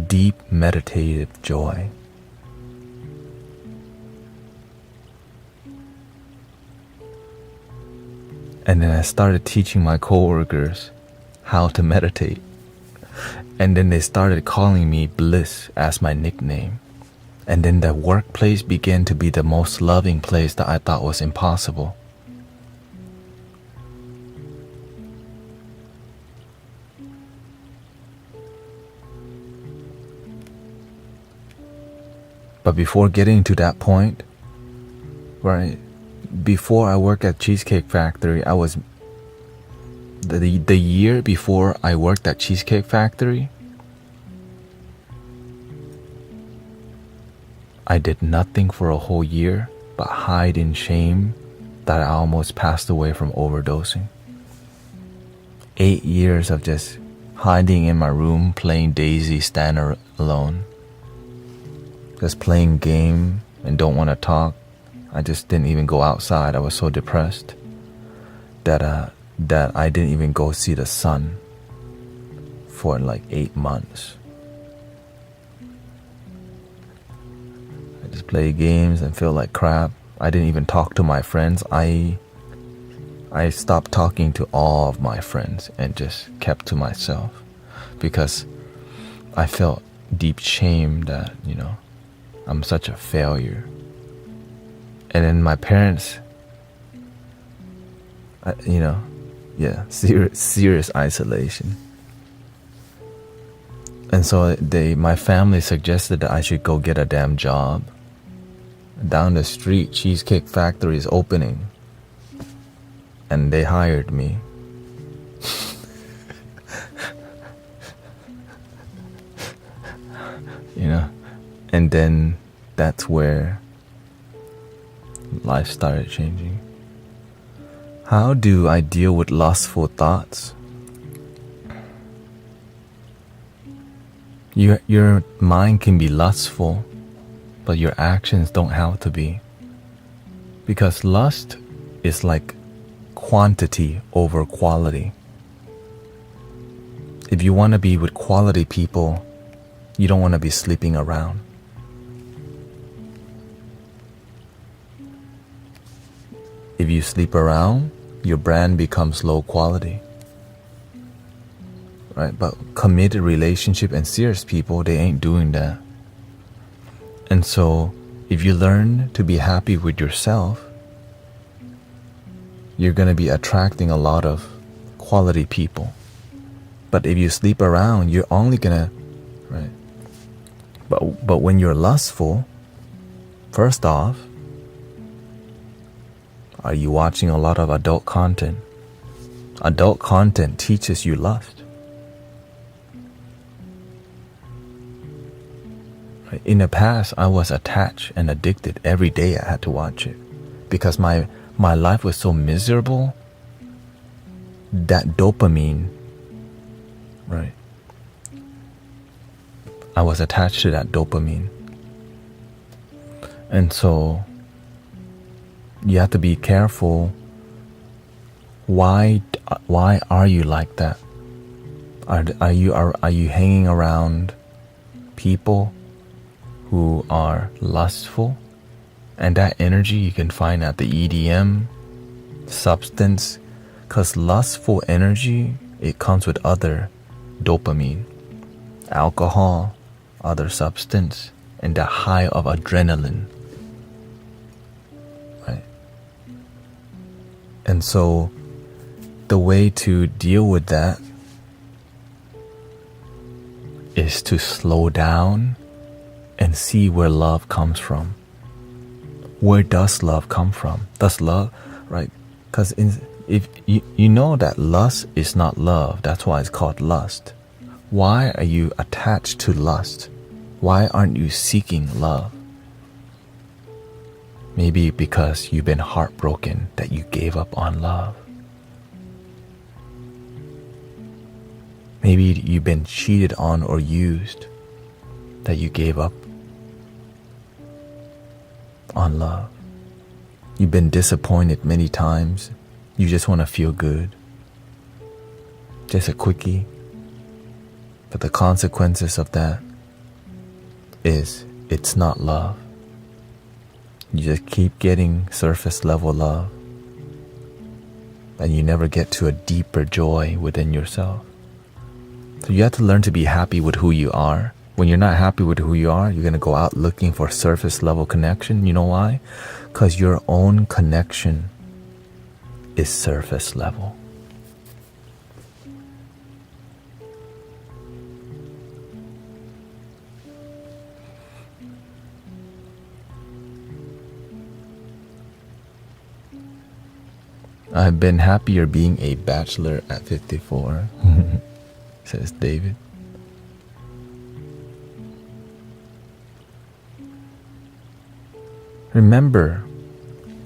deep meditative joy. And then I started teaching my coworkers how to meditate. And then they started calling me Bliss as my nickname. And then the workplace began to be the most loving place that I thought was impossible. But before getting to that point, right, before I worked at Cheesecake Factory, I was the year before I worked at Cheesecake Factory, I did nothing for a whole year but hide in shame that I almost passed away from overdosing. 8 years of just hiding in my room, playing Daisy stand alone, just playing game and don't want to talk. I just didn't even go outside. I was so depressed that I didn't even go see the sun for like 8 months. I just played games and feel like crap. I didn't even talk to my friends. I stopped talking to all of my friends and just kept to myself because I felt deep shame that, I'm such a failure. And then my parents, serious isolation. And so my family suggested that I should go get a damn job. Down the street, Cheesecake Factory is opening. And they hired me. And then that's where life started changing. How do I deal with lustful thoughts? Your mind can be lustful, but your actions don't have to be. Because lust is like quantity over quality. If you want to be with quality people, you don't want to be sleeping around. If you sleep around, your brand becomes low quality. Right? But committed relationship and serious people, they ain't doing that. And so, if you learn to be happy with yourself, you're going to be attracting a lot of quality people. But if you sleep around, you're only gonna, right? But when you're lustful, first off, are you watching a lot of adult content? Adult content teaches you lust. Right? In the past, I was attached and addicted. Every day I had to watch it because my life was so miserable. That dopamine, right? I was attached to that dopamine. And so you have to be careful. Why are you like that? Are you hanging around people who are lustful? And that energy you can find at the EDM, substance, because lustful energy, it comes with other dopamine, alcohol, other substance, and the high of adrenaline, right? And so the way to deal with that is to slow down and see where love comes from. Where does love come from? Does love, right? Because if you know that lust is not love, that's why it's called lust. Why are you attached to lust? Why aren't you seeking love? Maybe because you've been heartbroken that you gave up on love. Maybe you've been cheated on or used that you gave up on love. You've been disappointed many times. You just want to feel good. Just a quickie. But the consequences of that is it's not love. You just keep getting surface level love. And you never get to a deeper joy within yourself. So you have to learn to be happy with who you are. When you're not happy with who you are, you're going to go out looking for surface level connection. You know why? Because your own connection is surface level. I've been happier being a bachelor at 54, says David. Remember,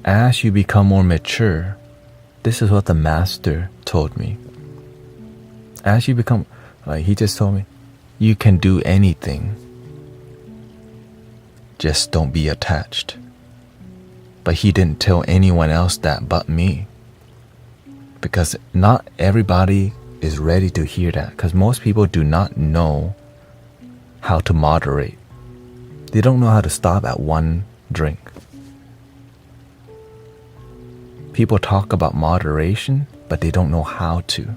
as you become more mature, this is what the master told me. As you become, he just told me, you can do anything. Just don't be attached. But he didn't tell anyone else that but me. Because not everybody is ready to hear that. Because most people do not know how to moderate. They don't know how to stop at one drink. People talk about moderation, but they don't know how to.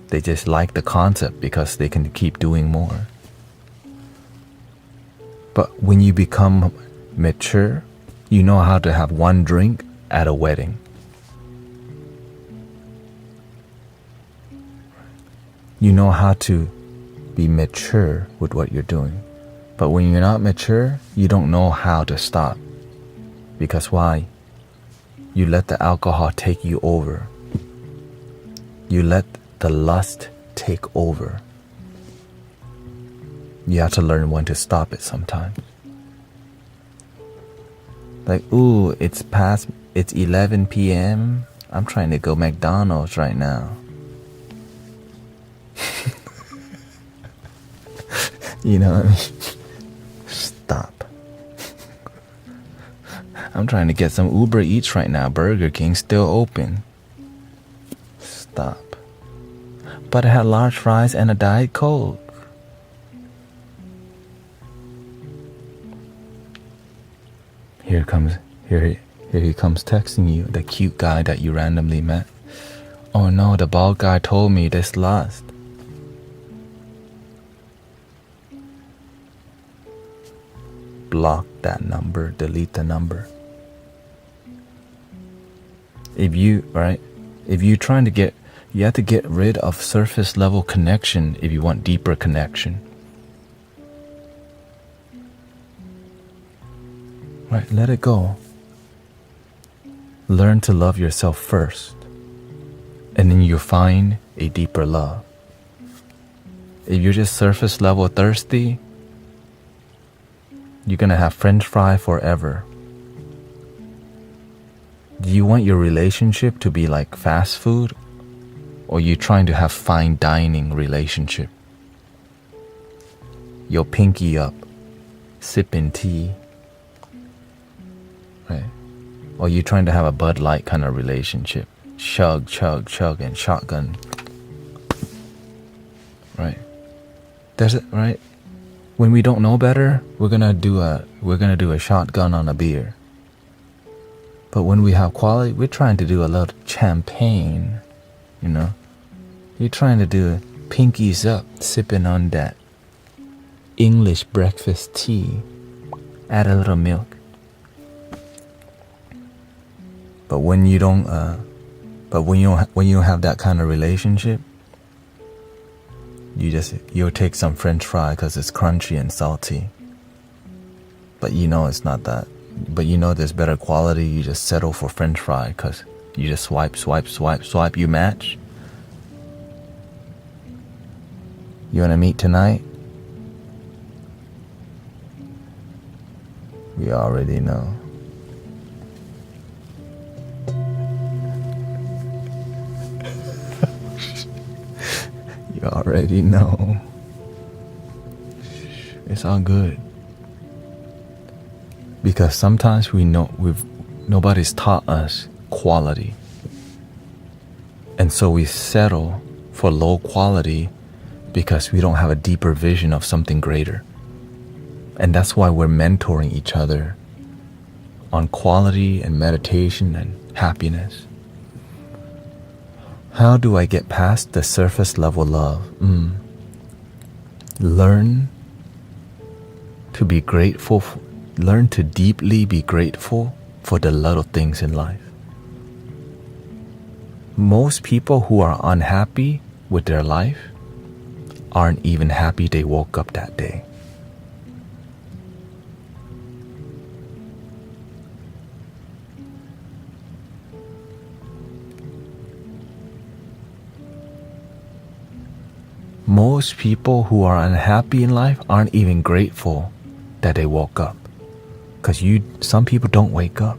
They just like the concept because they can keep doing more. But when you become mature, you know how to have one drink at a wedding. You know how to be mature with what you're doing. But when you're not mature, you don't know how to stop. Because why? You let the alcohol take you over. You let the lust take over. You have to learn when to stop it sometimes. Like, ooh, it's 11 p.m. I'm trying to go McDonald's right now. You know what I mean? Stop. I'm trying to get some Uber Eats right now. Burger King's still open. Stop. But I had large fries and a Diet Coke. Here he comes texting you, the cute guy that you randomly met. Oh no, the bald guy told me this lust. Block that number, delete the number. If you're trying to get You have to get rid of surface level connection if you want deeper connection. Right, let it go. Learn to love yourself first, and then you find a deeper love. If you're just surface level thirsty, you're gonna have French fry forever. Do you want your relationship to be like fast food, or you trying to have fine dining relationship? Your pinky up, sipping tea, right? Or you trying to have a Bud Light kind of relationship? Chug, chug, chug, and shotgun. Right? There's it, right? When we don't know better, we're gonna do a shotgun on a beer. But when we have quality, we're trying to do a little champagne, you know? You're trying to do pinkies up, sipping on that English breakfast tea. Add a little milk. But when you don't have that kind of relationship, you'll take some French fry because it's crunchy and salty. But you know it's not that. But you know there's better quality. You just settle for French fry because you just swipe, you match. You wanna meet tonight? We already know. You already know. It's all good. Because sometimes nobody's taught us quality. And so we settle for low quality because we don't have a deeper vision of something greater. And that's why we're mentoring each other on quality and meditation and happiness. How do I get past the surface level love? Learn to be grateful. Learn to deeply be grateful for the little things in life. Most people who are unhappy with their life aren't even happy they woke up that day. Most people who are unhappy in life aren't even grateful that they woke up. Because some people don't wake up.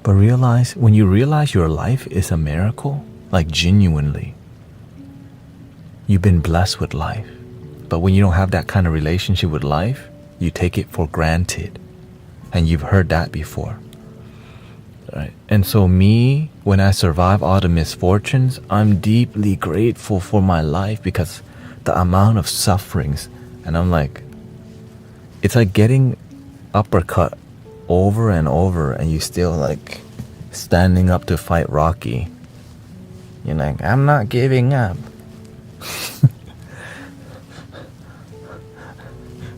But when you realize your life is a miracle, like genuinely, you've been blessed with life. But when you don't have that kind of relationship with life, you take it for granted. And you've heard that before. Right? And so when I survive all the misfortunes, I'm deeply grateful for my life because the amount of sufferings, and I'm like, it's like getting uppercut over and over and you still like standing up to fight Rocky. You're like, I'm not giving up.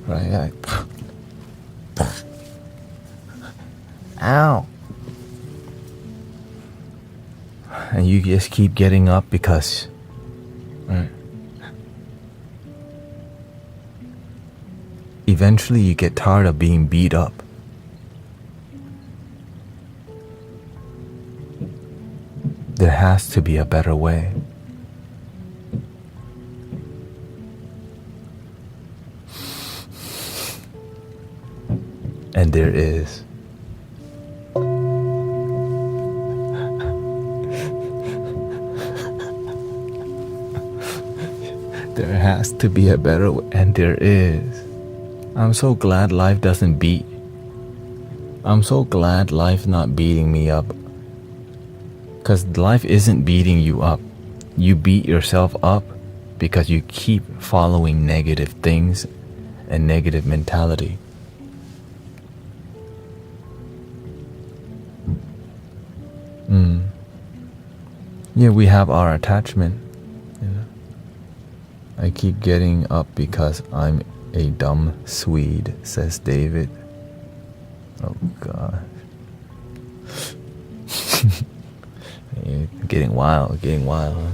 Right? Like, ow. And you just keep getting up because, right? Eventually you get tired of being beat up. There has to be a better way. And there is. There has to be a better way, and there is. I'm so glad life doesn't beat. I'm so glad life not beating me up. Because life isn't beating you up. You beat yourself up because you keep following negative things and negative mentality. Yeah, we have our attachment. You know? I keep getting up because I'm a dumb Swede, says David. Oh God. Getting wild, huh?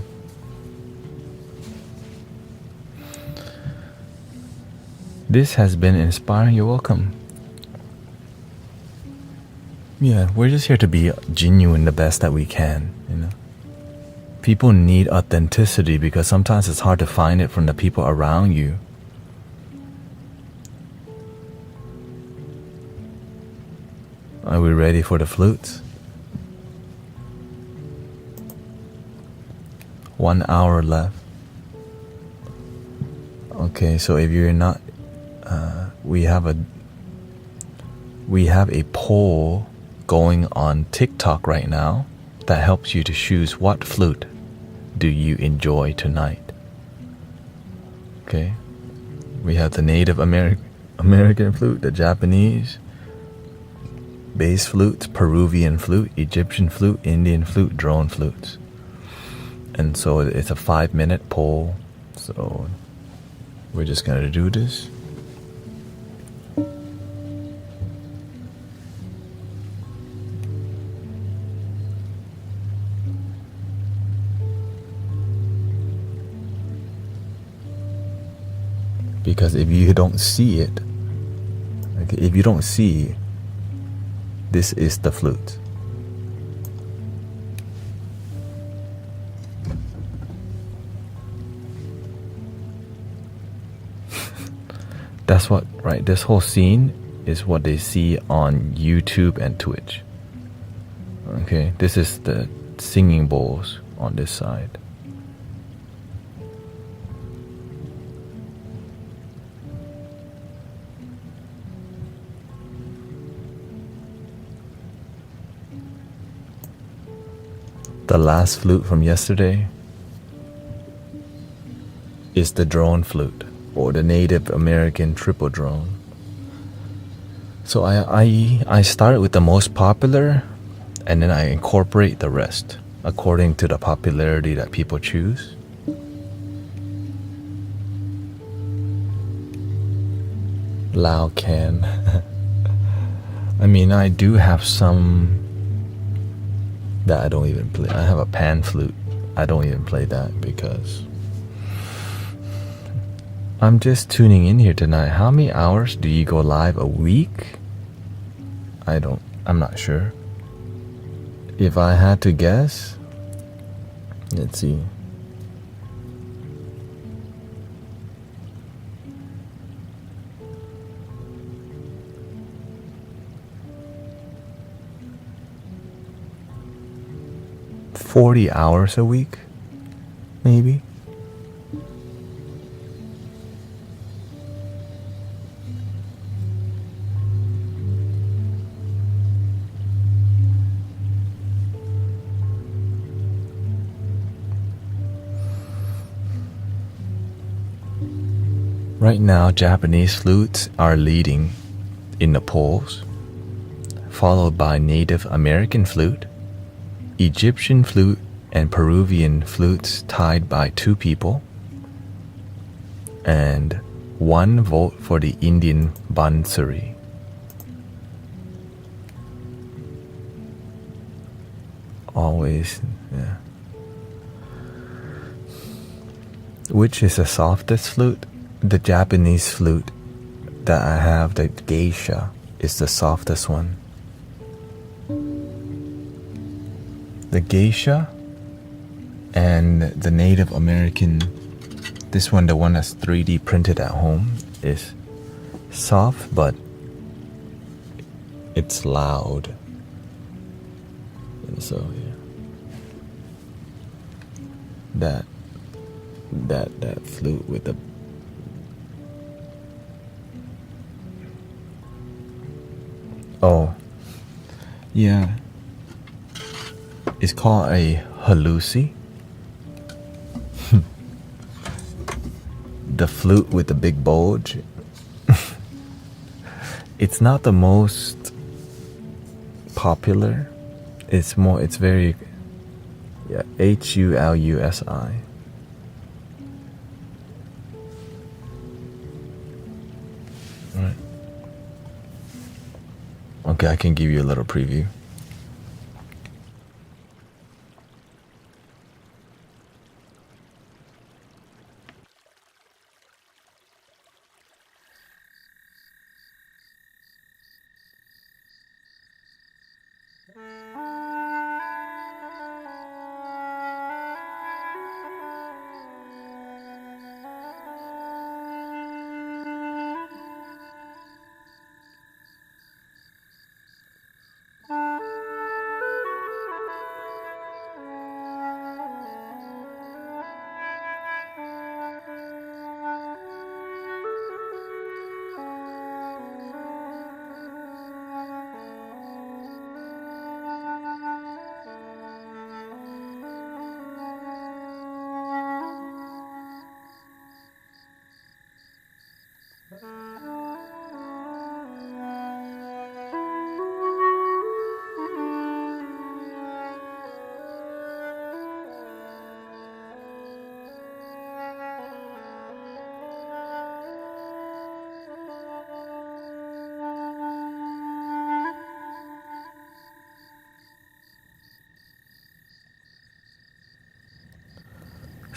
This has been inspiring. You're welcome. Yeah, we're just here to be genuine the best that we can, People need authenticity because sometimes it's hard to find it from the people around you. Are we ready for the flutes? 1 hour left. Okay, so if you're not, we have a poll going on TikTok right now that helps you to choose what flute do you enjoy tonight. Okay, we have the Native American flute, the Japanese bass flutes, Peruvian flute, Egyptian flute, Indian flute, drone flutes. And so it's a 5-minute poll. So we're just gonna do this. Because if you don't see it, okay, if you don't see, this is the flute. That's what, right? This whole scene is what they see on YouTube and Twitch. Okay, this is the singing bowls on this side. The last flute from yesterday is the drone flute, or the Native American triple drone. So I started with the most popular, and then I incorporate the rest according to the popularity that people choose. Lao can. I mean, I do have some that I don't even play. I have a pan flute. I don't even play that because I'm just tuning in here tonight. How many hours do you go live a week? I'm not sure. If I had to guess, let's see. $40 hours a week, maybe. Right now, Japanese flutes are leading in the polls, followed by Native American flute, Egyptian flute, and Peruvian flutes tied by 2 people, and 1 vote for the Indian bansuri. Always, yeah. Which is the softest flute? The Japanese flute that I have, the geisha, is the softest one. The geisha and the Native American, this one, the one that's 3D printed at home, is soft, but it's loud. And so, yeah. That flute with the yeah. It's called a halusi. The flute with the big bulge. It's not the most popular. It's very, yeah, HULUSI. Right. Okay, I can give you a little preview.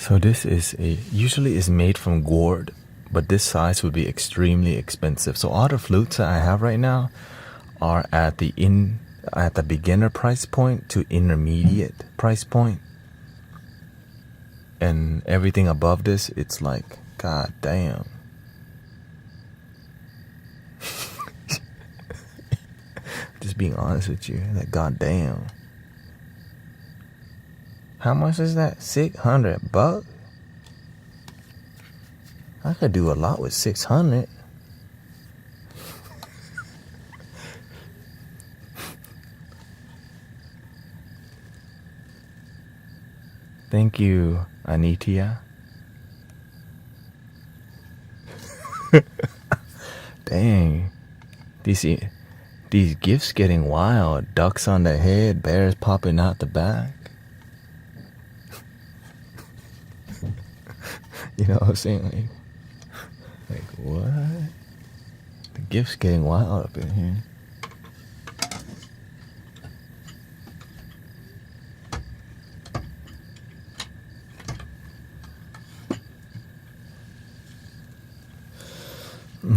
So this is usually is made from gourd, but this size would be extremely expensive. So all the flutes that I have right now are at the beginner price point to intermediate price point. And everything above this, it's like, god damn. Just being honest with you, like, god damn. How much is that? $600? I could do a lot with 600. Thank you, Anitia. Dang. These gifts getting wild. Ducks on the head, bears popping out the back. You know what I'm saying? Like what? The gifts getting wild up in here.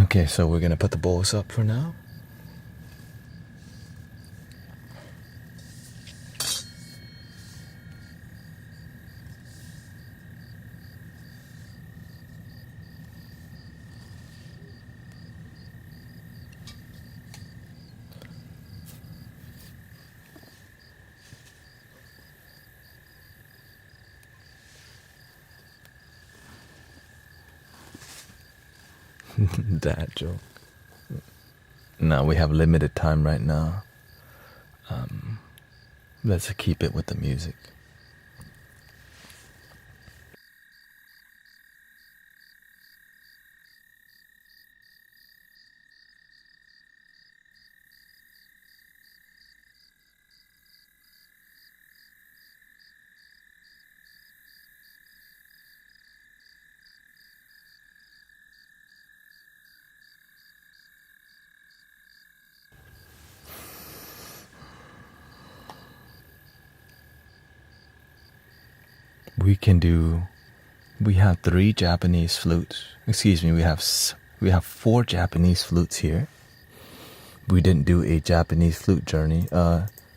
Okay, so we're gonna put the bowls up for now. Dad joke. No, we have limited time right now. Let's keep it with the music. We have 3 Japanese flutes. Excuse me, we have 4 Japanese flutes here. We didn't do a Japanese flute journey.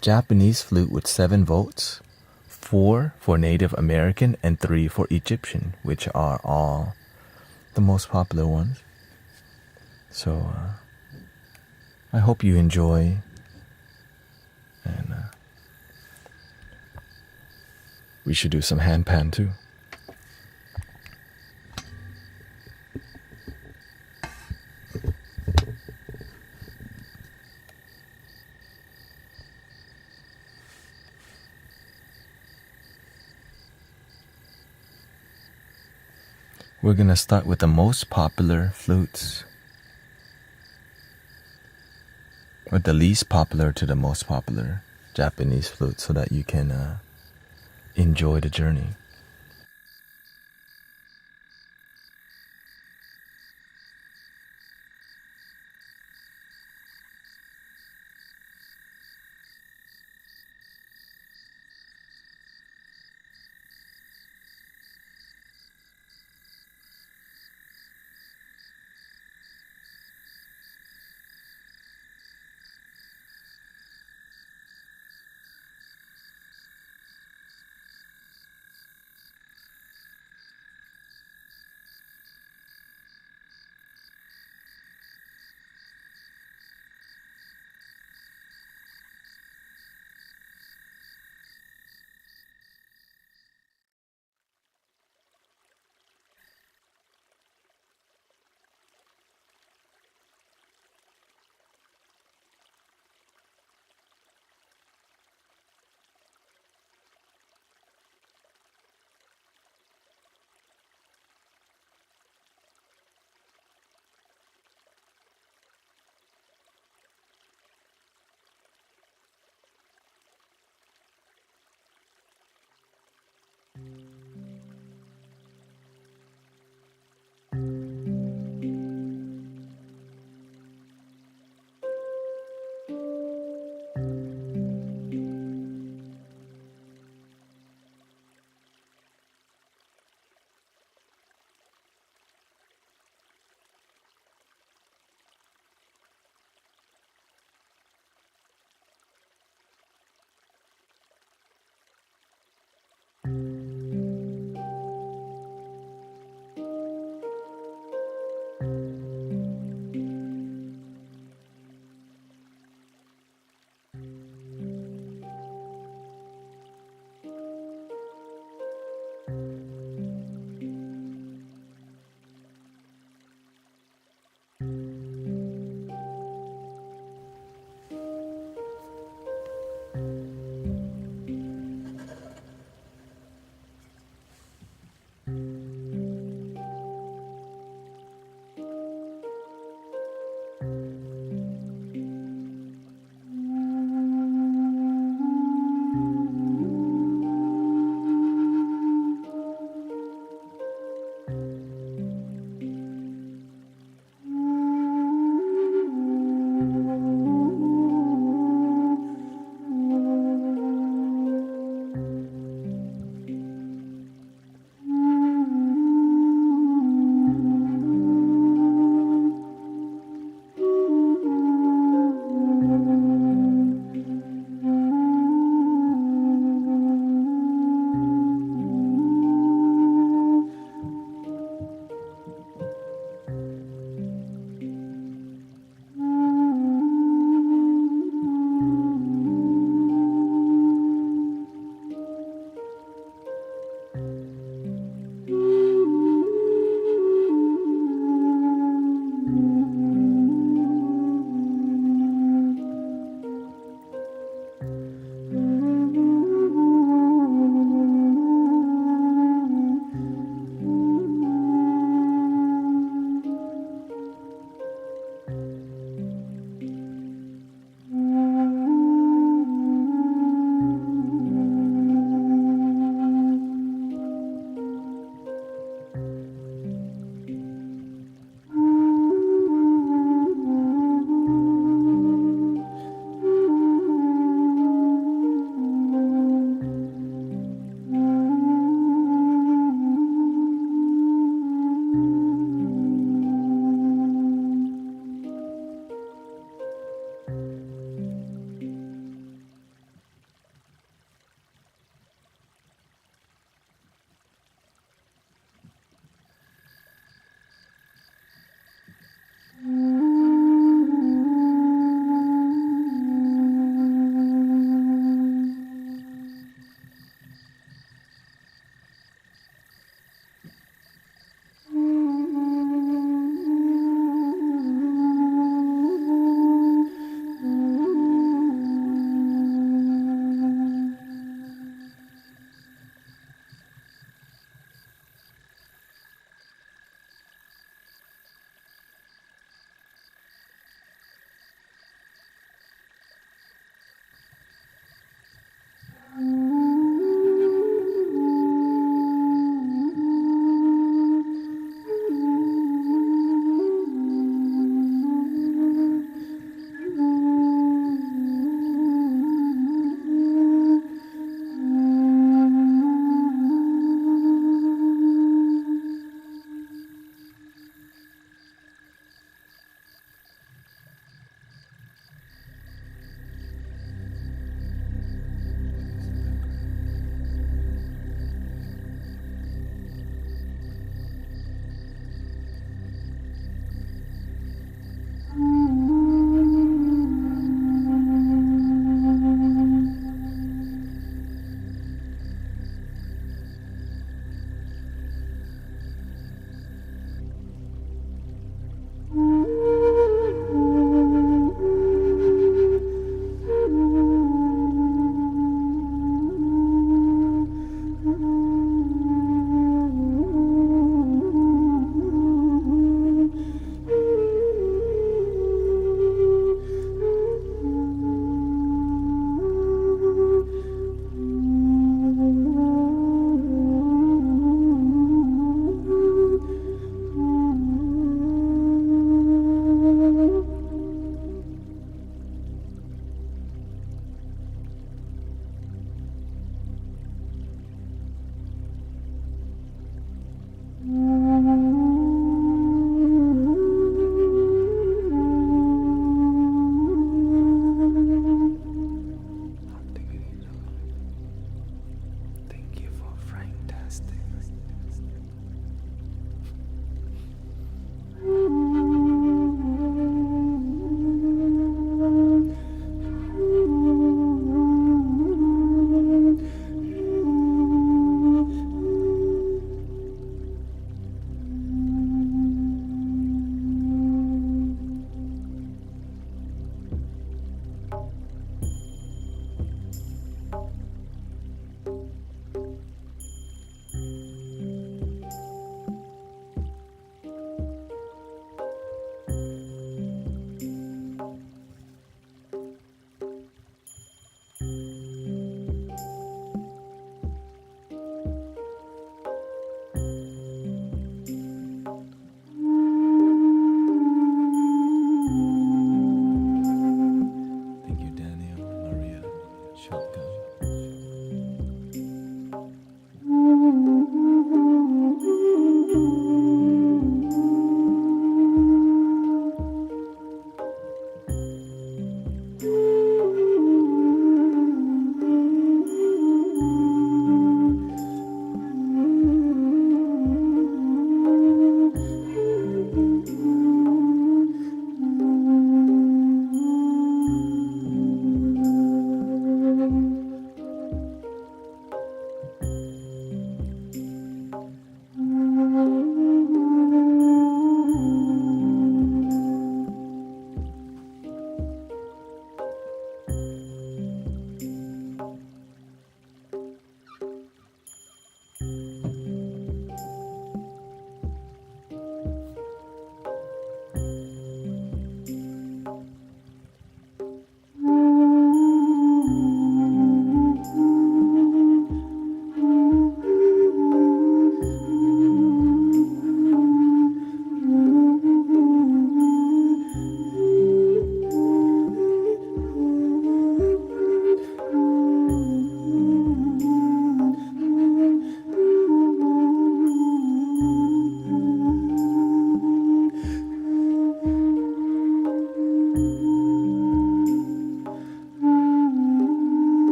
Japanese flute with 7 votes, 4 for Native American and 3 for Egyptian, which are all the most popular ones. So I hope you enjoy, and we should do some handpan too. We're gonna start with the most popular flutes, or the least popular to the most popular Japanese flute, so that you can enjoy the journey.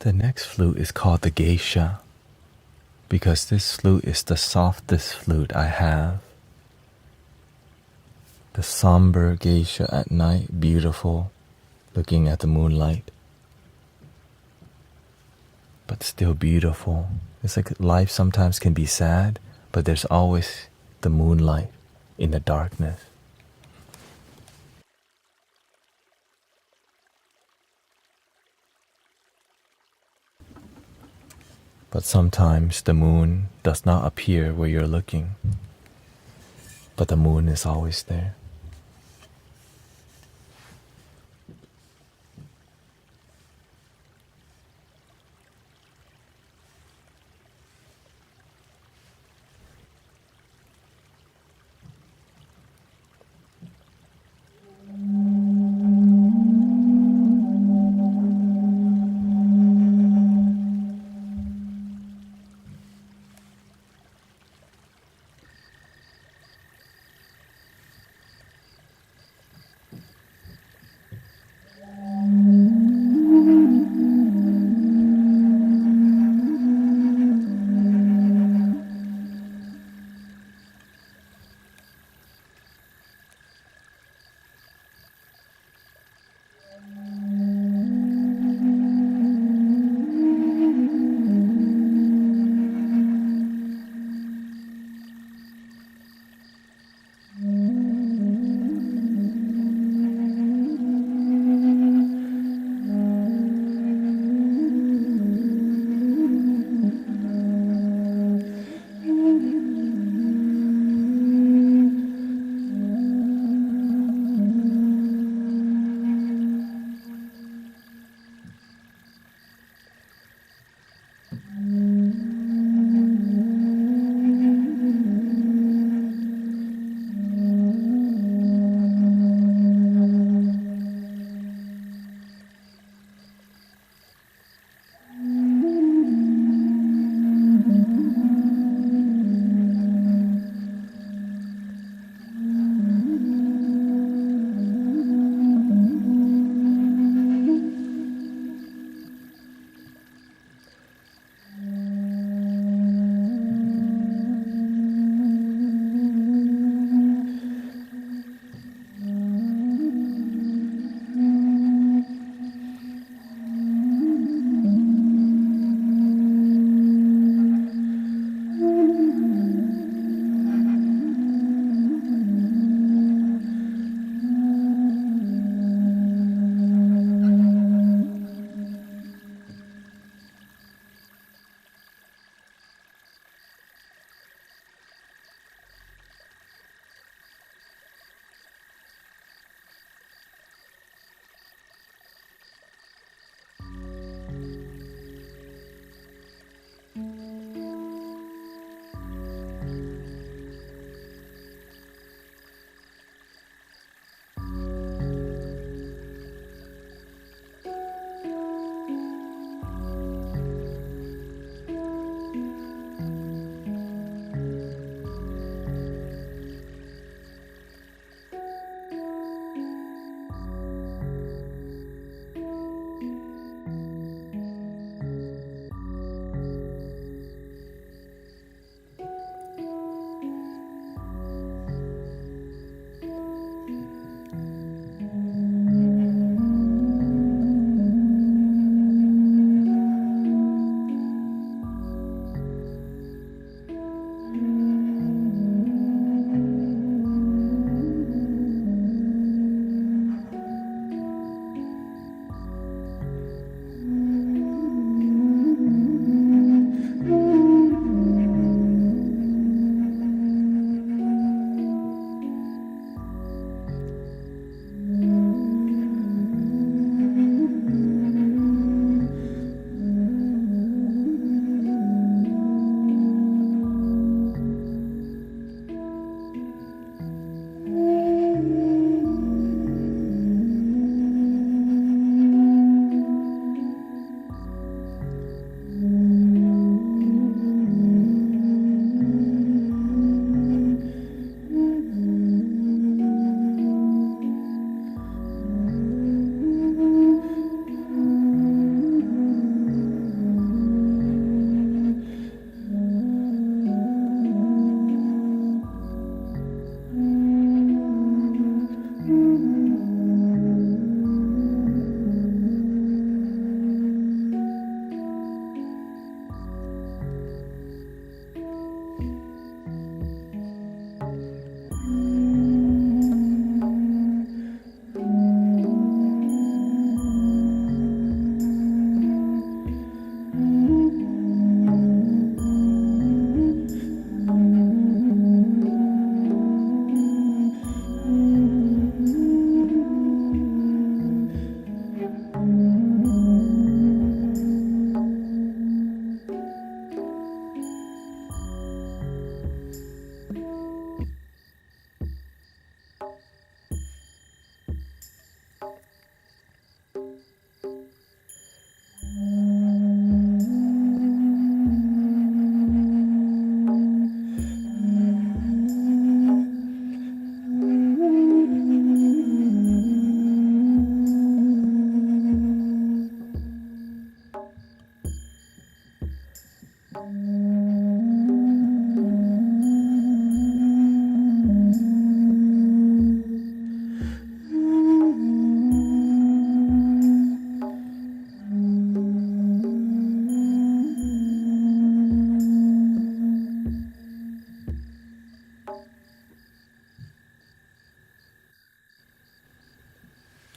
The next flute is called the geisha, because this flute is the softest flute I have. The somber geisha at night, beautiful, looking at the moonlight, but still beautiful. It's like life sometimes can be sad, but there's always the moonlight in the darkness. But sometimes the moon does not appear where you're looking, but the moon is always there.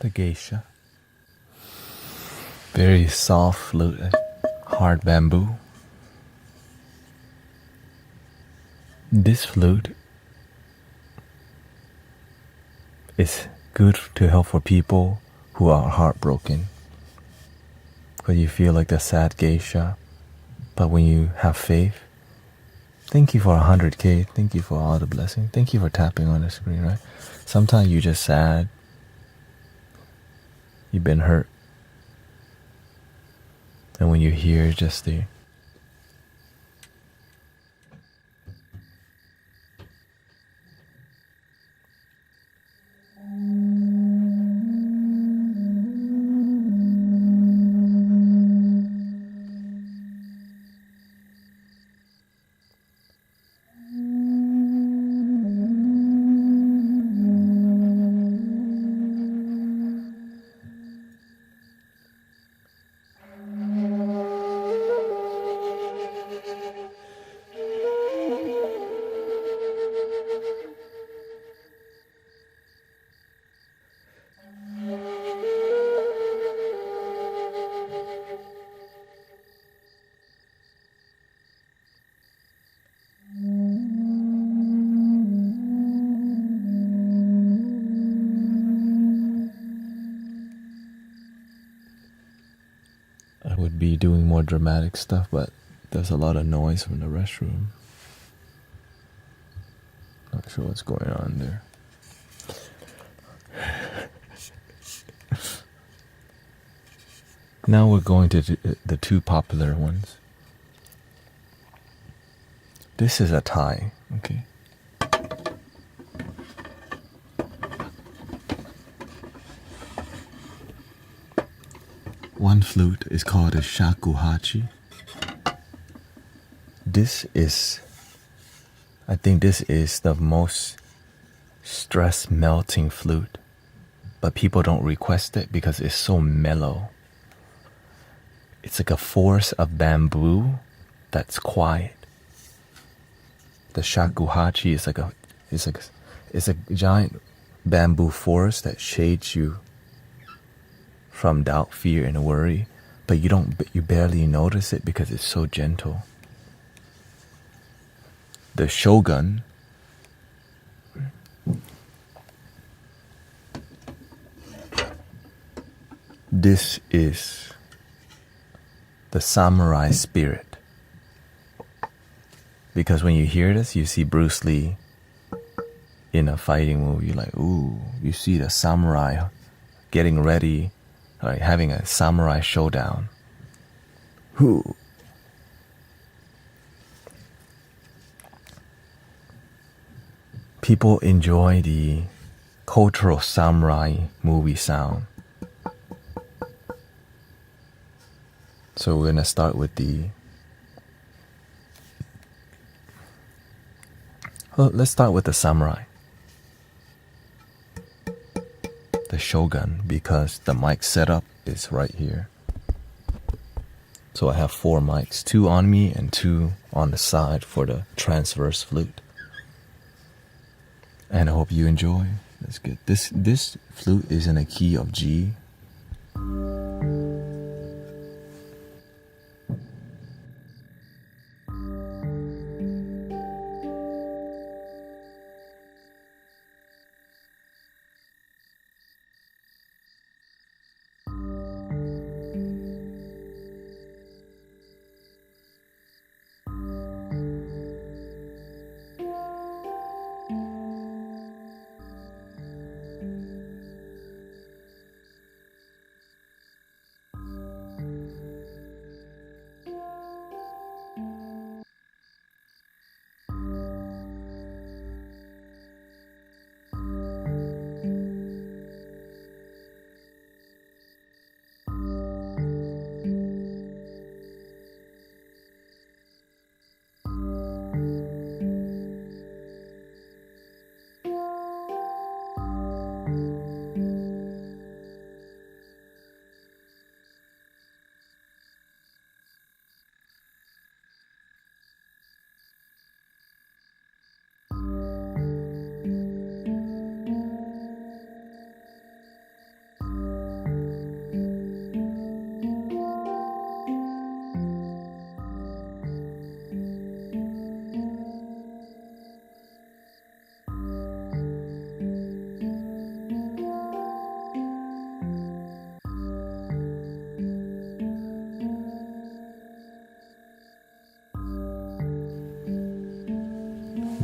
the geisha. Very soft flute, hard bamboo. This flute is good to help for people who are heartbroken. When you feel like the sad geisha, but when you have faith, thank you for 100K, thank you for all the blessing, thank you for tapping on the screen, right? Sometimes you're just sad, you've been hurt, and when you hear just the I would be doing more dramatic stuff, but there's a lot of noise from the restroom. Not sure what's going on there. Now we're going to the two popular ones. This is a Thai, okay? One flute is called a shakuhachi. I think this is the most stress melting flute, but people don't request it because it's so mellow. It's like a forest of bamboo that's quiet. The shakuhachi is a giant bamboo forest that shades you from doubt, fear, and worry, but you barely notice it because it's so gentle. The shogun this is the samurai spirit. Because when you hear this, you see Bruce Lee in a fighting movie, you're like, ooh, you see the samurai getting ready, like having a samurai showdown. Who? People enjoy the cultural samurai movie sound. So we're gonna start with let's start with the samurai. The shogun, because the mic setup is right here. So I have 4 mics, 2 on me and 2 on the side for the transverse flute. And I hope you enjoy. That's good. This flute is in a key of G.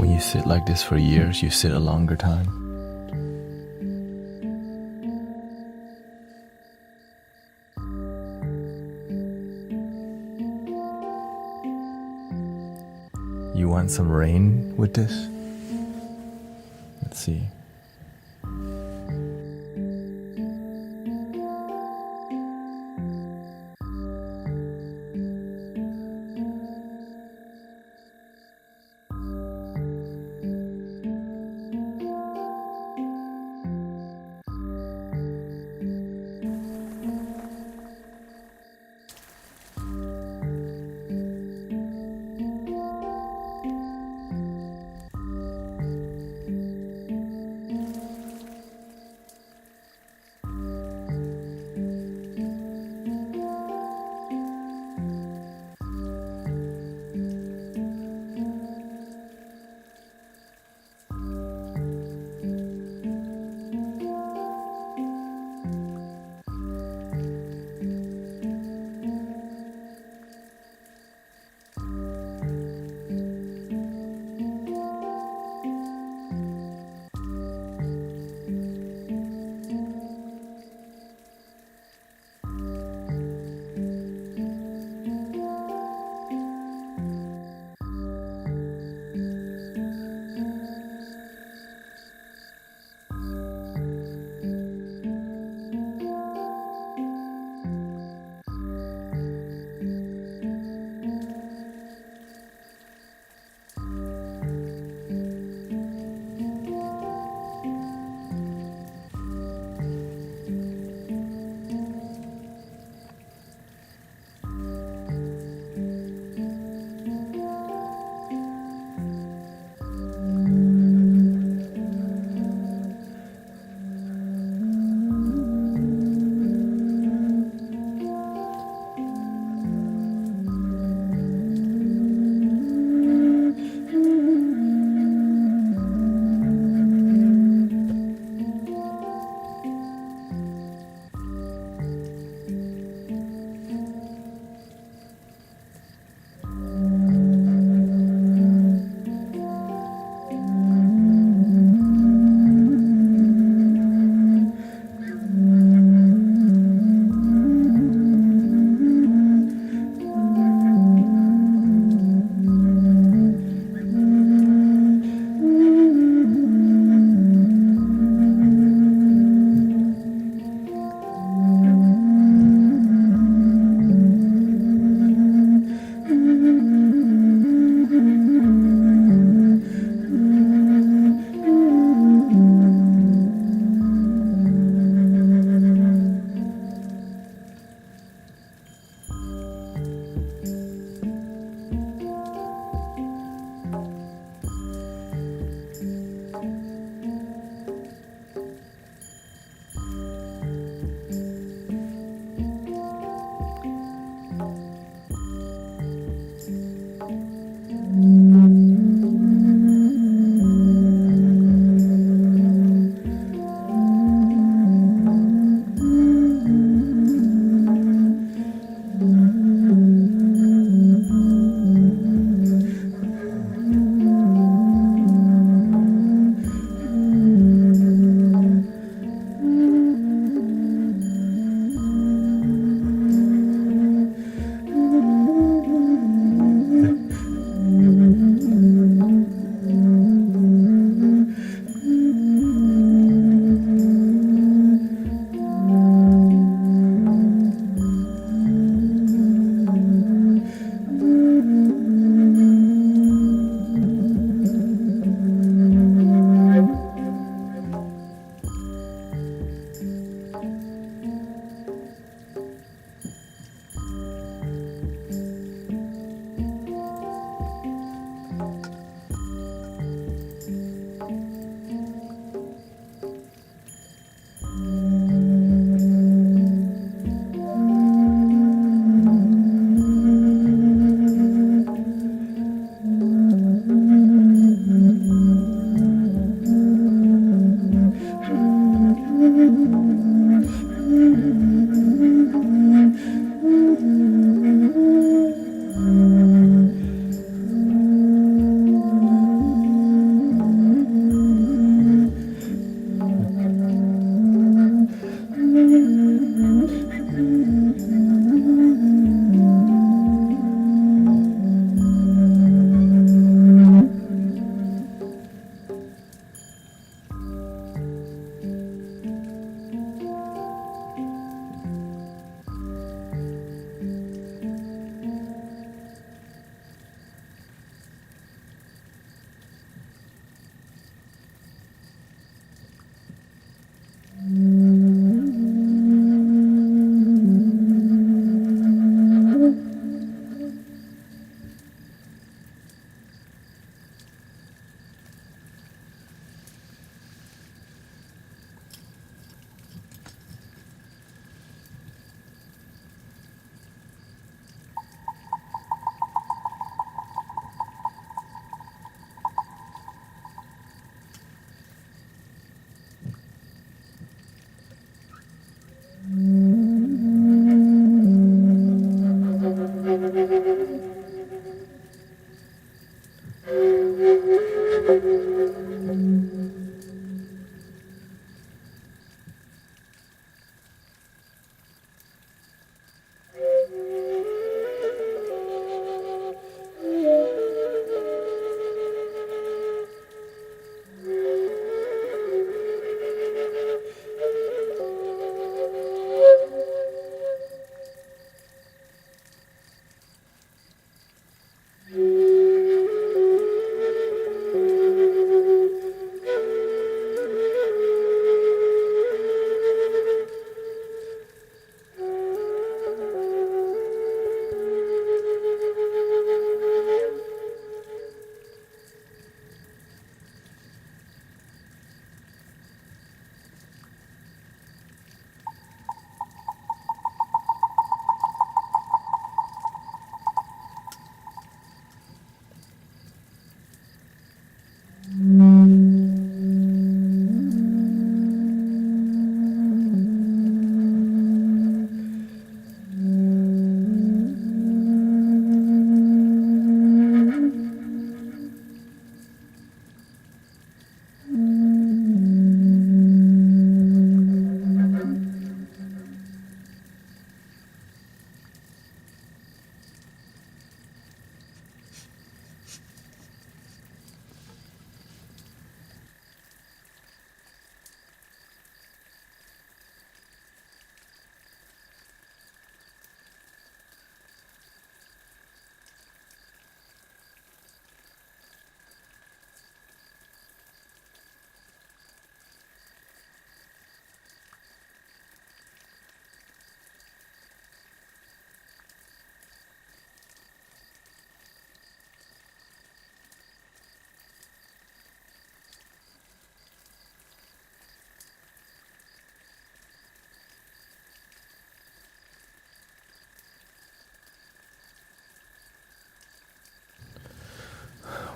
When you sit like this for years, you sit a longer time. You want some rain with this? Let's see.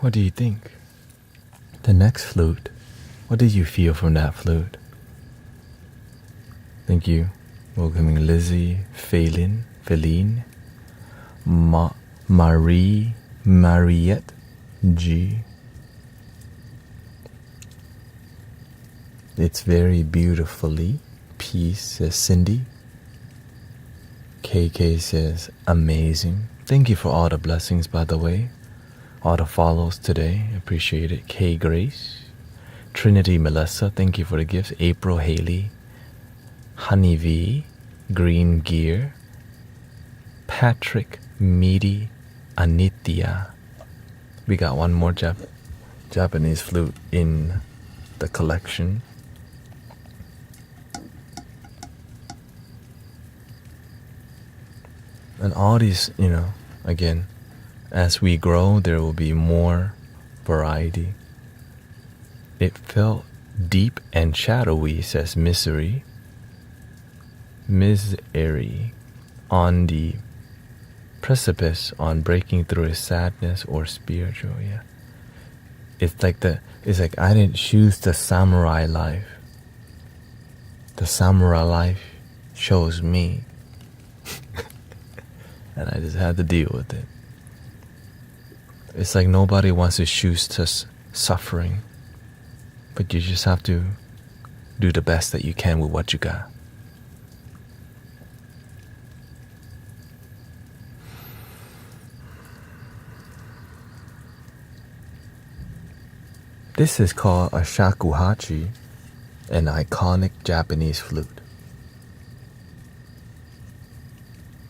What do you think? The next flute, what did you feel from that flute? Thank you. Welcoming Lizzie, Feline, Marie, Mariette, G. It's very beautifully. Peace, says Cindy. KK says, amazing. Thank you for all the blessings, by the way. All the follows today. Appreciate it. K Grace. Trinity Melissa, thank you for the gifts. April Haley. Honey V. Green Gear. Patrick Meaty. Anitya. We got one more Japanese flute in the collection. And all these, again, as we grow, there will be more variety. It felt deep and shadowy, says Misery, on the precipice, on breaking through his sadness or spiritual. Yeah, it's like I didn't choose the samurai life. The samurai life chose me, and I just had to deal with it. It's like nobody wants to choose to suffering, but you just have to do the best that you can with what you got. This is called a shakuhachi, an iconic Japanese flute.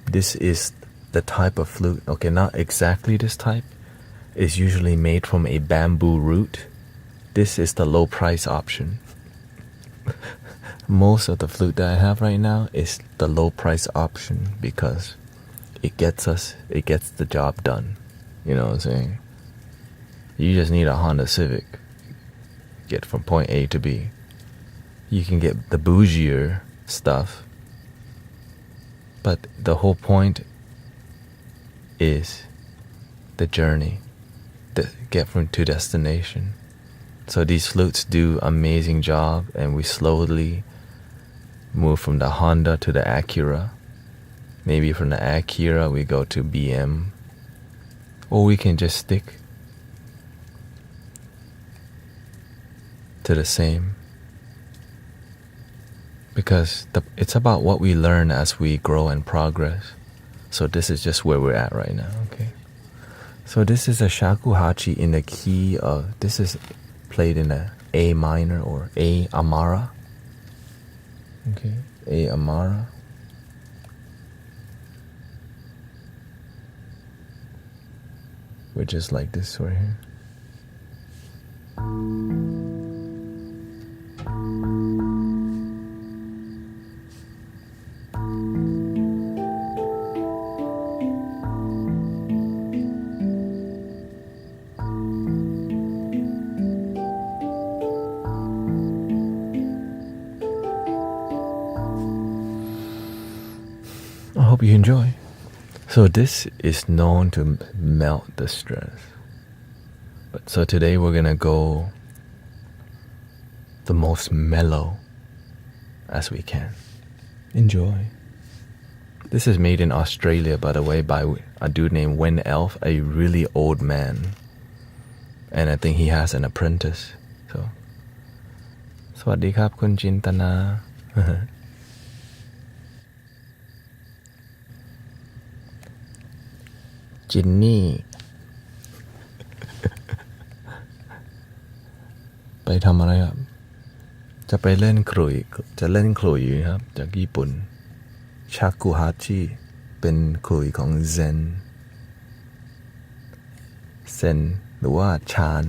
This is the type of flute, okay, not exactly this type. It's usually made from a bamboo root. This is the low price option. Most of the flute that I have right now is the low price option because it gets the job done. You know what I'm saying? You just need a Honda Civic. Get from point A to B. You can get the bougier stuff, but the whole point is the journey, to get from to destination. So these flutes do amazing job, and we slowly move from the Honda to the Acura. Maybe from the Acura we go to BM, or we can just stick to the same. Because it's about what we learn as we grow and progress. So this is just where we're at right now, okay? So this is a shakuhachi in the key of, this is played in a A minor or A amara. Okay, A amara. Which is like this right here. I hope you enjoy. So this is known to melt the stress. But so today we're gonna go the most mellow as we can. Enjoy. This is made in Australia, by the way, by a dude named Wen Elf, a really old man. And I think he has an apprentice. So, สวัสดีครับคุณจินตนา จินนี่ ไปทำอะไรครับ จะไปเล่นขลุ่ยจะเล่นขลุ่ยครับ จากญี่ปุ่น ชากุฮาจิ เป็นขลุ่ยของเซน หรือว่าฌาน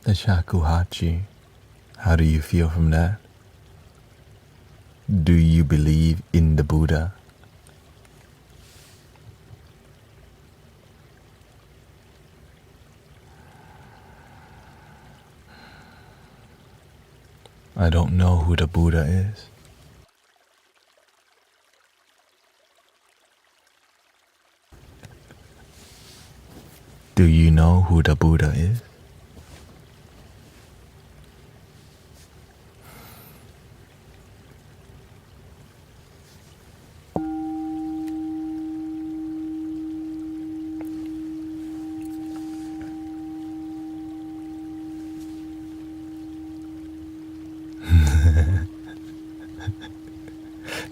The shakuhachi, how do you feel from that? Do you believe in the Buddha? I don't know who the Buddha is. Do you know who the Buddha is?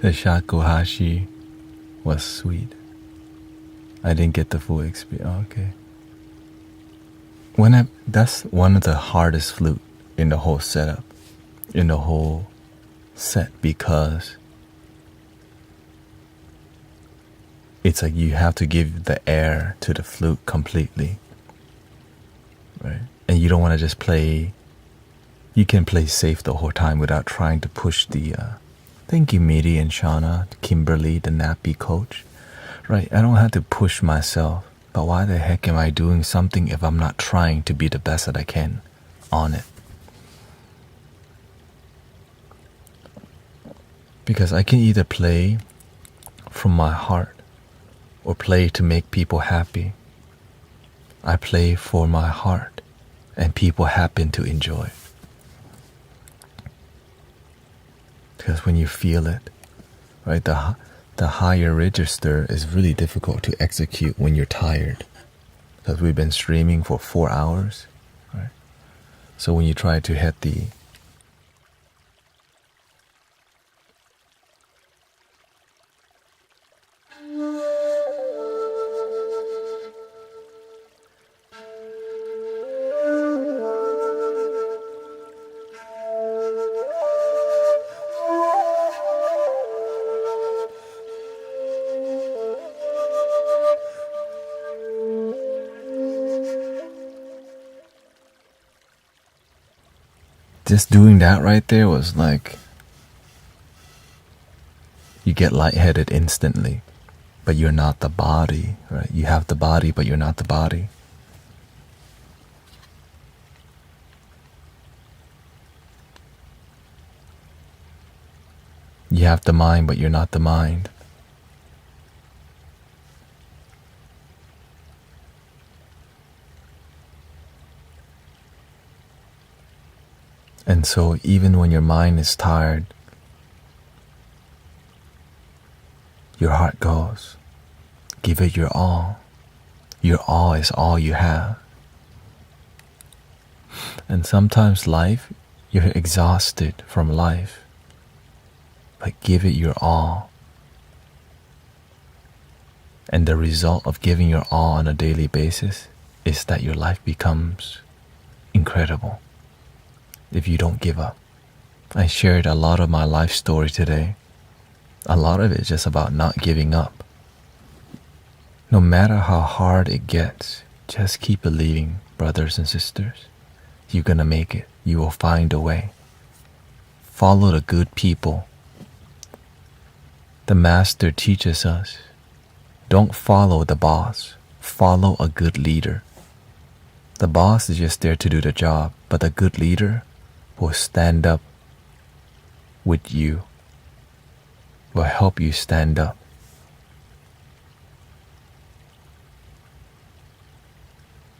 The shakuhachi was sweet. I didn't get the full experience. Okay. That's one of the hardest flute in the whole setup, in the whole set, because it's like you have to give the air to the flute completely, right? And you don't want to just play. You can play safe the whole time without trying to push the. Thank you, Midi and Shauna, Kimberly, the nappy coach. Right, I don't have to push myself. But why the heck am I doing something if I'm not trying to be the best that I can on it? Because I can either play from my heart or play to make people happy. I play for my heart and people happen to enjoy. Because when you feel it, right, the higher register is really difficult to execute when you're tired. Because we've been streaming for 4 hours, right? So when you try to hit the just doing that right there was like, you get lightheaded instantly, but you're not the body, right? You have the body, but you're not the body. You have the mind, but you're not the mind. And so even when your mind is tired, your heart goes, give it your all. Your all is all you have. And sometimes life, you're exhausted from life, but give it your all. And the result of giving your all on a daily basis is that your life becomes incredible if you don't give up. I shared a lot of my life story today. A lot of it is just about not giving up. No matter how hard it gets, just keep believing, brothers and sisters. You're gonna make it. You will find a way. Follow the good people. The Master teaches us, don't follow the boss. Follow a good leader. The boss is just there to do the job, but a good leader will stand up with you, will help you stand up.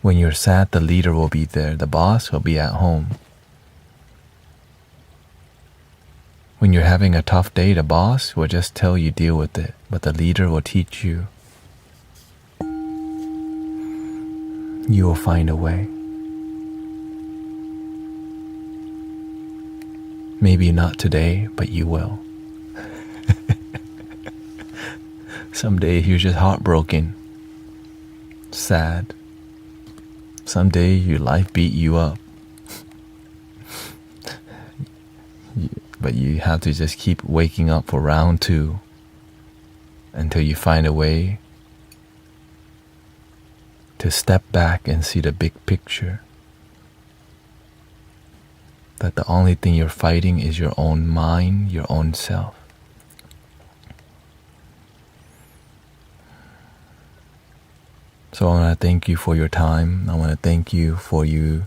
When you're sad, the leader will be there. The boss will be at home. When you're having a tough day, the boss will just tell you deal with it, but the leader will teach you. You will find a way. Maybe not today, but you will. Someday you're just heartbroken, sad. Someday your life beat you up. But you have to just keep waking up for round 2 until you find a way to step back and see the big picture. That the only thing you're fighting is your own mind, your own self. So I want to thank you for your time. I want to thank you for you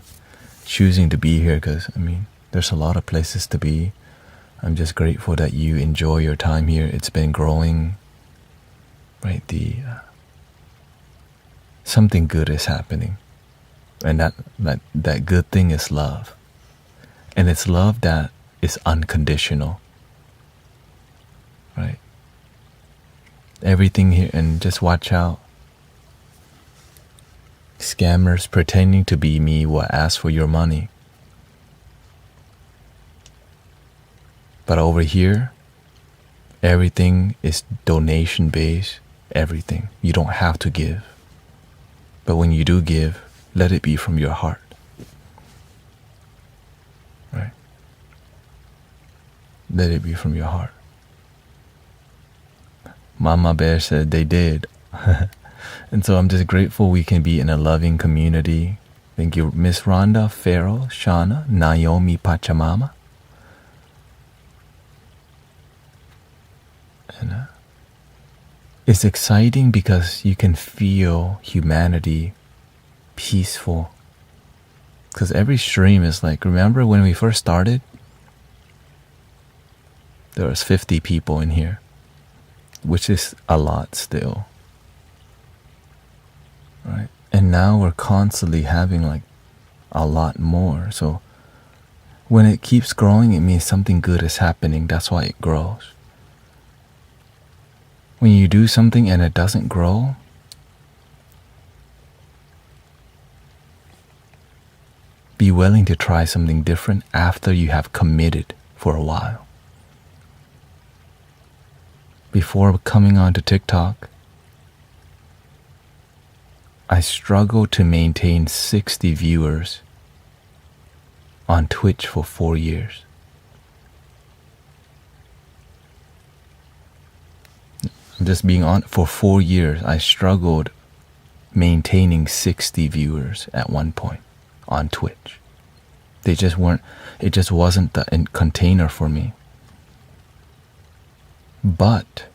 choosing to be here, because there's a lot of places to be. I'm just grateful that you enjoy your time here. It's been growing, right? Something good is happening, and that good thing is love, and it's love that is unconditional, right? Everything here, and just watch out. Scammers pretending to be me will ask for your money. But over here, everything is donation based, everything. You don't have to give. But when you do give, let it be from your heart. Right? Let it be from your heart. Mama Bear said they did. And so I'm just grateful we can be in a loving community. Thank you, Miss Rhonda, Farrell, Shauna, Naomi Pachamama. And it's exciting because you can feel humanity peaceful. Because every stream is like, remember when we first started? There was 50 people in here, which is a lot still. Right? And now we're constantly having like a lot more. So when it keeps growing, it means something good is happening. That's why it grows. When you do something and it doesn't grow, be willing to try something different after you have committed for a while. Before coming onto TikTok, I struggled to maintain 60 viewers on Twitch for 4 years. I'm just being on, for 4 years, I struggled maintaining 60 viewers at one point on Twitch. They just weren't, it just wasn't the container for me. But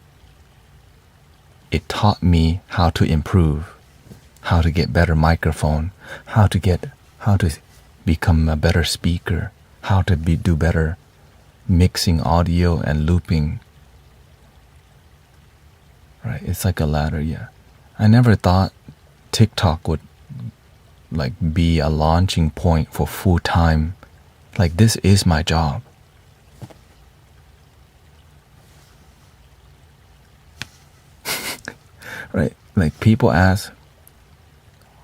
it taught me how to improve, how to get better microphone, how to become a better speaker, how to do better mixing audio and looping. Right? It's like a ladder, yeah. I never thought TikTok would like be a launching point for full time. Like, this is my job. Right? Like, people ask,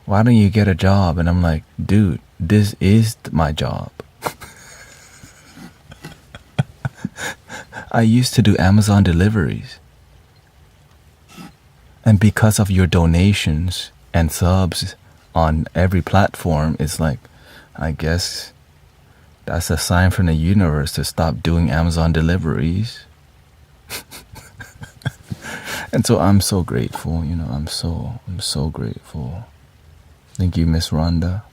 why don't you get a job? And I'm like, dude, this is my job. I used to do Amazon deliveries. And because of your donations and subs on every platform, it's like, I guess that's a sign from the universe to stop doing Amazon deliveries. And so I'm so grateful, you know, I'm so grateful. Thank you, Miss Rhonda.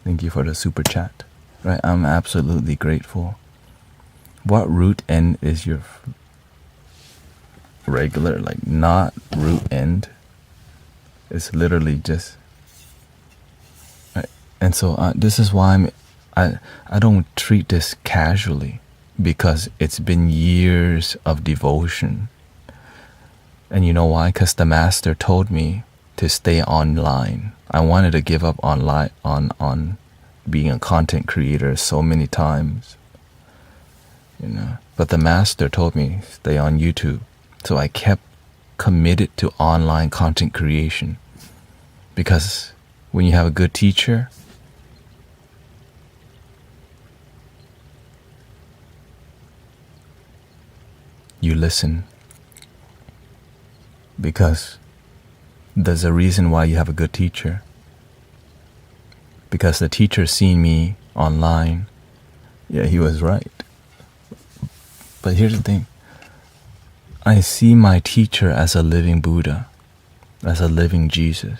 Thank you for the super chat. Right, I'm absolutely grateful. What root end is your regular, like not root end? It's literally just, right? And so this is why I don't treat this casually, because it's been years of devotion. And you know why? Because the master told me to stay online. I wanted to give up online on being a content creator so many times, you know. But the master told me stay on YouTube. So I kept committed to online content creation, because when you have a good teacher, you listen, because there's a reason why you have a good teacher. Because the teacher seen me online, yeah, he was right. But here's the thing, I see my teacher as a living Buddha, as a living Jesus.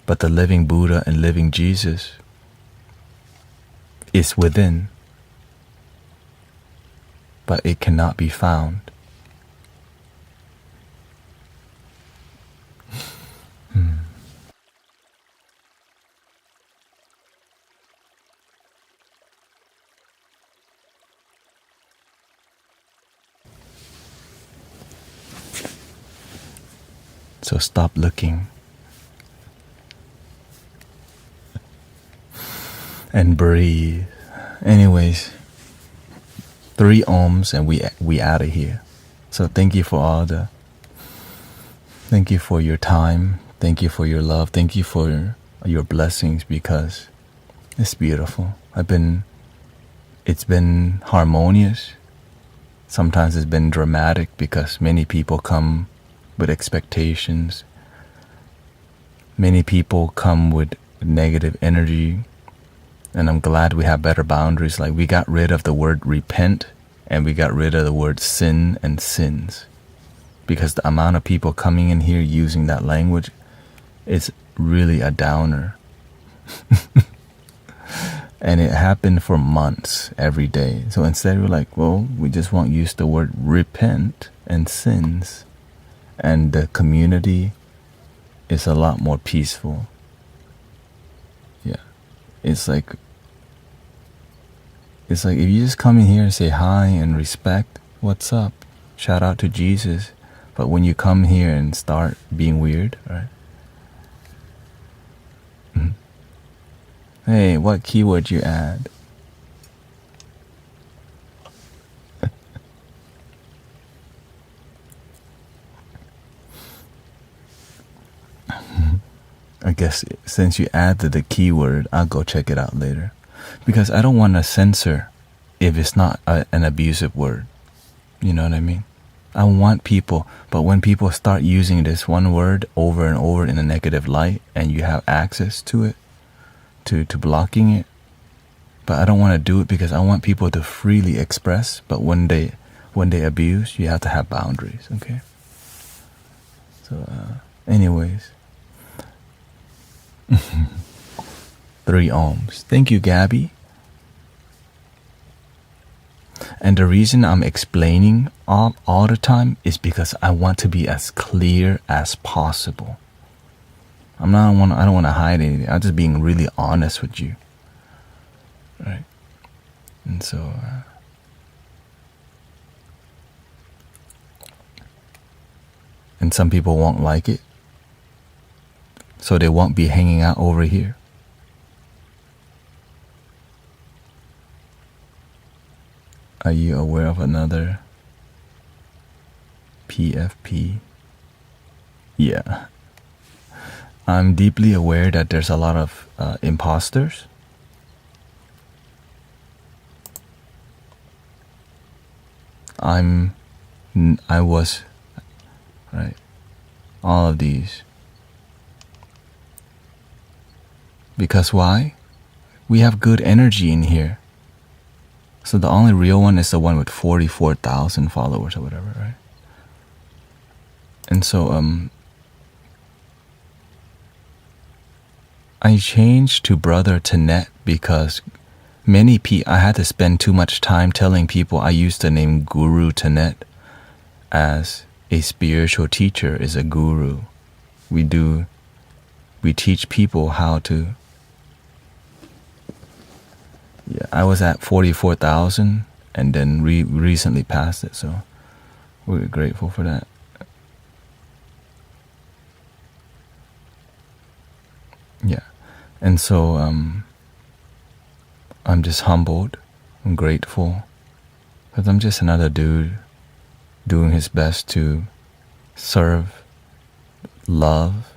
But the living Buddha and living Jesus is within, but it cannot be found. So stop looking and breathe. Anyways, 3 ohms and we out of here. So thank you for thank you for your time. Thank you for your love. Thank you for your blessings, because it's beautiful. It's been harmonious. Sometimes it's been dramatic, because many people come with expectations. Many people come with negative energy, and I'm glad we have better boundaries. Like, we got rid of the word repent, and we got rid of the word sin and sins, because the amount of people coming in here using that language is really a downer. And it happened for months, every day. So instead we're like, well, we just won't use the word repent and sins, and the community is a lot more peaceful. Yeah, it's like if you just come in here and say hi and respect, what's up, shout out to Jesus. But when you come here and start being weird, right? Hey, what keyword you add? I guess since you added the keyword, I'll go check it out later, because I don't want to censor if it's not an abusive word. You know what I mean? I want people, but when people start using this one word over and over in a negative light, and you have access to it, to blocking it, but I don't want to do it, because I want people to freely express. But when they abuse, you have to have boundaries. Okay. So, anyways. 3 ohms. Thank you, Gabby. And the reason I'm explaining all the time is because I want to be as clear as possible. I don't want to hide anything. I'm just being really honest with you, right? And so, and some people won't like it, so they won't be hanging out over here. Are you aware of another PFP? Yeah. I'm deeply aware that there's a lot of imposters. I'm I was, right? All of these. Because why? We have good energy in here. So the only real one is the one with 44,000 followers or whatever, right? And so I changed to Brother Tanet because I had to spend too much time telling people I used the name Guru Tanet as a spiritual teacher is a guru. We teach people how to. Yeah, I was at 44,000 and then recently passed it, so we're grateful for that. Yeah, and so I'm just humbled. I'm grateful because I'm just another dude doing his best to serve, love,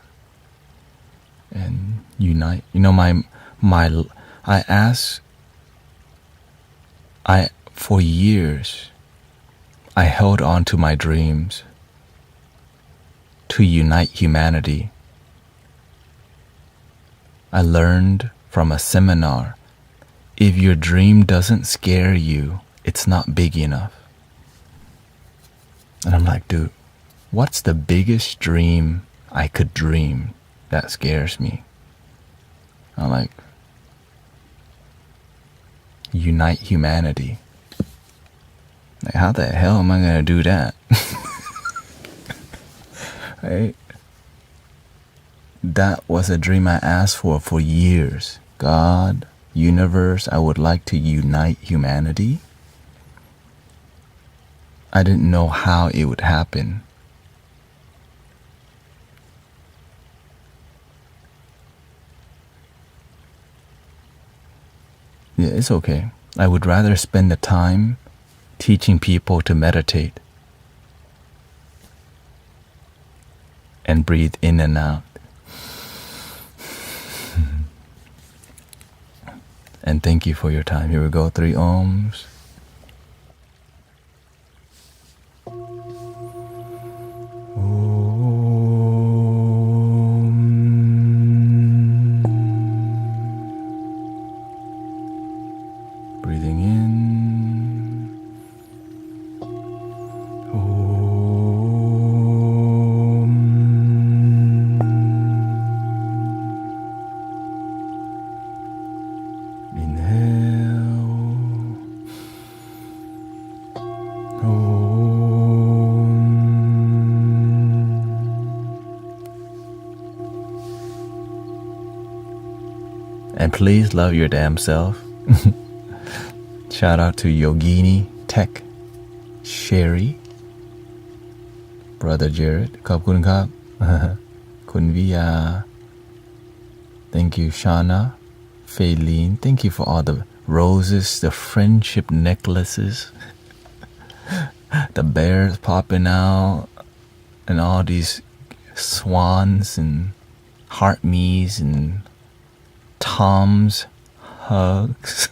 and unite. You know, for years, I held on to my dreams to unite humanity. I learned from a seminar, if your dream doesn't scare you, it's not big enough. And I'm like, dude, what's the biggest dream I could dream that scares me? I'm like, unite humanity. Like, how the hell am I gonna do that? Right? That was a dream I asked for years. God, universe, I would like to unite humanity. I didn't know how it would happen. Yeah, it's okay. I would rather spend the time teaching people to meditate and breathe in and out. And thank you for your time. Here we go, 3 ohms. Breathing in. And please love your damn self. Shout out to Yogini, Tech, Sherry, Brother Jared, Khop Kun Khop, Kun Via. Thank you, Shana, Faylene. Thank you for all the roses, the friendship necklaces, the bears popping out, and all these swans and heart me's and Tom's hugs.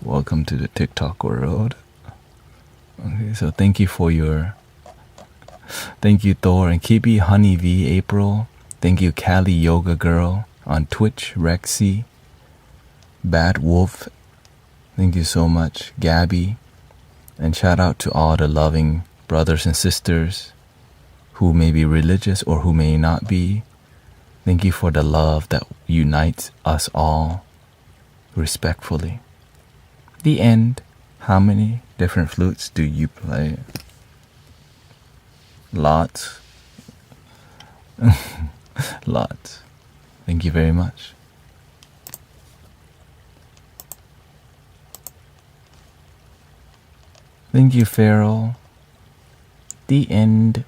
Welcome to the TikTok world. Okay, so thank you Thor and Kibi, Honey V, April. Thank you Cali Yoga Girl on Twitch, Rexy, Bad Wolf. Thank you so much, Gabby. And shout out to all the loving brothers and sisters who may be religious or who may not be. Thank you for the love that unites us all respectfully. The end. How many different flutes do you play? Lots. Lots. Thank you very much. Thank you, Farrell. The end.